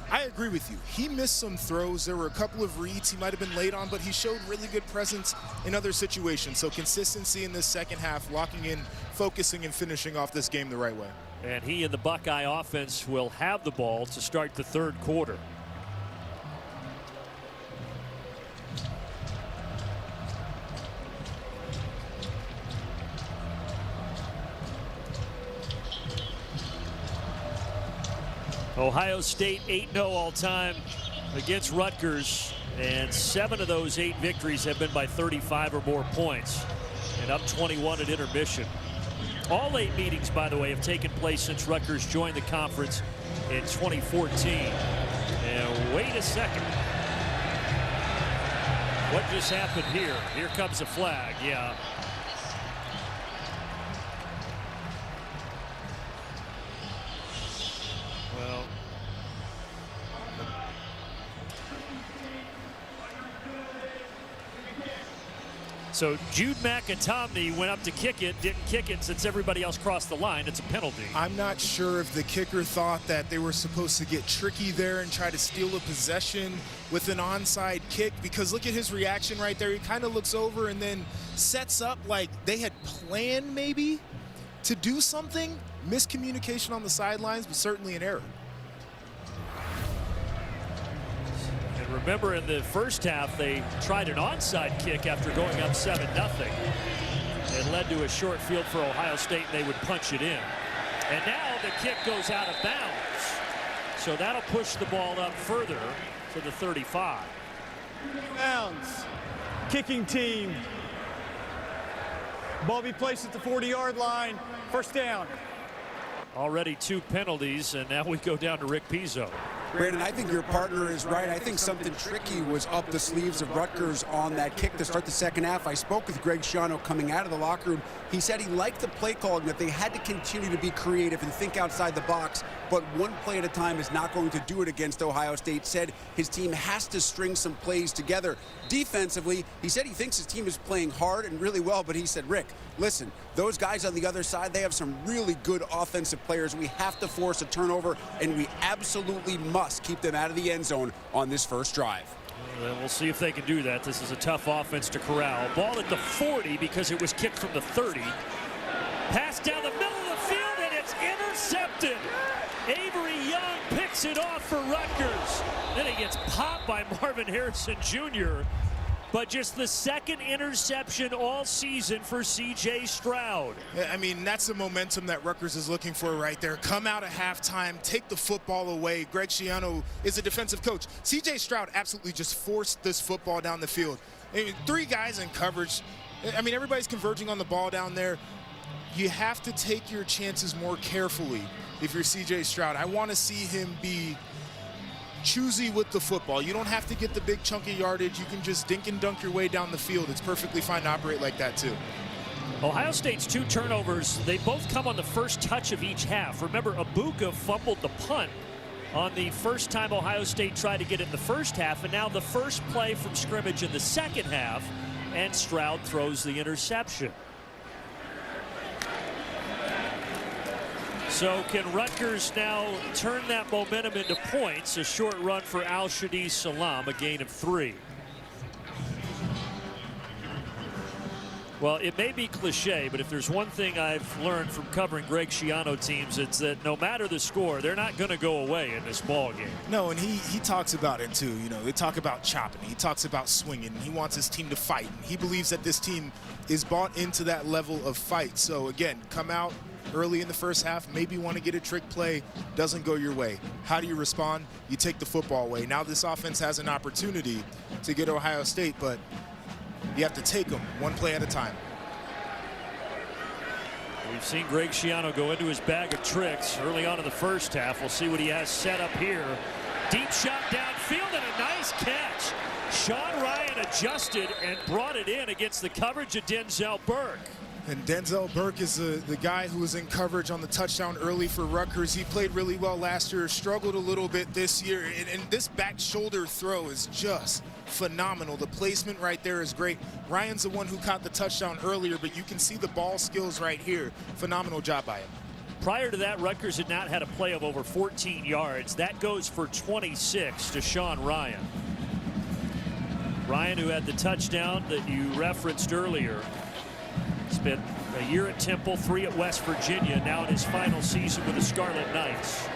I agree with you. He missed some throws. There were a couple of reads he might have been late on, but he showed really good presence in other situations. So consistency in this second half, locking in, focusing, and finishing off this game the right way. And he and the Buckeye offense will have the ball to start the third quarter. Ohio State 8-0 all-time against Rutgers, and 7 of those 8 victories have been by 35 or more points, and up 21 at intermission. All 8 meetings, by the way, have taken place since Rutgers joined the conference in 2014. And wait a second. What just happened here? Here comes a flag, yeah. Well, so Jude McIntomney went up to kick it, didn't kick it since everybody else crossed the line. It's a penalty. I'm not sure if the kicker thought that they were supposed to get tricky there and try to steal a possession with an onside kick, because look at his reaction right there. He kind of looks over and then sets up like they had planned maybe to do something. Miscommunication on the sidelines, but certainly an error. And remember, in the first half, they tried an onside kick after going up 7-0. It led to a short field for Ohio State, and they would punch it in. And now the kick goes out of bounds. So that'll push the ball up further to the 35. Bounds. Kicking team. Ball be placed at the 40-yard line. First down. Already 2 penalties, and now we go down to Rick Pizzo. Brandon, I think your partner is right. I think something tricky was up the sleeves of Rutgers on that kick to start the second half. I spoke with Greg Schiano coming out of the locker room. He said he liked the play calling, that they had to continue to be creative and think outside the box, but one play at a time is not going to do it against Ohio State. Said his team has to string some plays together. Defensively, he said he thinks his team is playing hard and really well, but he said, Rick, listen, those guys on the other side, they have some really good offensive players. We have to force a turnover, and we absolutely must keep them out of the end zone on this first drive. Well, we'll see if they can do that. This is a tough offense to corral. Ball at the 40 because it was kicked from the 30. Pass down the middle of the field, and it's intercepted. Avery Young picks it off for Rutgers. Then it gets popped by Marvin Harrison Jr., but just the second interception all season for C.J. Stroud. I mean, that's the momentum that Rutgers is looking for right there. Come out at halftime, take the football away. Greg Schiano is a defensive coach. C.J. Stroud absolutely just forced this football down the field. I mean, 3 guys in coverage. I mean, everybody's converging on the ball down there. You have to take your chances more carefully if you're C.J. Stroud. I want to see him be choosy with the football. You don't have to get the big chunky yardage. You can just dink and dunk your way down the field. It's perfectly fine to operate like that too. Ohio State's 2 turnovers, they both come on the first touch of each half. Remember, Abuka fumbled the punt on the first time Ohio State tried to get it in the first half, and now the first play from scrimmage in the second half, and Stroud throws the interception. So can Rutgers now turn that momentum into points? A short run for Al-Shadi Salam, a gain of 3. Well, it may be cliche, but if there's one thing I've learned from covering Greg Schiano teams, it's that no matter the score, they're not going to go away in this ball game. No, and he talks about it too. You know, they talk about chopping. He talks about swinging. He wants his team to fight. He believes that this team is bought into that level of fight. So again, come out early in the first half, maybe want to get a trick play, doesn't go your way. How do you respond? You take the football away. Now this offense has an opportunity to get Ohio State, but you have to take them one play at a time. We've seen Greg Schiano go into his bag of tricks early on in the first half. We'll see what he has set up here. Deep shot downfield and a nice catch. Sean Ryan adjusted and brought it in against the coverage of Denzel Burke. And Denzel Burke is the guy who was in coverage on the touchdown early for Rutgers. He played really well last year, struggled a little bit this year. And this back shoulder throw is just phenomenal. The placement right there is great. Ryan's the one who caught the touchdown earlier, but you can see the ball skills right here. Phenomenal job by him. Prior to that, Rutgers had not had a play of over 14 yards. That goes for 26 to Sean Ryan. Ryan, who had the touchdown that you referenced earlier, spent a year at Temple, 3 at West Virginia, now in his final season with the Scarlet Knights.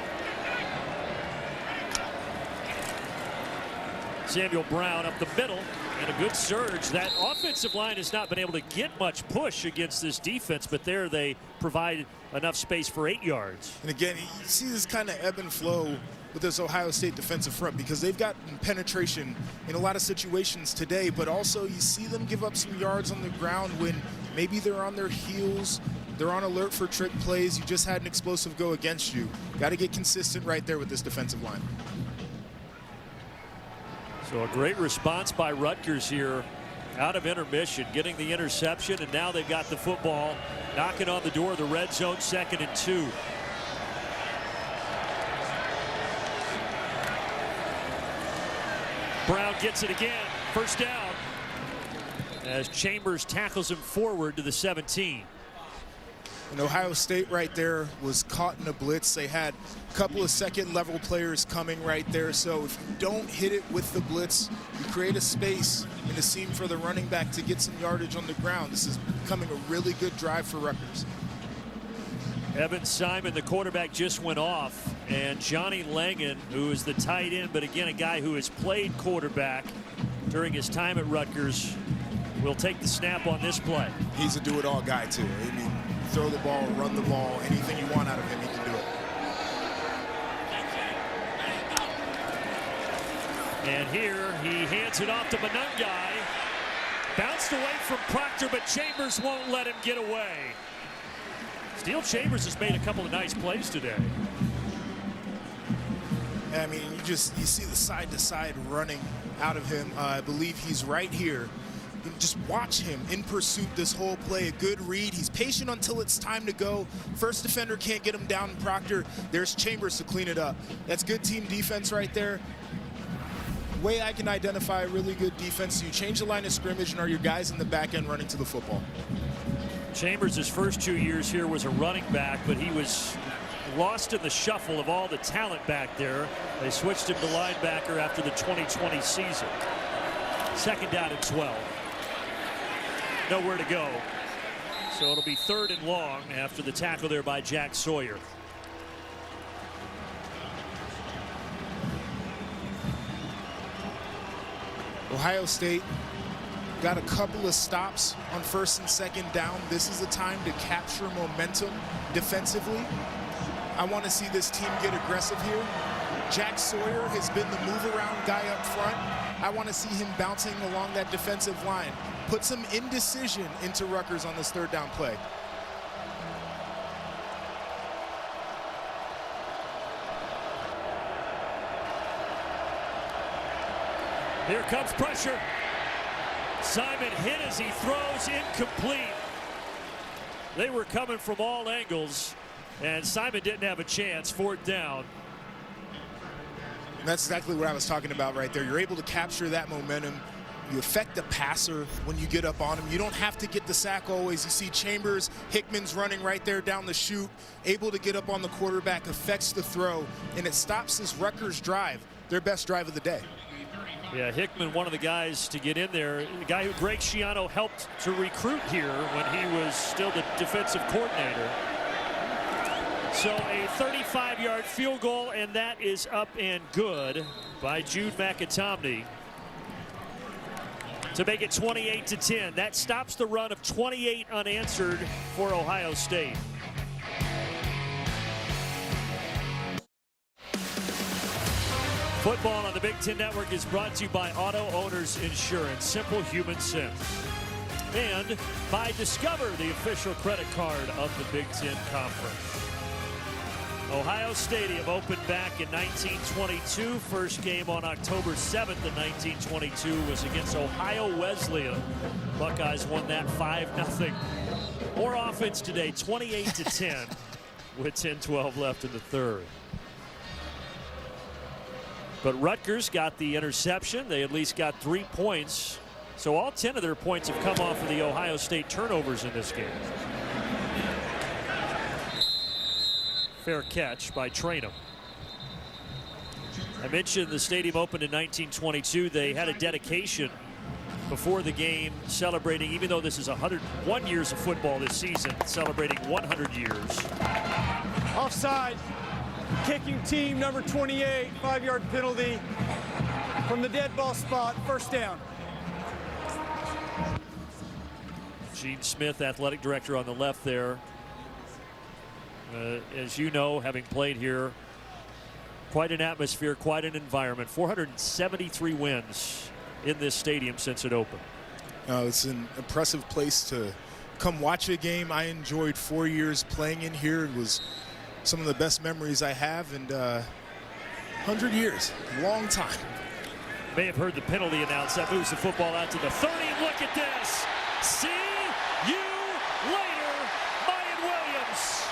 Samuel Brown up the middle, and a good surge. That offensive line has not been able to get much push against this defense, but there they provide enough space for 8 yards. And again, you see this kind of ebb and flow with this Ohio State defensive front because they've got penetration in a lot of situations today, but also you see them give up some yards on the ground when maybe they're on their heels, they're on alert for trick plays. You just had an explosive go against you. Got to get consistent right there with this defensive line. So a great response by Rutgers here out of intermission, getting the interception, and now they've got the football knocking on the door of the red zone, 2nd and 2. Brown gets it again, first down, as Chambers tackles him forward to the 17. And Ohio State right there was caught in a blitz. They had a couple of second-level players coming right there. So if you don't hit it with the blitz, you create a space and a seam for the running back to get some yardage on the ground. This is becoming a really good drive for Rutgers. Evan Simon, the quarterback, just went off, and Johnny Langan, who is the tight end, but again a guy who has played quarterback during his time at Rutgers, will take the snap on this play. He's a do-it-all guy too. I mean, throw the ball, run the ball, anything you want out of him, he can do it. And here he hands it off to Manungai. Bounced away from Proctor, but Chambers won't let him get away. Steele Chambers has made a couple of nice plays today. I mean, you see the side-to-side running out of him. I believe he's right here. You can just watch him in pursuit this whole play. A good read. He's patient until it's time to go. First defender can't get him down in Proctor. There's Chambers to clean it up. That's good team defense right there. Way I can identify really good defense. You change the line of scrimmage and are your guys in the back end running to the football. Chambers, his first 2 years here, was a running back, but he was lost in the shuffle of all the talent back there. They switched him to linebacker after the 2020 season. Second down and 12. Nowhere to go. So it'll be 3rd and long after the tackle there by Jack Sawyer. Ohio State got a couple of stops on 1st and 2nd down. This is the time to capture momentum defensively. I want to see this team get aggressive here. Jack Sawyer has been the move-around guy up front. I want to see him bouncing along that defensive line. Put some indecision into Rutgers on this 3rd down play. Here comes pressure. Simon hit as he throws, incomplete. They were coming from all angles, and Simon didn't have a chance. 4th down. And that's exactly what I was talking about right there. You're able to capture that momentum. You affect the passer when you get up on him. You don't have to get the sack always. You see Chambers, Hickman's running right there down the chute, able to get up on the quarterback, affects the throw, and it stops this Rutgers drive, their best drive of the day. Yeah, Hickman, one of the guys to get in there. The guy who Greg Schiano helped to recruit here when he was still the defensive coordinator. So a 35-yard field goal, and that is up and good by Jude McAtomney to make it 28-10. That stops the run of 28 unanswered for Ohio State. Football on the Big Ten Network is brought to you by Auto Owners Insurance, simple human sense. And by Discover, the official credit card of the Big Ten Conference. Ohio Stadium opened back in 1922. First game on October 7th in 1922 was against Ohio Wesleyan. Buckeyes won that 5-0. More offense today, 28-10, with 10-12 left in the 3rd. But Rutgers got the interception. They at least got 3 points. So all 10 of their points have come off of the Ohio State turnovers in this game. Fair catch by Trainum. I mentioned the stadium opened in 1922. They had a dedication before the game celebrating, even though this is 101 years of football this season, celebrating 100 years. Offside. Kicking team number 28, 5-yard penalty from the dead ball spot, 1st down. Gene Smith, athletic director on the left there. As you know, having played here, quite an atmosphere, quite an environment. 473 wins in this stadium since it opened. It's an impressive place to come watch a game. I enjoyed 4 years playing in here. It was some of the best memories I have, and 100 years, long time. May have heard the penalty announced. That moves the football out to the 30. Look at this. See you later, Mayan Williams.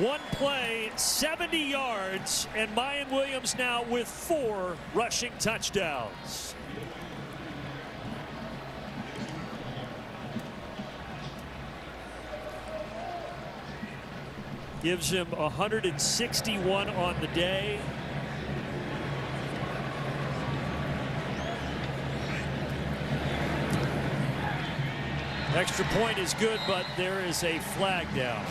One play, 70 yards, and Mayan Williams now with 4 rushing touchdowns. Gives him 161 on the day. Extra point is good, but there is a flag down.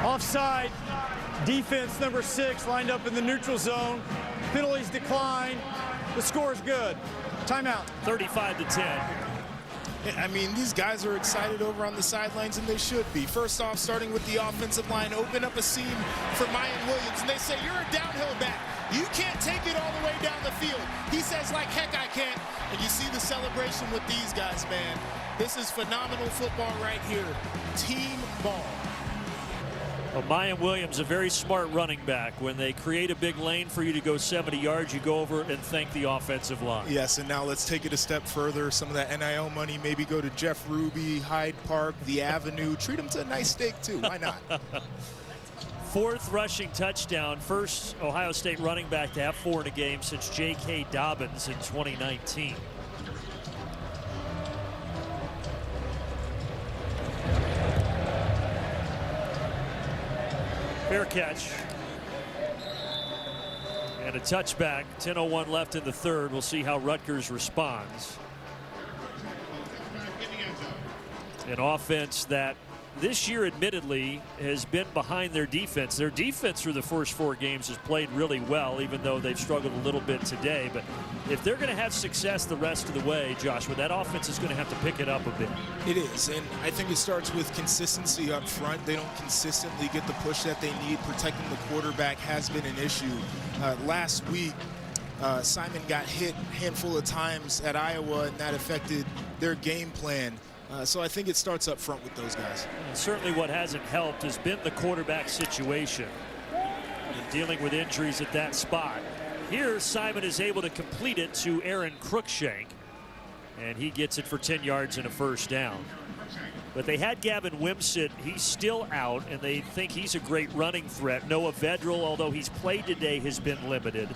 Offside. Defense number 6 lined up in the neutral zone. Penalties decline. The score is good. Timeout. 35-10. I mean, these guys are excited over on the sidelines, and they should be. First off, starting with the offensive line, open up a seam for Mayan Williams, and they say, you're a downhill back. You can't take it all the way down the field. He says, like heck I can't. And you see the celebration with these guys, man. This is phenomenal football right here. Team ball. Well, Mayan Williams, a very smart running back. When they create a big lane for you to go 70 yards, you go over and thank the offensive line. Yes, and now let's take it a step further. Some of that NIL money, maybe go to Jeff Ruby, Hyde Park, the Avenue. Treat them to a nice steak, too. Why not? 4th rushing touchdown. First Ohio State running back to have 4 in a game since J.K. Dobbins in 2019. Fair catch. And a touchback. 10:01 left in the 3rd. We'll see how Rutgers responds. An offense that this year admittedly has been behind their defense. Their defense through the first 4 games has played really well, even though they've struggled a little bit today. But if they're going to have success the rest of the way, Joshua, that offense is going to have to pick it up a bit. It is, and I think it starts with consistency up front. They don't consistently get the push that they need. Protecting the quarterback has been an issue. Last week, Simon got hit a handful of times at Iowa, and that affected their game plan. So I think it starts up front with those guys. And certainly what hasn't helped has been the quarterback situation and dealing with injuries at that spot. Here, Simon is able to complete it to Aaron Cruikshank, and he gets it for 10 yards and a first down. But they had Gavin Wimsatt. He's still out, and they think he's a great running threat. Noah Vedral, although he's played today, has been limited.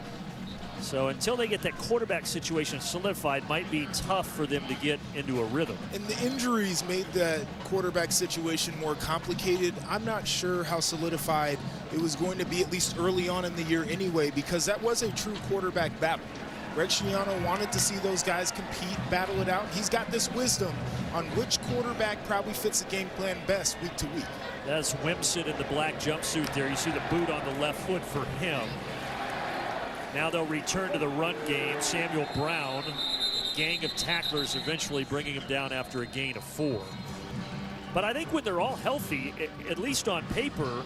So until they get that quarterback situation solidified, might be tough for them to get into a rhythm. And the injuries made that quarterback situation more complicated. I'm not sure how solidified it was going to be, at least early on in the year anyway, because that was a true quarterback battle. Greg Schiano wanted to see those guys compete, battle it out. He's got this wisdom on which quarterback probably fits the game plan best week to week. That's Wimsatt in the black jumpsuit there. You see the boot on the left foot for him. Now they'll return to the run game. Samuel Brown, gang of tacklers, eventually bringing him down after a gain of 4. But I think when they're all healthy, at least on paper,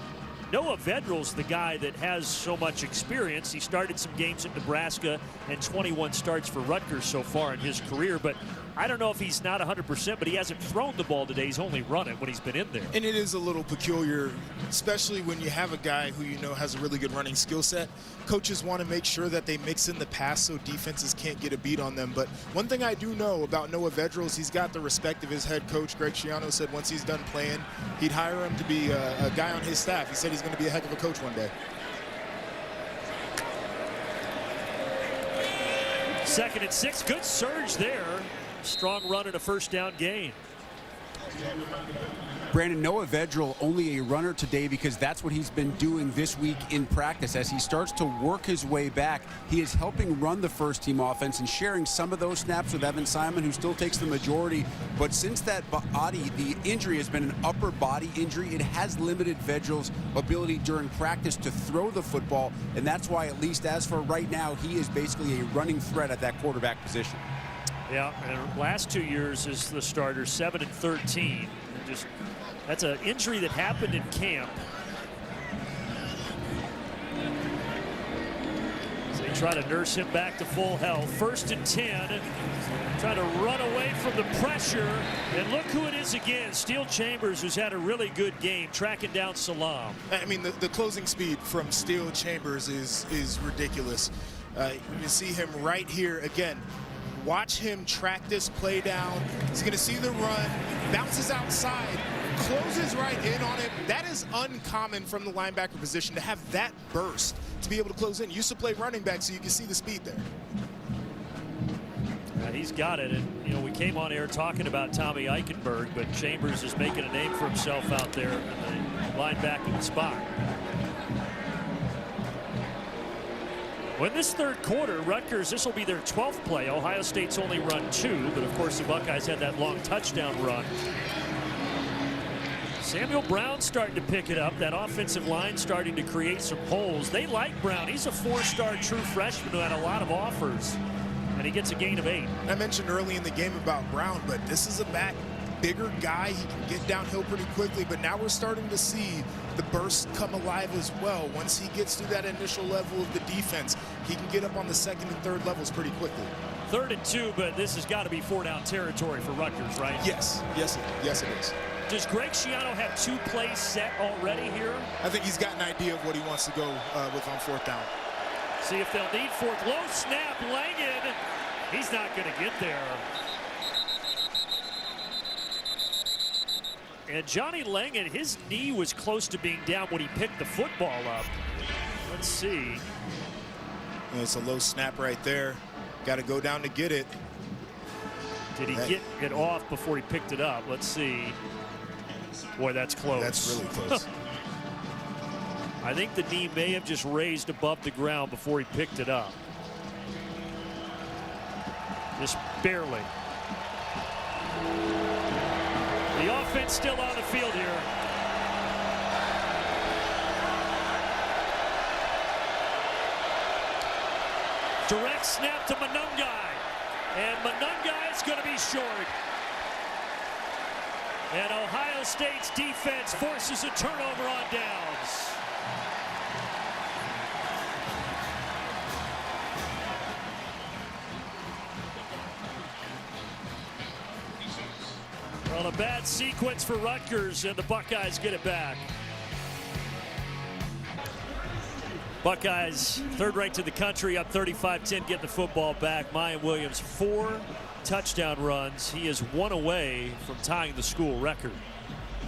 Noah Vedral's the guy that has so much experience. He started some games at Nebraska and 21 starts for Rutgers so far in his career. But I don't know if he's not 100%, but he hasn't thrown the ball today. He's only run it when he's been in there. And it is a little peculiar, especially when you have a guy who you know has a really good running skill set. Coaches want to make sure that they mix in the pass so defenses can't get a beat on them. But one thing I do know about Noah Vedral is he's got the respect of his head coach. Greg Schiano said once he's done playing, he'd hire him to be a guy on his staff. He said he's going to be a heck of a coach one day. 2nd and 6. Good surge there. Strong run and a first down gain. Brandon, Noah Vedral only a runner today because that's what he's been doing this week in practice. As he starts to work his way back, he is helping run the first team offense and sharing some of those snaps with Evan Simon, who still takes the majority. But since that body, the injury has been an upper body injury, it has limited Vedral's ability during practice to throw the football. And that's why, at least as for right now, he is basically a running threat at that quarterback position. Yeah, and last 2 years as the starter, 7 and 13. And just that's an injury that happened in camp. So they try to nurse him back to full health. 1st and 10. Trying to run away from the pressure. And look who it is again. Steele Chambers, who's had a really good game, tracking down Salam. I mean, the closing speed from Steele Chambers is ridiculous. You see him right here again. Watch him track this play down. He's going to see the run, bounces outside, closes right in on it. That is uncommon from the linebacker position to have that burst to be able to close in. Used to play running back, so you can see the speed there. He's got it, and you know we came on air talking about Tommy Eichenberg, but Chambers is making a name for himself out there in the linebacking spot. Well, in this third quarter, Rutgers, this will be their 12th play. Ohio State's only run 2, but of course the Buckeyes had that long touchdown run. Samuel Brown starting to pick it up. That offensive line starting to create some holes. They like Brown. He's a 4-star true freshman who had a lot of offers, and he gets a gain of 8. I mentioned early in the game about Brown, but this is a bigger guy. He can get downhill pretty quickly, but now we're starting to see the burst come alive as well. Once he gets through that initial level of the defense, he can get up on the second and third levels pretty quickly. 3rd and 2, but this has got to be 4-down territory for Rutgers, right? Yes, it is. Does Greg Schiano have 2 plays set already here? I think he's got an idea of what he wants to go with on 4th down. See if they'll need 4th. Low snap, Langan. He's not going to get there. And Johnny Langan, his knee was close to being down when he picked the football up. Let's see. It's a low snap right there. Got to go down to get it. Did he get it off before he picked it up? Let's see. Boy, that's close. That's really close. I think the knee may have just raised above the ground before he picked it up. Just barely. The offense still on the field here. Direct snap to Monungai. And Monungai is going to be short. And Ohio State's defense forces a turnover on downs. Well, a bad sequence for Rutgers, and the Buckeyes get it back. Buckeyes, 3rd ranked in the country, up 35-10, get the football back. Mayan Williams, 4 touchdown runs. He is 1 away from tying the school record.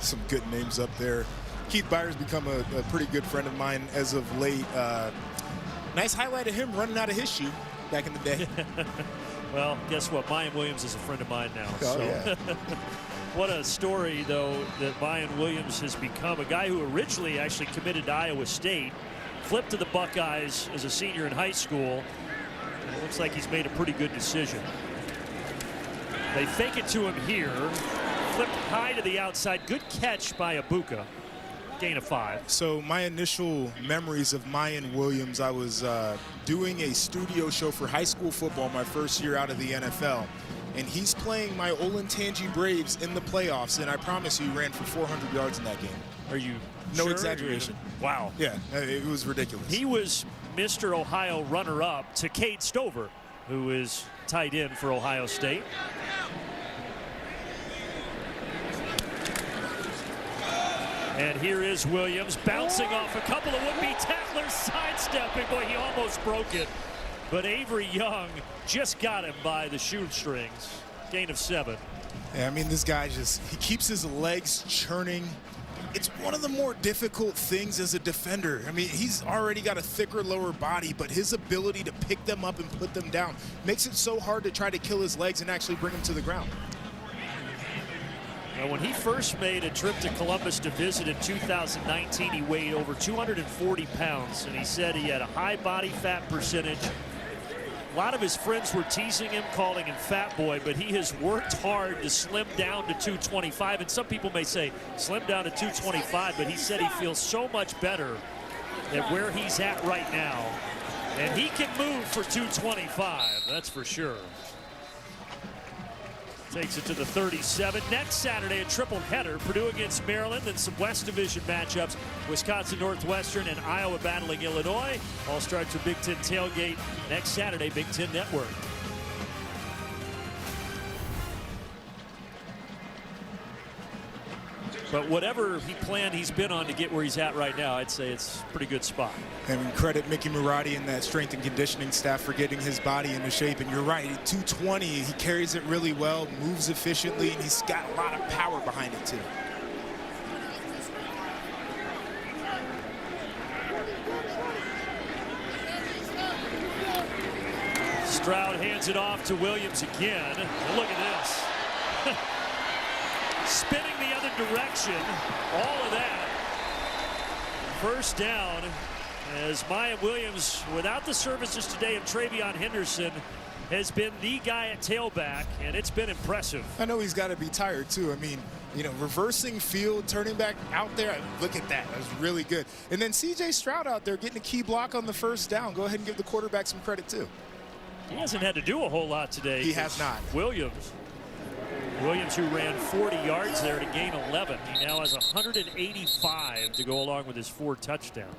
Some good names up there. Keith Byers become a pretty good friend of mine as of late. Nice highlight of him running out of his shoe back in the day. Well, guess what? Mayan Williams is a friend of mine now. Oh, so. Yeah. What a story, though, that Mayan Williams has become. A guy who originally actually committed to Iowa State, flipped to the Buckeyes as a senior in high school. It looks like he's made a pretty good decision. They fake it to him here. Flipped high to the outside. Good catch by Abuka. Gain of 5. So my initial memories of Mayan Williams, I was doing a studio show for high school football my first year out of the NFL. And he's playing my Olentangy Braves in the playoffs, and I promise you he ran for 400 yards in that game. Are you No sure? exaggeration. Wow. Yeah, it was ridiculous. He was Mr. Ohio runner-up to Cade Stover, who is tight end for Ohio State. And here is Williams bouncing off a couple of would-be tacklers, sidestepping. Boy, he almost broke it. But Avery Young just got him by the shoestrings. Gain of 7. Yeah, I mean, this guy he keeps his legs churning. It's one of the more difficult things as a defender. I mean, he's already got a thicker lower body, but his ability to pick them up and put them down makes it so hard to try to kill his legs and actually bring him to the ground. Now, when he first made a trip to Columbus to visit in 2019, he weighed over 240 pounds, and he said he had a high body fat percentage. A lot of his friends were teasing him, calling him Fat Boy, but he has worked hard to slim down to 225. And some people may say slim down to 225, but he said he feels so much better at where he's at right now. And he can move for 225, that's for sure. Takes it to the 37. Next Saturday, a triple header. Purdue against Maryland, then some West Division matchups. Wisconsin, Northwestern, and Iowa battling Illinois. All starts with Big Ten Tailgate next Saturday, Big Ten Network. But whatever he planned, he's been on to get where he's at right now. I'd say it's a pretty good spot. And credit Mickey Murati and that strength and conditioning staff for getting his body into shape. And you're right, 220, he carries it really well, moves efficiently, and he's got a lot of power behind it too. Stroud hands it off to Williams again. Look at this. Spinning the other direction. All of that. First down. as Maya Williams, without the services today of Travion Henderson, has been the guy at tailback, and it's been impressive. I know he's got to be tired, too. I mean, you know, reversing field, turning back out there. Look at that. That was really good. And then C.J. Stroud out there getting a key block on the first down. Go ahead and give the quarterback some credit, too. He hasn't had to do a whole lot today. He has not. Williams, who ran 40 yards there to gain 11. He now has 185 to go along with his 4 touchdowns.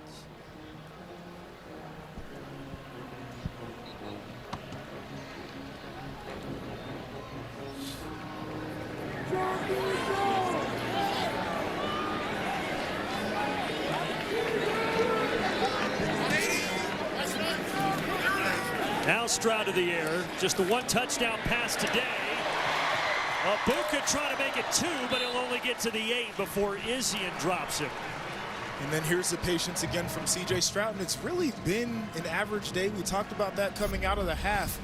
Now Stroud to the air. Just the 1 touchdown pass today. Abuka trying to make it 2, but he'll only get to the 8 before Isian drops him. And then here's the patience again from C.J. Stroud, and it's really been an average day. We talked about that coming out of the half,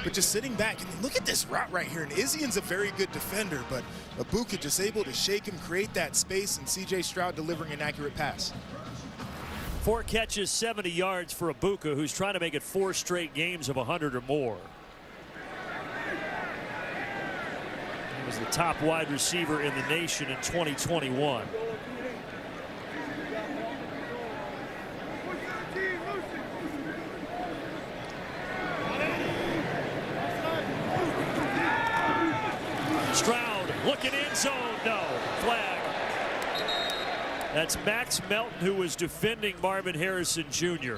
but just sitting back. And look at this route right here. And Isian's a very good defender, but Abuka just able to shake him, create that space, and C.J. Stroud delivering an accurate pass. 4 catches, 70 yards for Abuka, who's trying to make it 4 straight games of 100 or more. He was the top wide receiver in the nation in 2021. Stroud looking in zone. No. Flag. That's Max Melton, who was defending Marvin Harrison Jr.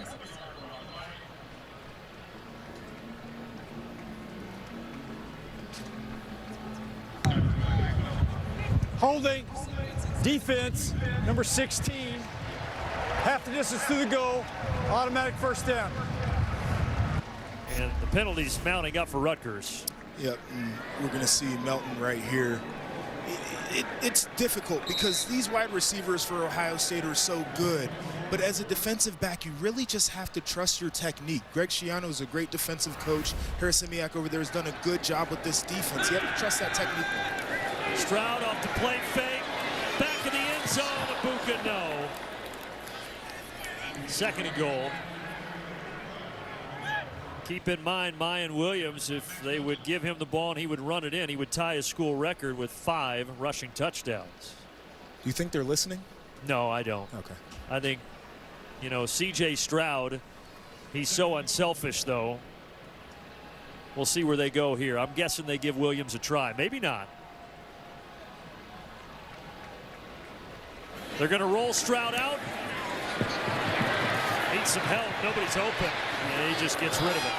Holding. Defense. Number 16. Half the distance to the goal. Automatic first down. And the penalties mounting up for Rutgers. Yep, and we're going to see Melton right here. It's difficult because these wide receivers for Ohio State are so good, but as a defensive back, you really just have to trust your technique. Greg Schiano is a great defensive coach. Harris Simiak over there has done a good job with this defense. You have to trust that technique. Stroud off the play fake, back of the end zone. Abuka, no. 2nd and goal. Keep in mind, Mayan Williams, if they would give him the ball and he would run it in, he would tie his school record with 5 rushing touchdowns. Do you think they're listening? No, I don't. Okay. I think, you know, C.J. Stroud, he's so unselfish, though. We'll see where they go here. I'm guessing they give Williams a try. Maybe not. They're going to roll Stroud out. Needs some help. Nobody's open. And he just gets rid of it.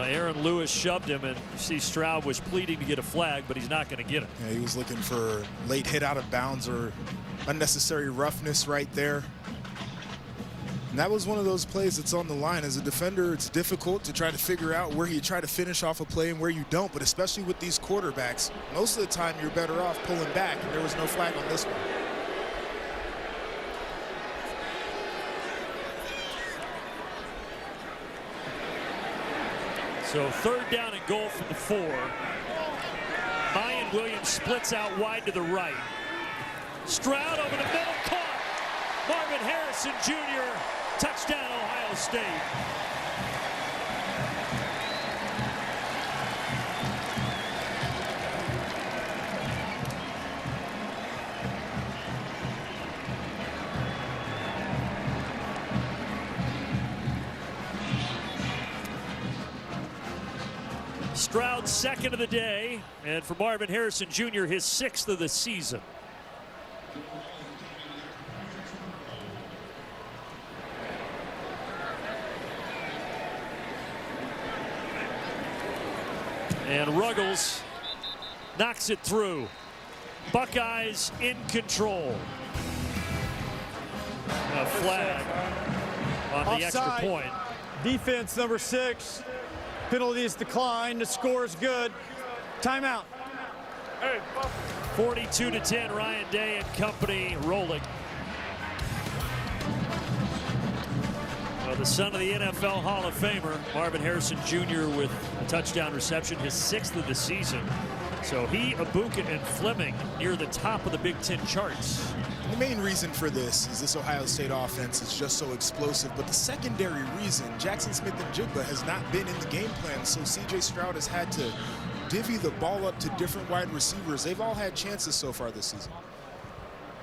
Aaron Lewis shoved him, and you see Stroud was pleading to get a flag, but he's not going to get it. Yeah, he was looking for late hit out of bounds or unnecessary roughness right there. And that was one of those plays that's on the line. As a defender, it's difficult to try to figure out where you try to finish off a play and where you don't, but especially with these quarterbacks, most of the time you're better off pulling back, and there was no flag on this one. So 3rd down and goal from the 4. Mayan Williams splits out wide to the right. Stroud over the middle, caught. Marvin Harrison Jr. Touchdown, Ohio State. Stroud's 2nd of the day, and for Marvin Harrison Jr., his 6th of the season. And Ruggles knocks it through. Buckeyes in control. A flag on the extra point. Defense number 6. Penalties decline. The score is good. Timeout. 42-10, Ryan Day and company rolling. Well, The son of the NFL Hall of Famer, Marvin Harrison Jr. with a touchdown reception, his 6th of the season. So he, Ibuka, and Fleming near the top of the Big Ten charts. The main reason for this is this Ohio State offense is just so explosive, but the secondary reason, Jackson Smith and Jigba has not been in the game plan, so C.J. Stroud has had to divvy the ball up to different wide receivers. They've all had chances so far this season.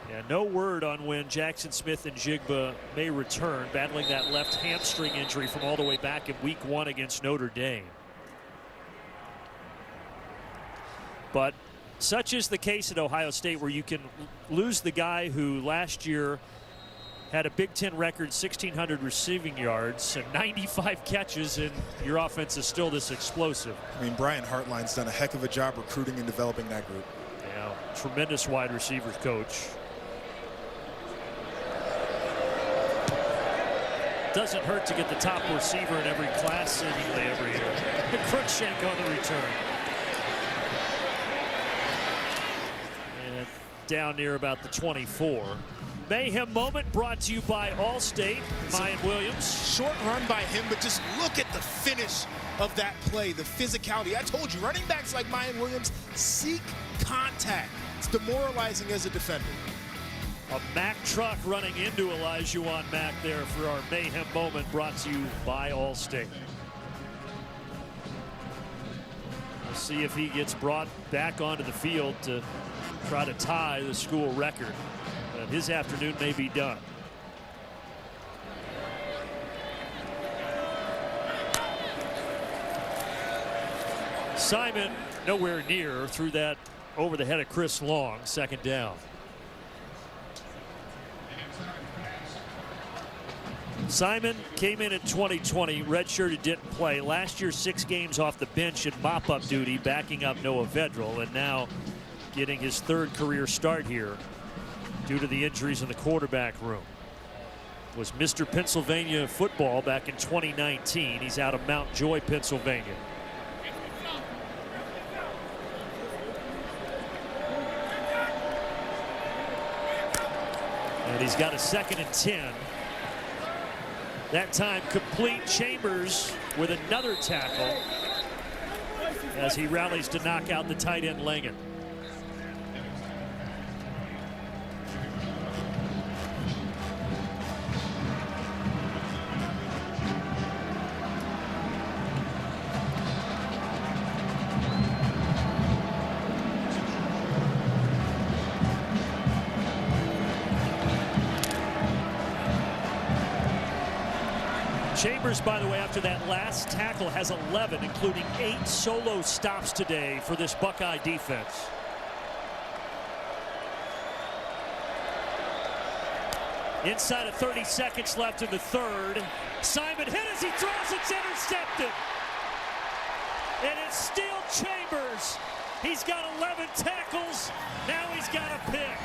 Yeah, no word on when Jackson Smith and Jigba may return, battling that left hamstring injury from all the way back in week 1 against Notre Dame. But such is the case at Ohio State, where you can lose the guy who last year had a Big Ten record 1,600 receiving yards and 95 catches, and your offense is still this explosive. I mean, Brian Hartline's done a heck of a job recruiting and developing that group. Yeah, tremendous wide receivers coach. Doesn't hurt to get the top receiver in every class seemingly every year. Crookshank on the return. And down near about the 24. Mayhem moment brought to you by Allstate. Mayan Williams. Short run by him, but just look at the finish of that play, the physicality. I told you, running backs like Mayan Williams seek contact. It's demoralizing as a defender. A Mack truck running into Elijah Mack there for our mayhem moment, brought to you by Allstate. We'll see if he gets brought back onto the field to try to tie the school record. But his afternoon may be done. Simon nowhere near, threw that over the head of Chris Long, 2nd down. Simon came in 2020, redshirted, didn't play. Last year, 6 games off the bench in mop-up duty, backing up Noah Vedral, and now getting his 3rd career start here due to the injuries in the quarterback room. Was Mr. Pennsylvania football back in 2019. He's out of Mount Joy, Pennsylvania. And he's got a 2nd and 10. That time complete. Chambers with another tackle as he rallies to knock out the tight end Langan. Chambers, by the way, after that last tackle, has 11, including 8 solo stops today for this Buckeye defense. Inside of 30 seconds left in the 3rd. Simon hit as he throws. It's intercepted. And it's still Chambers. He's got 11 tackles. Now he's got a pick.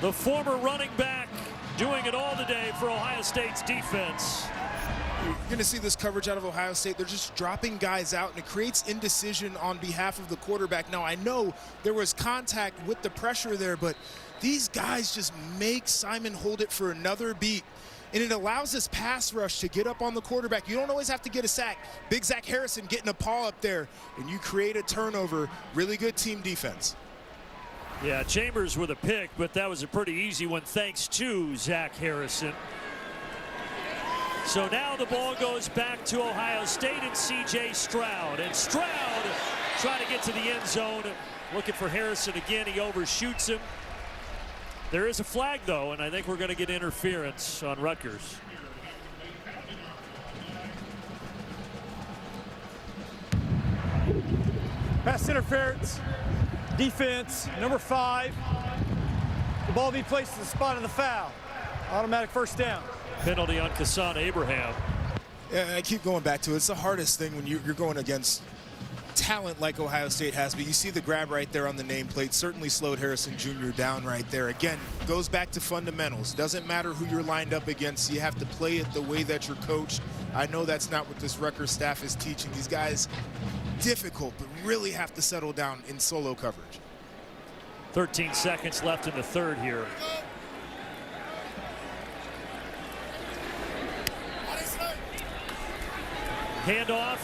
The former running back doing it all today for Ohio State's defense. You're going to see this coverage out of Ohio State. They're just dropping guys out, and it creates indecision on behalf of the quarterback. Now, I know there was contact with the pressure there, but these guys just make Simon hold it for another beat. And it allows this pass rush to get up on the quarterback. You don't always have to get a sack. Big Zach Harrison getting a paw up there, and you create a turnover. Really good team defense. Yeah, Chambers with a pick, but that was a pretty easy one thanks to Zach Harrison. So now the ball goes back to Ohio State and C.J. Stroud. And Stroud trying to get to the end zone. Looking for Harrison again. He overshoots him. There is a flag, though, and I think we're going to get interference on Rutgers. Pass interference. Defense, number 5. The ball be placed in the spot of the foul. Automatic 1st down. Penalty on Kassan Abraham. Yeah, I keep going back to it. It's the hardest thing when you're going against talent like Ohio State has, but you see the grab right there on the nameplate. Certainly slowed Harrison Jr. down right there. Again, goes back to fundamentals. Doesn't matter who you're lined up against. You have to play it the way that you're coached. I know that's not what this Rutgers staff is teaching. These guys, difficult, but really have to settle down in solo coverage. 13 seconds left in the third here. Handoff,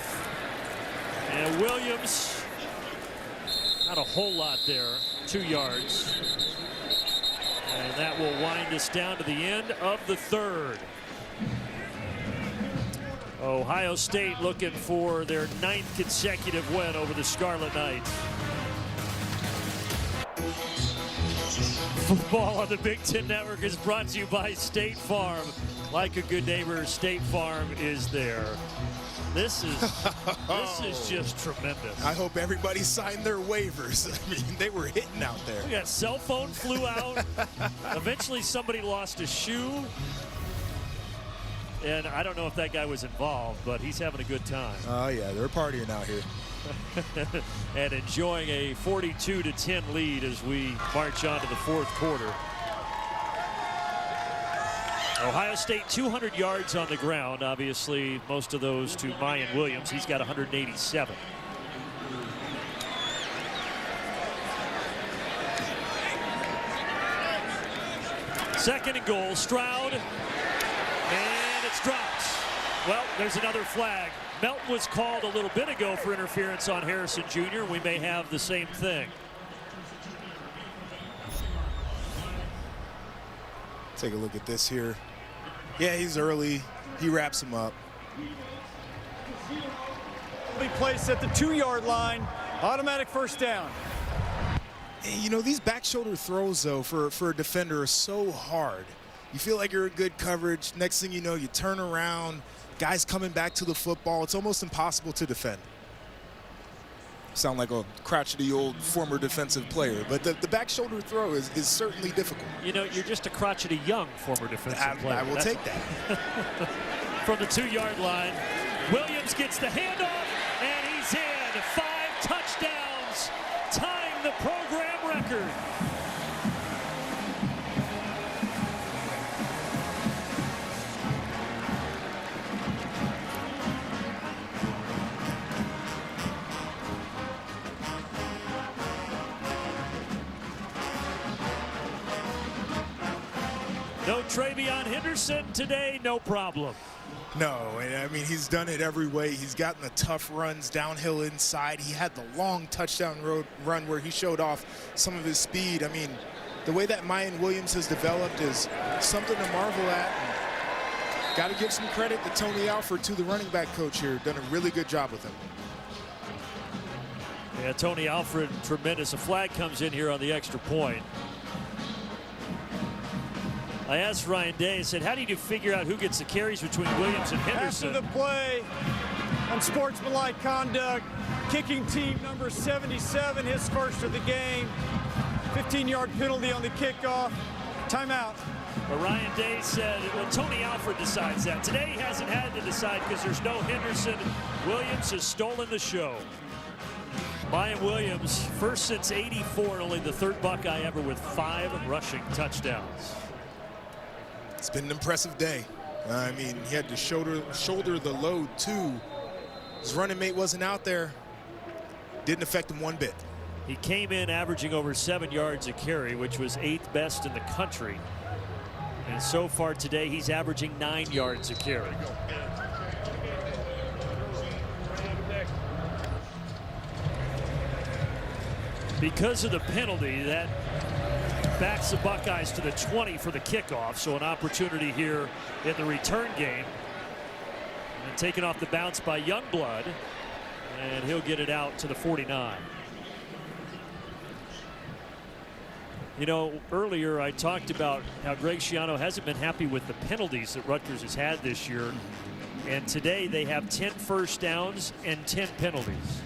and Williams, not a whole lot there, 2 yards. And that will wind us down to the end of the third. Ohio State looking for their 9th consecutive win over the Scarlet Knights. Football on the Big Ten Network is brought to you by State Farm. Like a good neighbor, State Farm is there. This is just tremendous. I hope everybody signed their waivers. I mean, they were hitting out there. We got cell phone flew out. Eventually somebody lost a shoe. And I don't know if that guy was involved, but he's having a good time. Oh, yeah, they're partying out here. And enjoying a 42-10 lead as we march on to the fourth quarter. Ohio State 200 yards on the ground. Obviously, most of those to Mayan Williams. He's got 187. Second and goal, Stroud. And it's dropped. Well, there's another flag. Melton was called a little bit ago for interference on Harrison Jr. We may have the same thing. Take a look at this here. Yeah, he's early. He wraps him up. Be placed at the 2-yard line. Automatic first down. And, you know, these back shoulder throws, though, for a defender are so hard. You feel like you're in good coverage. Next thing you know, you turn around. Guys coming back to the football. It's almost impossible to defend. Sound like a crotchety old former defensive player, but the back shoulder throw is certainly difficult. You know, you're just a crotchety young former defensive player. I will take that. From the 2-yard line, Williams gets the handoff, and he's in. 5 touchdowns, tying the program record. No Travion Henderson today, no problem. No, and I mean, he's done it every way. He's gotten the tough runs downhill inside. He had the long touchdown run where he showed off some of his speed. I mean, the way that Mayan Williams has developed is something to marvel at. Got to give some credit to Tony Alford, to the running back coach here. Done a really good job with him. Yeah, Tony Alford, tremendous. A flag comes in here on the extra point. I asked Ryan Day, I said, how do you figure out who gets the carries between Williams and Henderson? After the play, unsportsmanlike conduct, kicking team number 77, his first of the game. 15-yard penalty on the kickoff. Timeout. But Ryan Day said, well, Tony Alford decides that. Today he hasn't had to decide because there's no Henderson. Williams has stolen the show. Mayan Williams, first since '84, only the third Buckeye ever with 5 rushing touchdowns. It's been an impressive day. I mean, he had to shoulder the load, too. His running mate wasn't out there. Didn't affect him one bit. He came in averaging over 7 yards a carry, which was 8th best in the country. And so far today, he's averaging 9 yards a carry. Because of the penalty, that backs the Buckeyes to the 20 for the kickoff. So an opportunity here in the return game. And taken off the bounce by Youngblood. And he'll get it out to the 49. You know, earlier I talked about how Greg Schiano hasn't been happy with the penalties that Rutgers has had this year. And today they have 10 first downs and 10 penalties.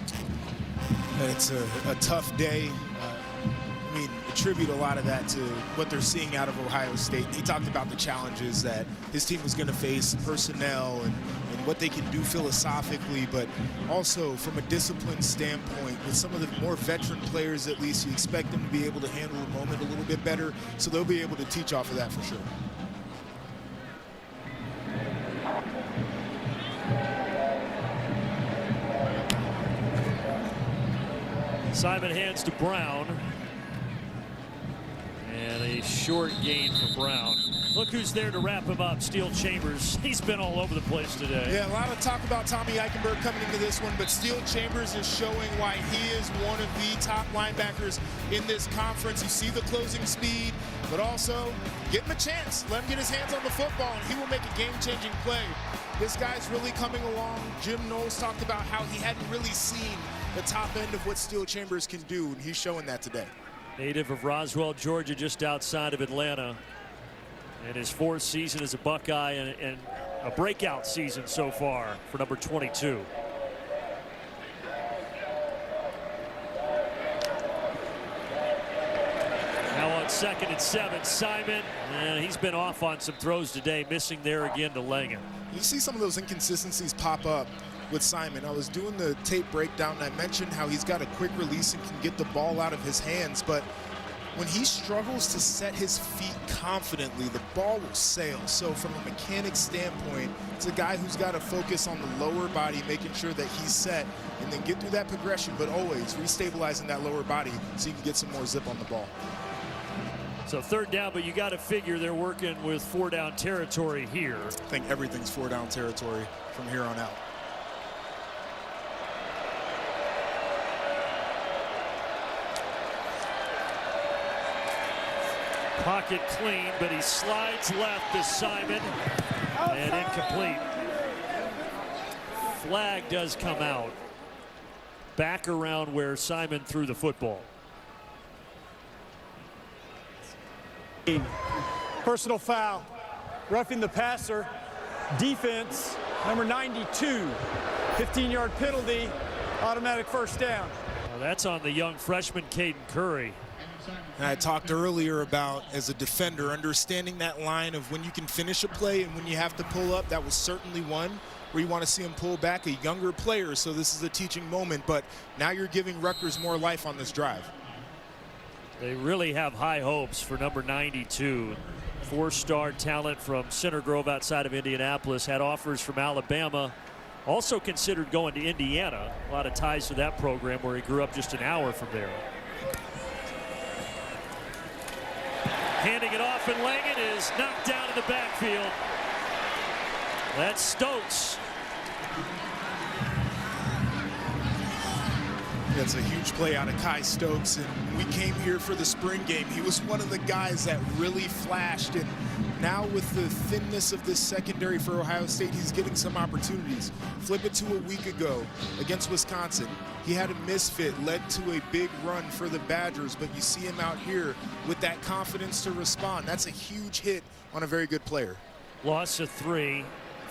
It's a tough day. I mean, attribute a lot of that to what they're seeing out of Ohio State. He talked about the challenges that his team was going to face, personnel, and what they can do philosophically, but also from a discipline standpoint, with some of the more veteran players, at least, you expect them to be able to handle the moment a little bit better, so they'll be able to teach off of that for sure. Simon hands to Brown. And a short gain for Brown. Look who's there to wrap him up, Steel Chambers. He's been all over the place today. Yeah, a lot of talk about Tommy Eichenberg coming into this one, but Steel Chambers is showing why he is one of the top linebackers in this conference. You see the closing speed, but also give him a chance. Let him get his hands on the football, and he will make a game-changing play. This guy's really coming along. Jim Knowles talked about how he hadn't really seen the top end of what Steel Chambers can do, and he's showing that today. Native of Roswell, Georgia, just outside of Atlanta. And his 4th season as a Buckeye and a breakout season so far for number 22. Now on 2nd and 7, Simon. And he's been off on some throws today, missing there again to Langan. You see some of those inconsistencies pop up with Simon. I was doing the tape breakdown and I mentioned how he's got a quick release and can get the ball out of his hands, but when he struggles to set his feet confidently, the ball will sail. So from a mechanic standpoint, it's a guy who's got to focus on the lower body, making sure that he's set and then get through that progression, but always restabilizing that lower body so you can get some more zip on the ball. So 3rd down, but you got to figure they're working with 4-down territory here. I think everything's 4-down territory from here on out. Pocket clean, but he slides left to Simon and incomplete. Flag does come out. Back around where Simon threw the football. Personal foul. Roughing the passer. Defense, number 92. 15-yard penalty. Automatic 1st down. Well, that's on the young freshman, Caden Curry. And I talked earlier about, as a defender, understanding that line of when you can finish a play and when you have to pull up. That was certainly one where you want to see him pull back, a younger player, so this is a teaching moment, but now you're giving Rutgers more life on this drive. They really have high hopes for number 92. 4-star talent from Center Grove outside of Indianapolis, had offers from Alabama, also considered going to Indiana. A lot of ties to that program where he grew up just an hour from there. Handing it off, and Langan is knocked down in the backfield. That's Stokes. That's a huge play out of Kai Stokes, and we came here for the spring game. He was one of the guys that really flashed, and now with the thinness of this secondary for Ohio State, he's getting some opportunities. Flip it to a week ago against Wisconsin. He had a misfit, led to a big run for the Badgers, but you see him out here with that confidence to respond. That's a huge hit on a very good player. Loss of 3.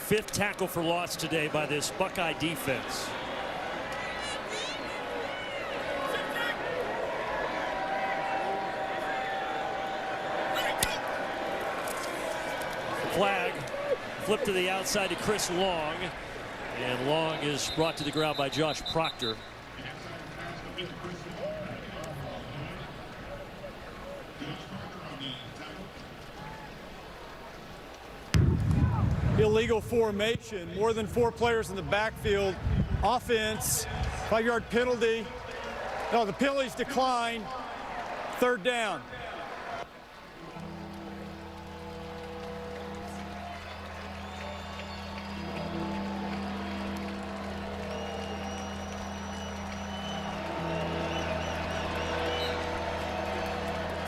5th tackle for loss today by this Buckeye defense. Flag flipped to the outside to Chris Long, and Long is brought to the ground by Josh Proctor. Illegal formation, more than 4 players in the backfield. Offense, 5-yard penalty. No, the penalties decline. 3rd down.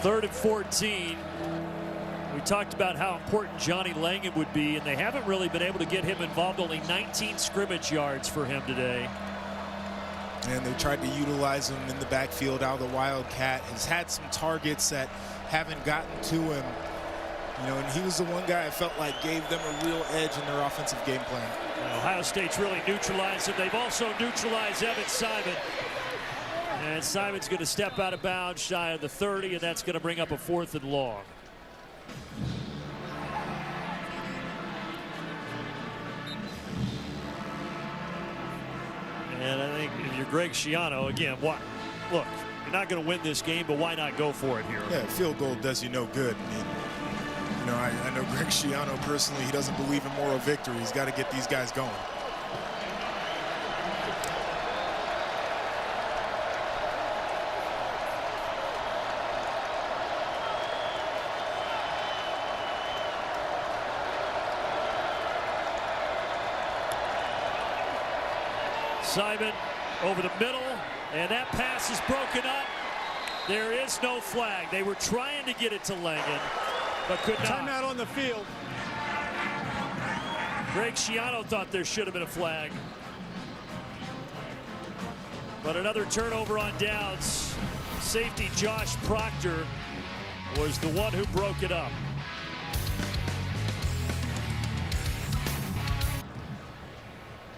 Third and 14. We talked about how important Johnny Langan would be, and they haven't really been able to get him involved. Only 19 scrimmage yards for him today. And they tried to utilize him in the backfield out of the Wildcat. Has had some targets that haven't gotten to him. You know, and he was the one guy I felt like gave them a real edge in their offensive game plan. Ohio State's really neutralized him. They've also neutralized Evan Simon. And Simon's going to step out of bounds shy of the 30, and that's going to bring up a 4th and long. And I think if you're Greg Schiano, again, look, you're not going to win this game, but why not go for it here? Yeah, field goal does you no good. I mean, you know, I know Greg Schiano personally, he doesn't believe in moral victory. He's got to get these guys going. Simon over the middle, and that pass is broken up. There is no flag. They were trying to get it to Langen, but could not. Timeout on the field. Greg Schiano thought there should have been a flag. But another turnover on downs. Safety Josh Proctor was the one who broke it up.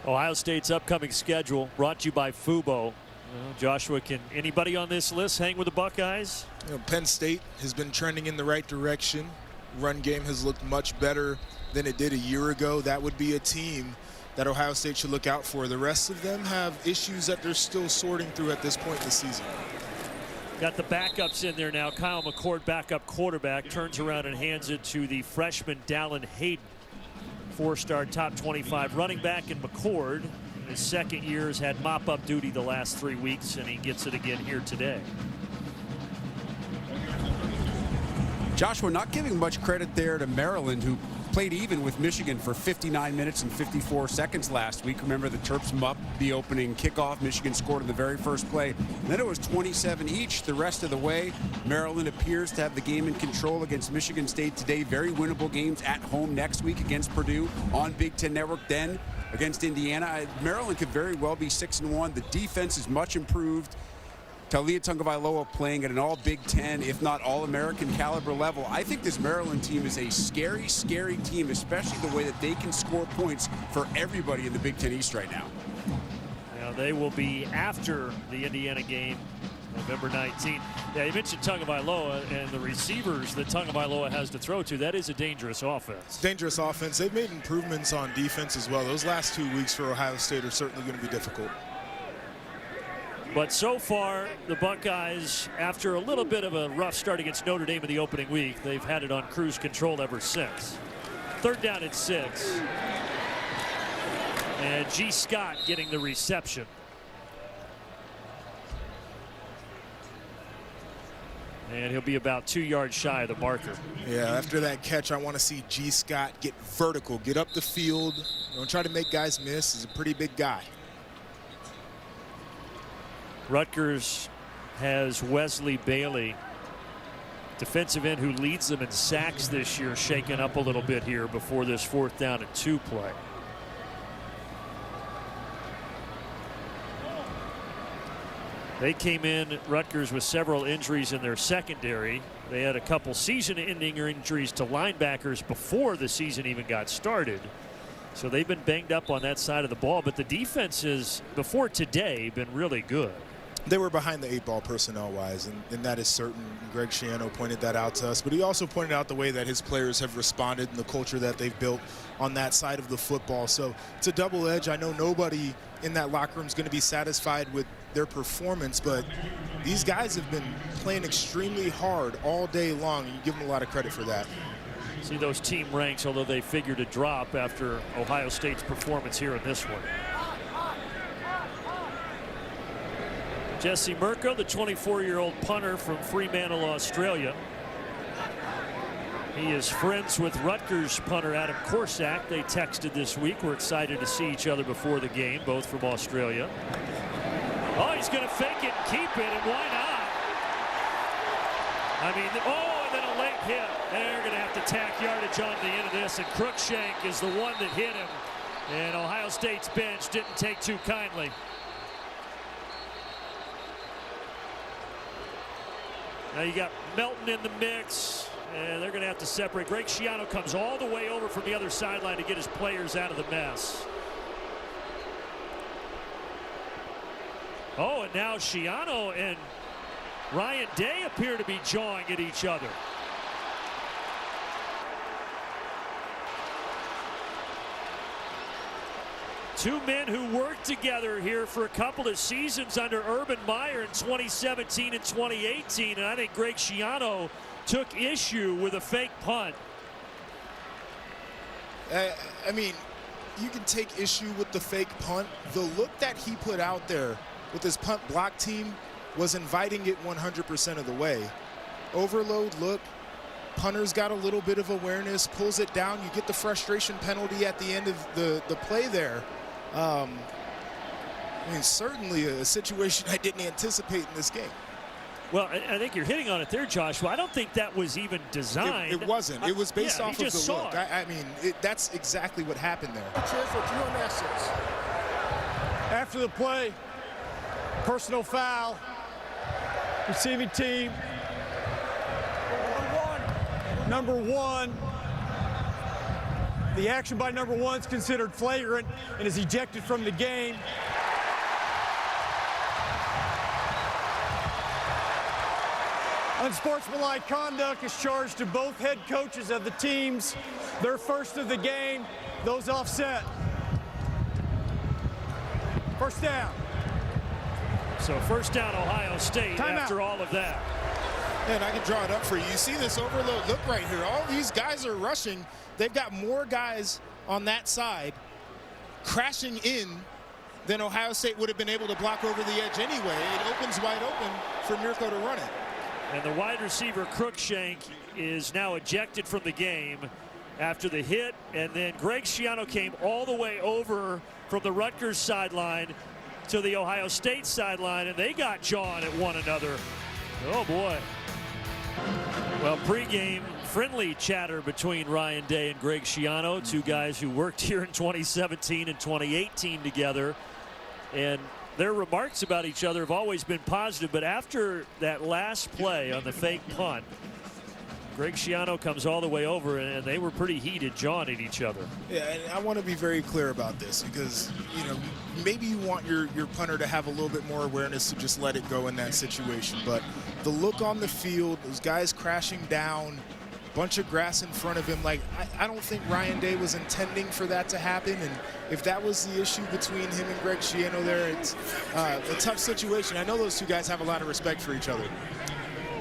Ohio State's upcoming schedule brought to you by Fubo. Joshua, can anybody on this list hang with the Buckeyes? Penn State has been trending in the right direction. Run game has looked much better than it did a year ago. That would be a team that Ohio State should look out for. The rest of them have issues that they're still sorting through at this point in the season. Got the backups in there now. Kyle McCord, backup quarterback, turns around and hands it to the freshman Dallin Hayden. Four-star top 25 running back, in McCord. In his second year has had mop-up duty the last 3 weeks, and he gets it again here today. Joshua, not giving much credit there to Maryland, who played even with Michigan for 59 minutes and 54 seconds last week. Remember, the Terps mupped the opening kickoff. Michigan scored in the very first play. And then it was 27 each the rest of the way. Maryland appears to have the game in control against Michigan State today. Very winnable games at home next week against Purdue on Big Ten Network, then against Indiana. Maryland could very well be 6-1. The defense is much improved. Taulia Tagovailoa playing at an all Big Ten, if not all-American caliber level. I think this Maryland team is a scary, scary team, especially the way that they can score points for everybody in the Big Ten East right now. Now they will be after the Indiana game, November 19th. Yeah, you mentioned Tagovailoa and the receivers that Tagovailoa has to throw to. That is a dangerous offense. Dangerous offense. They've made improvements on defense as well. Those last 2 weeks for Ohio State are certainly going to be difficult. But so far, the Buckeyes, after a little bit of a rough start against Notre Dame in the opening week, they've had it on cruise control ever since. Third down at 6. And G. Scott getting the reception. And he'll be about 2 yards shy of the marker. Yeah, after that catch, I want to see G. Scott get vertical, get up the field. Don't try to make guys miss. He's a pretty big guy. Rutgers has Wesley Bailey, defensive end who leads them in sacks this year, shaken up a little bit here before this 4th down and 2 play. They came in, Rutgers, with several injuries in their secondary. They had a couple season-ending injuries to linebackers before the season even got started. So they've been banged up on that side of the ball, but the defense has, before today, been really good. They were behind the 8 ball personnel-wise, and that is certain. Greg Schiano pointed that out to us, but he also pointed out the way that his players have responded and the culture that they've built on that side of the football. So it's a double edge. I know nobody in that locker room is going to be satisfied with their performance, but these guys have been playing extremely hard all day long, and you give them a lot of credit for that. See those team ranks, although they figured to drop after Ohio State's performance here in this one. Jesse Mirko, the 24-year-old punter from Fremantle, Australia. He is friends with Rutgers punter Adam Corsack. They texted this week. We're excited to see each other before the game, both from Australia. Oh, he's going to fake it and keep it, and why not? I mean, oh, and then a late hit. They're going to have to tack yardage on the end of this, and Cruikshank is the one that hit him. And Ohio State's bench didn't take too kindly. Now you got Melton in the mix, and they're going to have to separate. Greg Schiano comes all the way over from the other sideline to get his players out of the mess. Oh, and now Schiano and Ryan Day appear to be jawing at each other. Two men who worked together here for a couple of seasons under Urban Meyer in 2017 and 2018, and I think Greg Schiano took issue with a fake punt. I mean, you can take issue with the fake punt. The look that he put out there with his punt block team was inviting it 100% of the way. Overload look, punter's got a little bit of awareness, pulls it down. You get the frustration penalty at the end of the play there. I mean, certainly a situation I didn't anticipate in this game. Well, I think you're hitting on it there, Joshua. I don't think that was even designed. It wasn't. It was based off of the look. I mean, that's exactly what happened there. After the play, personal foul, receiving team. Number one. The action by number one is considered flagrant and is ejected from the game. Unsportsmanlike conduct is charged to both head coaches of the teams. Their first of the game, those offset. First down. So first down, Ohio State after all of that. And I can draw it up for you. You see this overload look right here. All these guys are rushing. They've got more guys on that side crashing in than Ohio State would have been able to block over the edge anyway. It opens wide open for Mirko to run it. And the wide receiver, Crookshank, is now ejected from the game after the hit. And then Greg Schiano came all the way over from the Rutgers sideline to the Ohio State sideline, and they got jawing at one another. Oh, boy. Well, pregame friendly chatter between Ryan Day and Greg Schiano, two guys who worked here in 2017 and 2018 together. And their remarks about each other have always been positive, but after that last play on the fake punt, Greg Schiano comes all the way over, and they were pretty heated, jawing at each other. Yeah, and I want to be very clear about this because, you know, maybe you want your punter to have a little bit more awareness to just let it go in that situation. But the look on the field, those guys crashing down, bunch of grass in front of him, like, I don't think Ryan Day was intending for that to happen. And if that was the issue between him and Greg Schiano there, it's a tough situation. I know those two guys have a lot of respect for each other.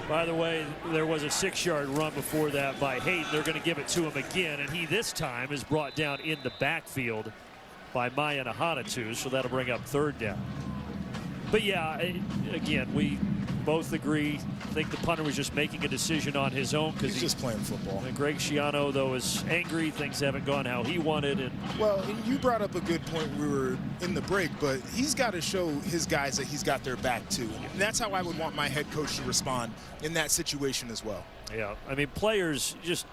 By the way, there was a 6-yard run before that by Hayden. They're going to give it to him again, and he this time is brought down in the backfield by Maya Nahanatu, so that'll bring up third down. But yeah, again, we both agree. I think the punter was just making a decision on his own because he's just playing football. And Greg Schiano, though, is angry. Things haven't gone how he wanted. And well, and you brought up a good point. We were in the break, but he's got to show his guys that he's got their back too. And that's how I would want my head coach to respond in that situation as well. Yeah, I mean, players just,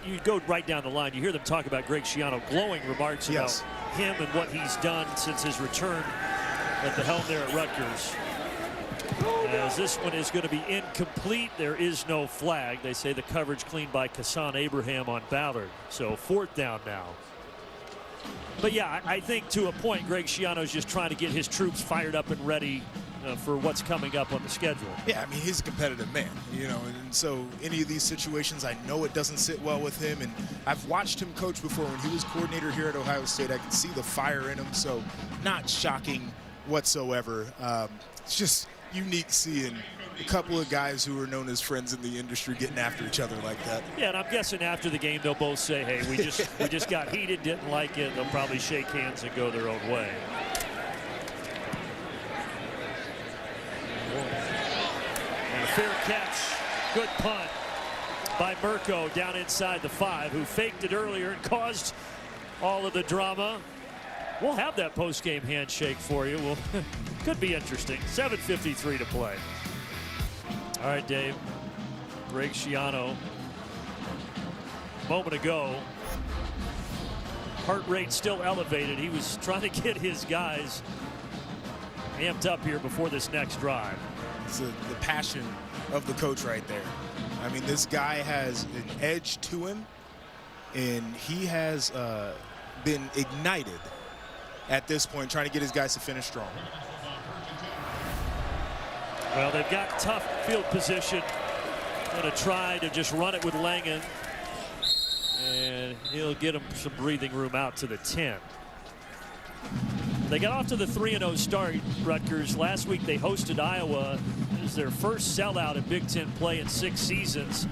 you go right down the line. You hear them talk about Greg Schiano, glowing remarks about him and what he's done since his return at the helm there at Rutgers. As this one is going to be incomplete, there is no flag. They say the coverage cleaned by Kassan Abraham on Ballard. So fourth down now. But yeah, I think to a point, Greg Schiano is just trying to get his troops fired up and ready for what's coming up on the schedule. Yeah, I mean, he's a competitive man, you know, and so any of these situations, I know it doesn't sit well with him, and I've watched him coach before. When he was coordinator here at Ohio State, I could see the fire in him, so not shocking whatsoever. It's just unique seeing a couple of guys who are known as friends in the industry getting after each other like that. Yeah, and I'm guessing after the game they'll both say, hey, we just got heated, didn't like it. They'll probably shake hands and go their own way. And a fair catch, good punt by Mirko down inside the 5, who faked it earlier and caused all of the drama. We'll have that post-game handshake for you. Well, could be interesting. 7:53 to play. All right, Dave. Greg Schiano. A moment ago, heart rate still elevated. He was trying to get his guys amped up here before this next drive. It's the passion of the coach right there. I mean, this guy has an edge to him, and he has been ignited at this point, trying to get his guys to finish strong. Well, they've got tough field position. Going to try to just run it with Langen, and he'll get him some breathing room out to the 10. They got off to the 3-0 start, Rutgers. Last week they hosted Iowa. It was their first sellout in Big Ten play in 6 seasons,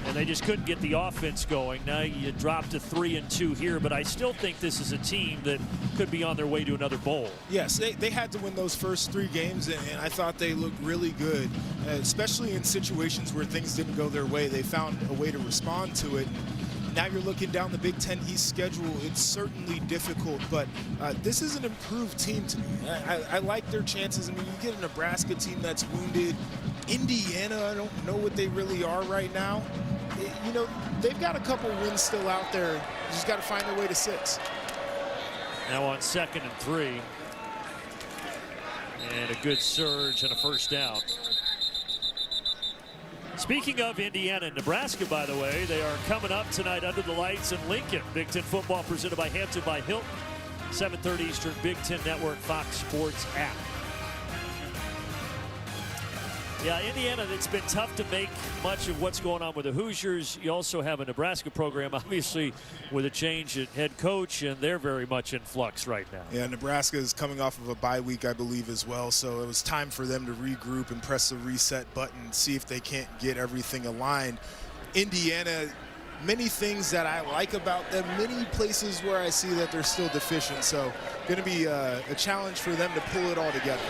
and they just couldn't get the offense going. Now you drop to 3-2 here, but I still think this is a team that could be on their way to another bowl. Yes, they had to win those first 3 games, and I thought they looked really good, especially in situations where things didn't go their way. They found a way to respond to it. Now you're looking down the Big Ten East schedule. It's certainly difficult, but this is an improved team to me. I like their chances. I mean, you get a Nebraska team that's wounded. Indiana, I don't know what they really are right now. You know, they've got a couple wins still out there. You just got to find their way to 6. Now on 2nd and 3. And a good surge and a first down. Speaking of Indiana and Nebraska, by the way, they are coming up tonight under the lights in Lincoln. Big Ten football presented by Hampton by Hilton. 7:30 Eastern, Big Ten Network, Fox Sports app. Yeah, Indiana, it's been tough to make much of what's going on with the Hoosiers. You also have a Nebraska program, obviously, with a change at head coach, and they're very much in flux right now. Yeah, Nebraska is coming off of a bye week, I believe, as well. So it was time for them to regroup and press the reset button, see if they can't get everything aligned. Indiana, many things that I like about them, many places where I see that they're still deficient. So going to be a challenge for them to pull it all together.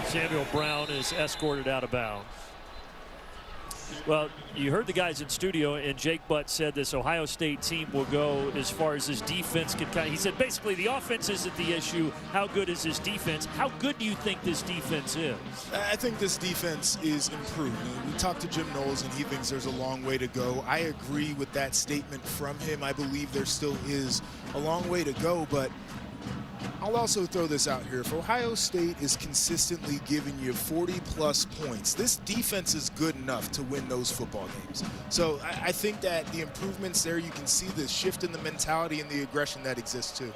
Samuel Brown is escorted out of bounds. Well, you heard the guys in studio, and Jake Butt said this Ohio State team will go as far as his defense can kind of. He said basically the offense isn't the issue. How good is his defense? How good do you think this defense is? I think this defense is improved. We talked to Jim Knowles, and he thinks there's a long way to go. I agree with that statement from him. I believe there still is a long way to go, but I'll also throw this out here. If Ohio State is consistently giving you 40-plus points, this defense is good enough to win those football games. So I think that the improvements there, you can see the shift in the mentality and the aggression that exists too.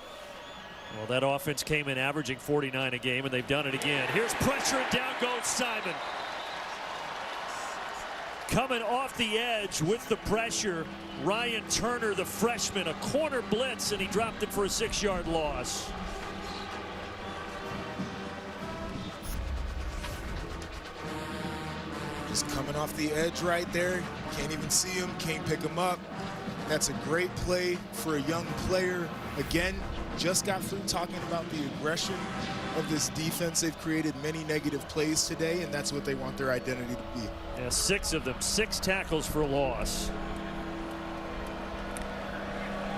Well, that offense came in averaging 49 a game, and they've done it again. Here's pressure, and down goes Simon. Coming off the edge with the pressure, Ryan Turner, the freshman, a corner blitz, and he dropped it for a 6-yard loss. Just coming off the edge right there. Can't even see him, can't pick him up. That's a great play for a young player. Again, just got through talking about the aggression of this defense. They've created many negative plays today, and that's what they want their identity to be. Yeah, 6 of them, 6 tackles for a loss.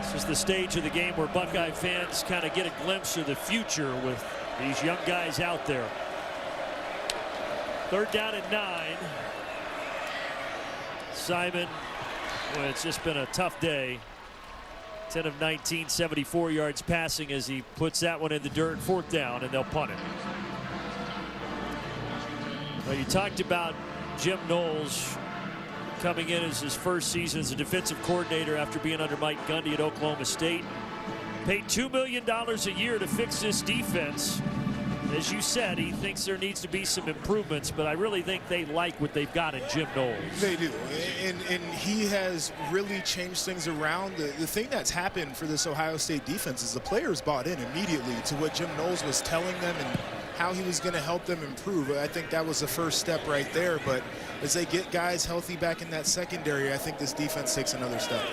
This is the stage of the game where Buckeye fans kind of get a glimpse of the future with these young guys out there. 3rd down and 9. Simon, well, it's just been a tough day. 10 of 19, 74 yards passing as he puts that one in the dirt. 4th down, and they'll punt it. Well, you talked about Jim Knowles coming in as his first season as a defensive coordinator after being under Mike Gundy at Oklahoma State. Paid $2 million a year to fix this defense. As you said, he thinks there needs to be some improvements, but I really think they like what they've got in Jim Knowles. They do, and he has really changed things around. The thing that's happened for this Ohio State defense is the players bought in immediately to what Jim Knowles was telling them and how he was going to help them improve. I think that was the first step right there, but as they get guys healthy back in that secondary, I think this defense takes another step.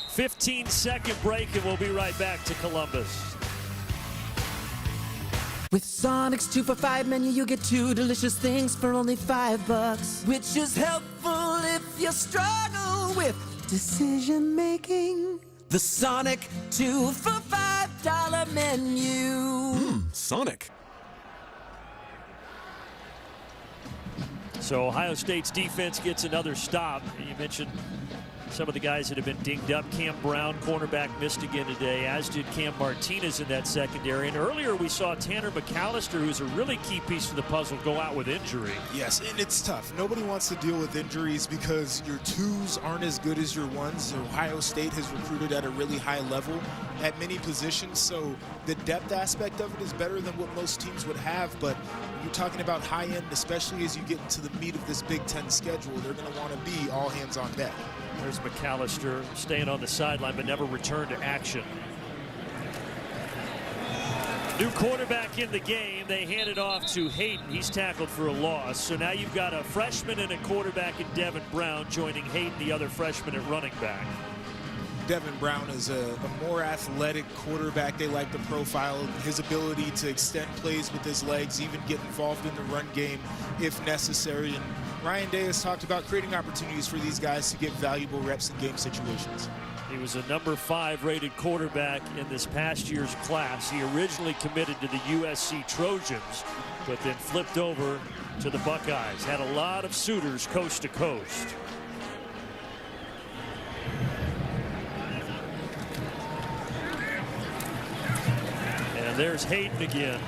15-second break, and we'll be right back to Columbus. With Sonic's 2 for $5 menu, you get 2 delicious things for only $5, which is helpful if you struggle with decision making. The Sonic 2 for $5 menu. Sonic. So Ohio State's defense gets another stop. You mentioned some of the guys that have been dinged up. Cam Brown, cornerback, missed again today, as did Cam Martinez in that secondary. And earlier we saw Tanner McAllister, who's a really key piece of the puzzle, go out with injury. Yes, and it's tough. Nobody wants to deal with injuries because your 2s aren't as good as your 1s. Ohio State has recruited at a really high level at many positions, so the depth aspect of it is better than what most teams would have. But when you're talking about high end, especially as you get into the meat of this Big Ten schedule, they're going to want to be all hands on deck. There's McAllister staying on the sideline but never returned to action. New quarterback in the game. They hand it off to Hayden. He's tackled for a loss. So now you've got a freshman and a quarterback in Devin Brown joining Hayden, the other freshman at running back. Devin Brown is a more athletic quarterback. They like the profile, his ability to extend plays with his legs, even get involved in the run game if necessary. And Ryan Day has talked about creating opportunities for these guys to get valuable reps in game situations. He was a number 5 rated quarterback in this past year's class. He originally committed to the USC Trojans, but then flipped over to the Buckeyes. Had a lot of suitors coast to coast. And there's Hayden again,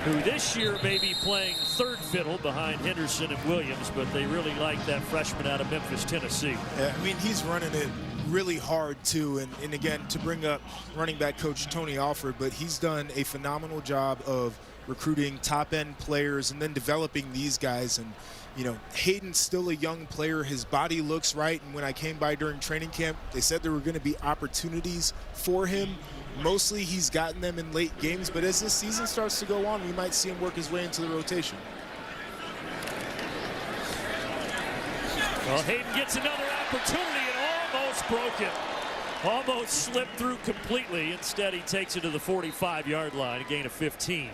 who this year may be playing third fiddle behind Henderson and Williams, but they really like that freshman out of Memphis, Tennessee. Yeah, I mean, he's running it really hard too, and again, to bring up running back coach Tony Alford, but he's done a phenomenal job of recruiting top-end players and then developing these guys. And you know, Hayden's still a young player. His body looks right, and when I came by during training camp, they said there were going to be opportunities for him. Mostly he's gotten them in late games, but as this season starts to go on, we might see him work his way into the rotation. Well, Hayden gets another opportunity and almost broke it. Almost slipped through completely. Instead, he takes it to the 45-yard line, a gain of 15.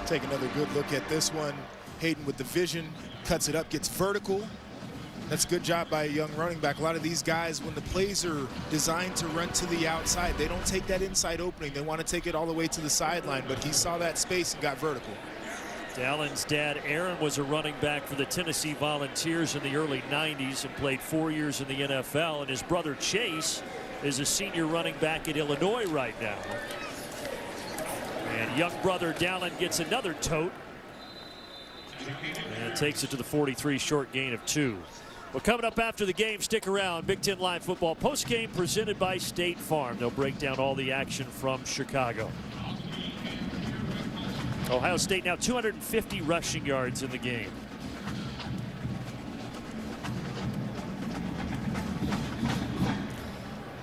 Take another good look at this one. Hayden with the vision, cuts it up, gets vertical. That's a good job by a young running back. A lot of these guys, when the plays are designed to run to the outside, they don't take that inside opening. They want to take it all the way to the sideline, but he saw that space and got vertical. Dallin's dad, Aaron, was a running back for the Tennessee Volunteers in the early 90s and played 4 years in the NFL. And his brother, Chase, is a senior running back at Illinois right now. And young brother Dallin gets another tote and takes it to the 43, short gain of 2. Well, coming up after the game, stick around. Big Ten Live Football postgame presented by State Farm. They'll break down all the action from Chicago. Ohio State now 250 rushing yards in the game.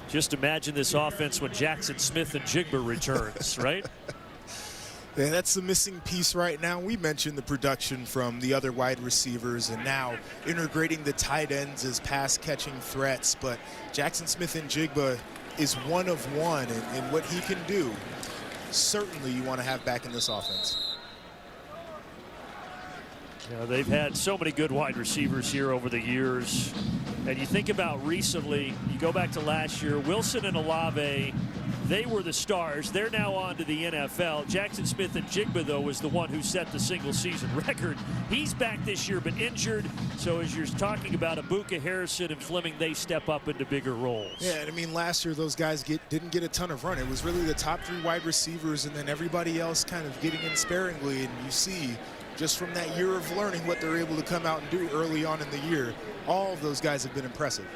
Just imagine this offense when Jackson Smith and Jigba returns, right? Yeah, that's the missing piece right now. We mentioned the production from the other wide receivers and now integrating the tight ends as pass-catching threats. But Jackson Smith and Jigba is one of one, and what he can do, certainly you want to have back in this offense. You know, they've had so many good wide receivers here over the years. And you think about recently, you go back to last year, Wilson and Olave, they were the stars. They're now on to the NFL. Jackson Smith and Jigba, though, was the one who set the single-season record. He's back this year, but injured. So as you're talking about Abuka, Harrison, and Fleming, they step up into bigger roles. Yeah, and I mean, last year those guys didn't get a ton of run. It was really the top 3 wide receivers and then everybody else kind of getting in sparingly. And you see, just from that year of learning what they're able to come out and do early on in the year, all of those guys have been impressive.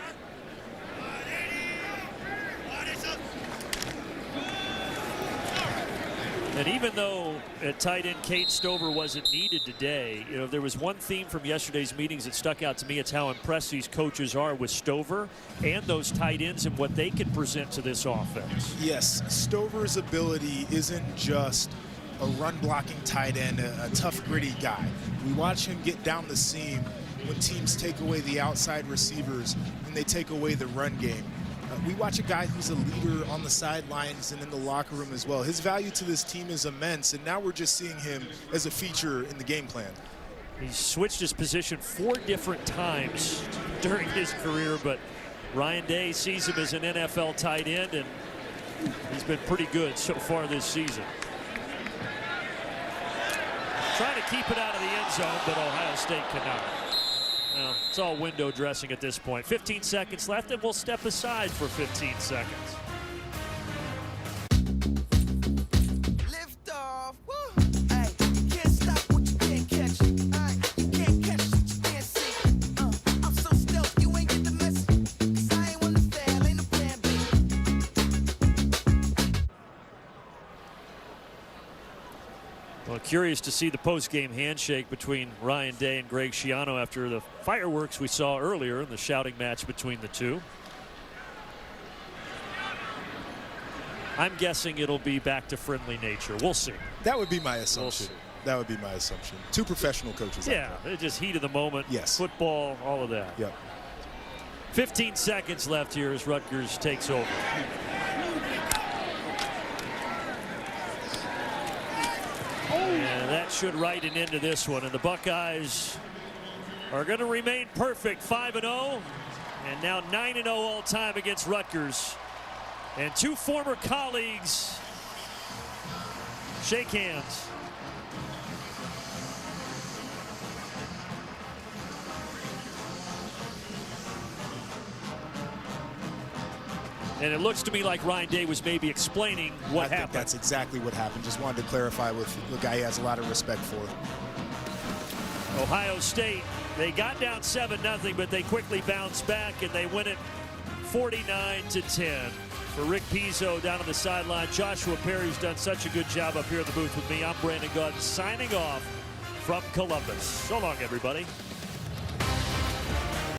And even though at tight end Cade Stover wasn't needed today, you know, there was one theme from yesterday's meetings that stuck out to me. It's how impressed these coaches are with Stover and those tight ends and what they can present to this offense. Yes, Stover's ability isn't just a run-blocking tight end, a tough, gritty guy. We watch him get down the seam when teams take away the outside receivers and they take away the run game. We watch a guy who's a leader on the sidelines and in the locker room as well. His value to this team is immense, and now we're just seeing him as a feature in the game plan. He's switched his position 4 different times during his career, but Ryan Day sees him as an NFL tight end, and he's been pretty good so far this season. Trying to keep it out of the end zone, but Ohio State cannot. Well, it's all window dressing at this point. 15 seconds left, and we'll step aside for 15 seconds. Lift off. Woo. Hey, you can't stop what you can't catch. Hey, you can't catch what you can't see. I'm so stealth, you ain't get the message. 'Cause I ain't wanna fail, ain't no plan B. Well, curious to see the post-game handshake between Ryan Day and Greg Schiano after the fireworks we saw earlier in the shouting match between the two. I'm guessing it'll be back to friendly nature. We'll see. That would be my assumption. That would be my assumption. 2 professional coaches. Yeah, just heat of the moment. Yes. Football, all of that. Yep. 15 seconds left here as Rutgers takes over. And that should write an end to this one. And the Buckeyes are going to remain perfect, 5-0. And now 9-0 all time against Rutgers. And two former colleagues shake hands. And it looks to me like Ryan Day was maybe explaining what happened. I think that's exactly what happened. Just wanted to clarify with the guy he has a lot of respect for. Ohio State, they got down 7-0, but they quickly bounced back and they win it 49-10. For Rick Pizzo down on the sideline, Joshua Perry's done such a good job up here in the booth with me. I'm Brandon Gautin signing off from Columbus. So long, everybody.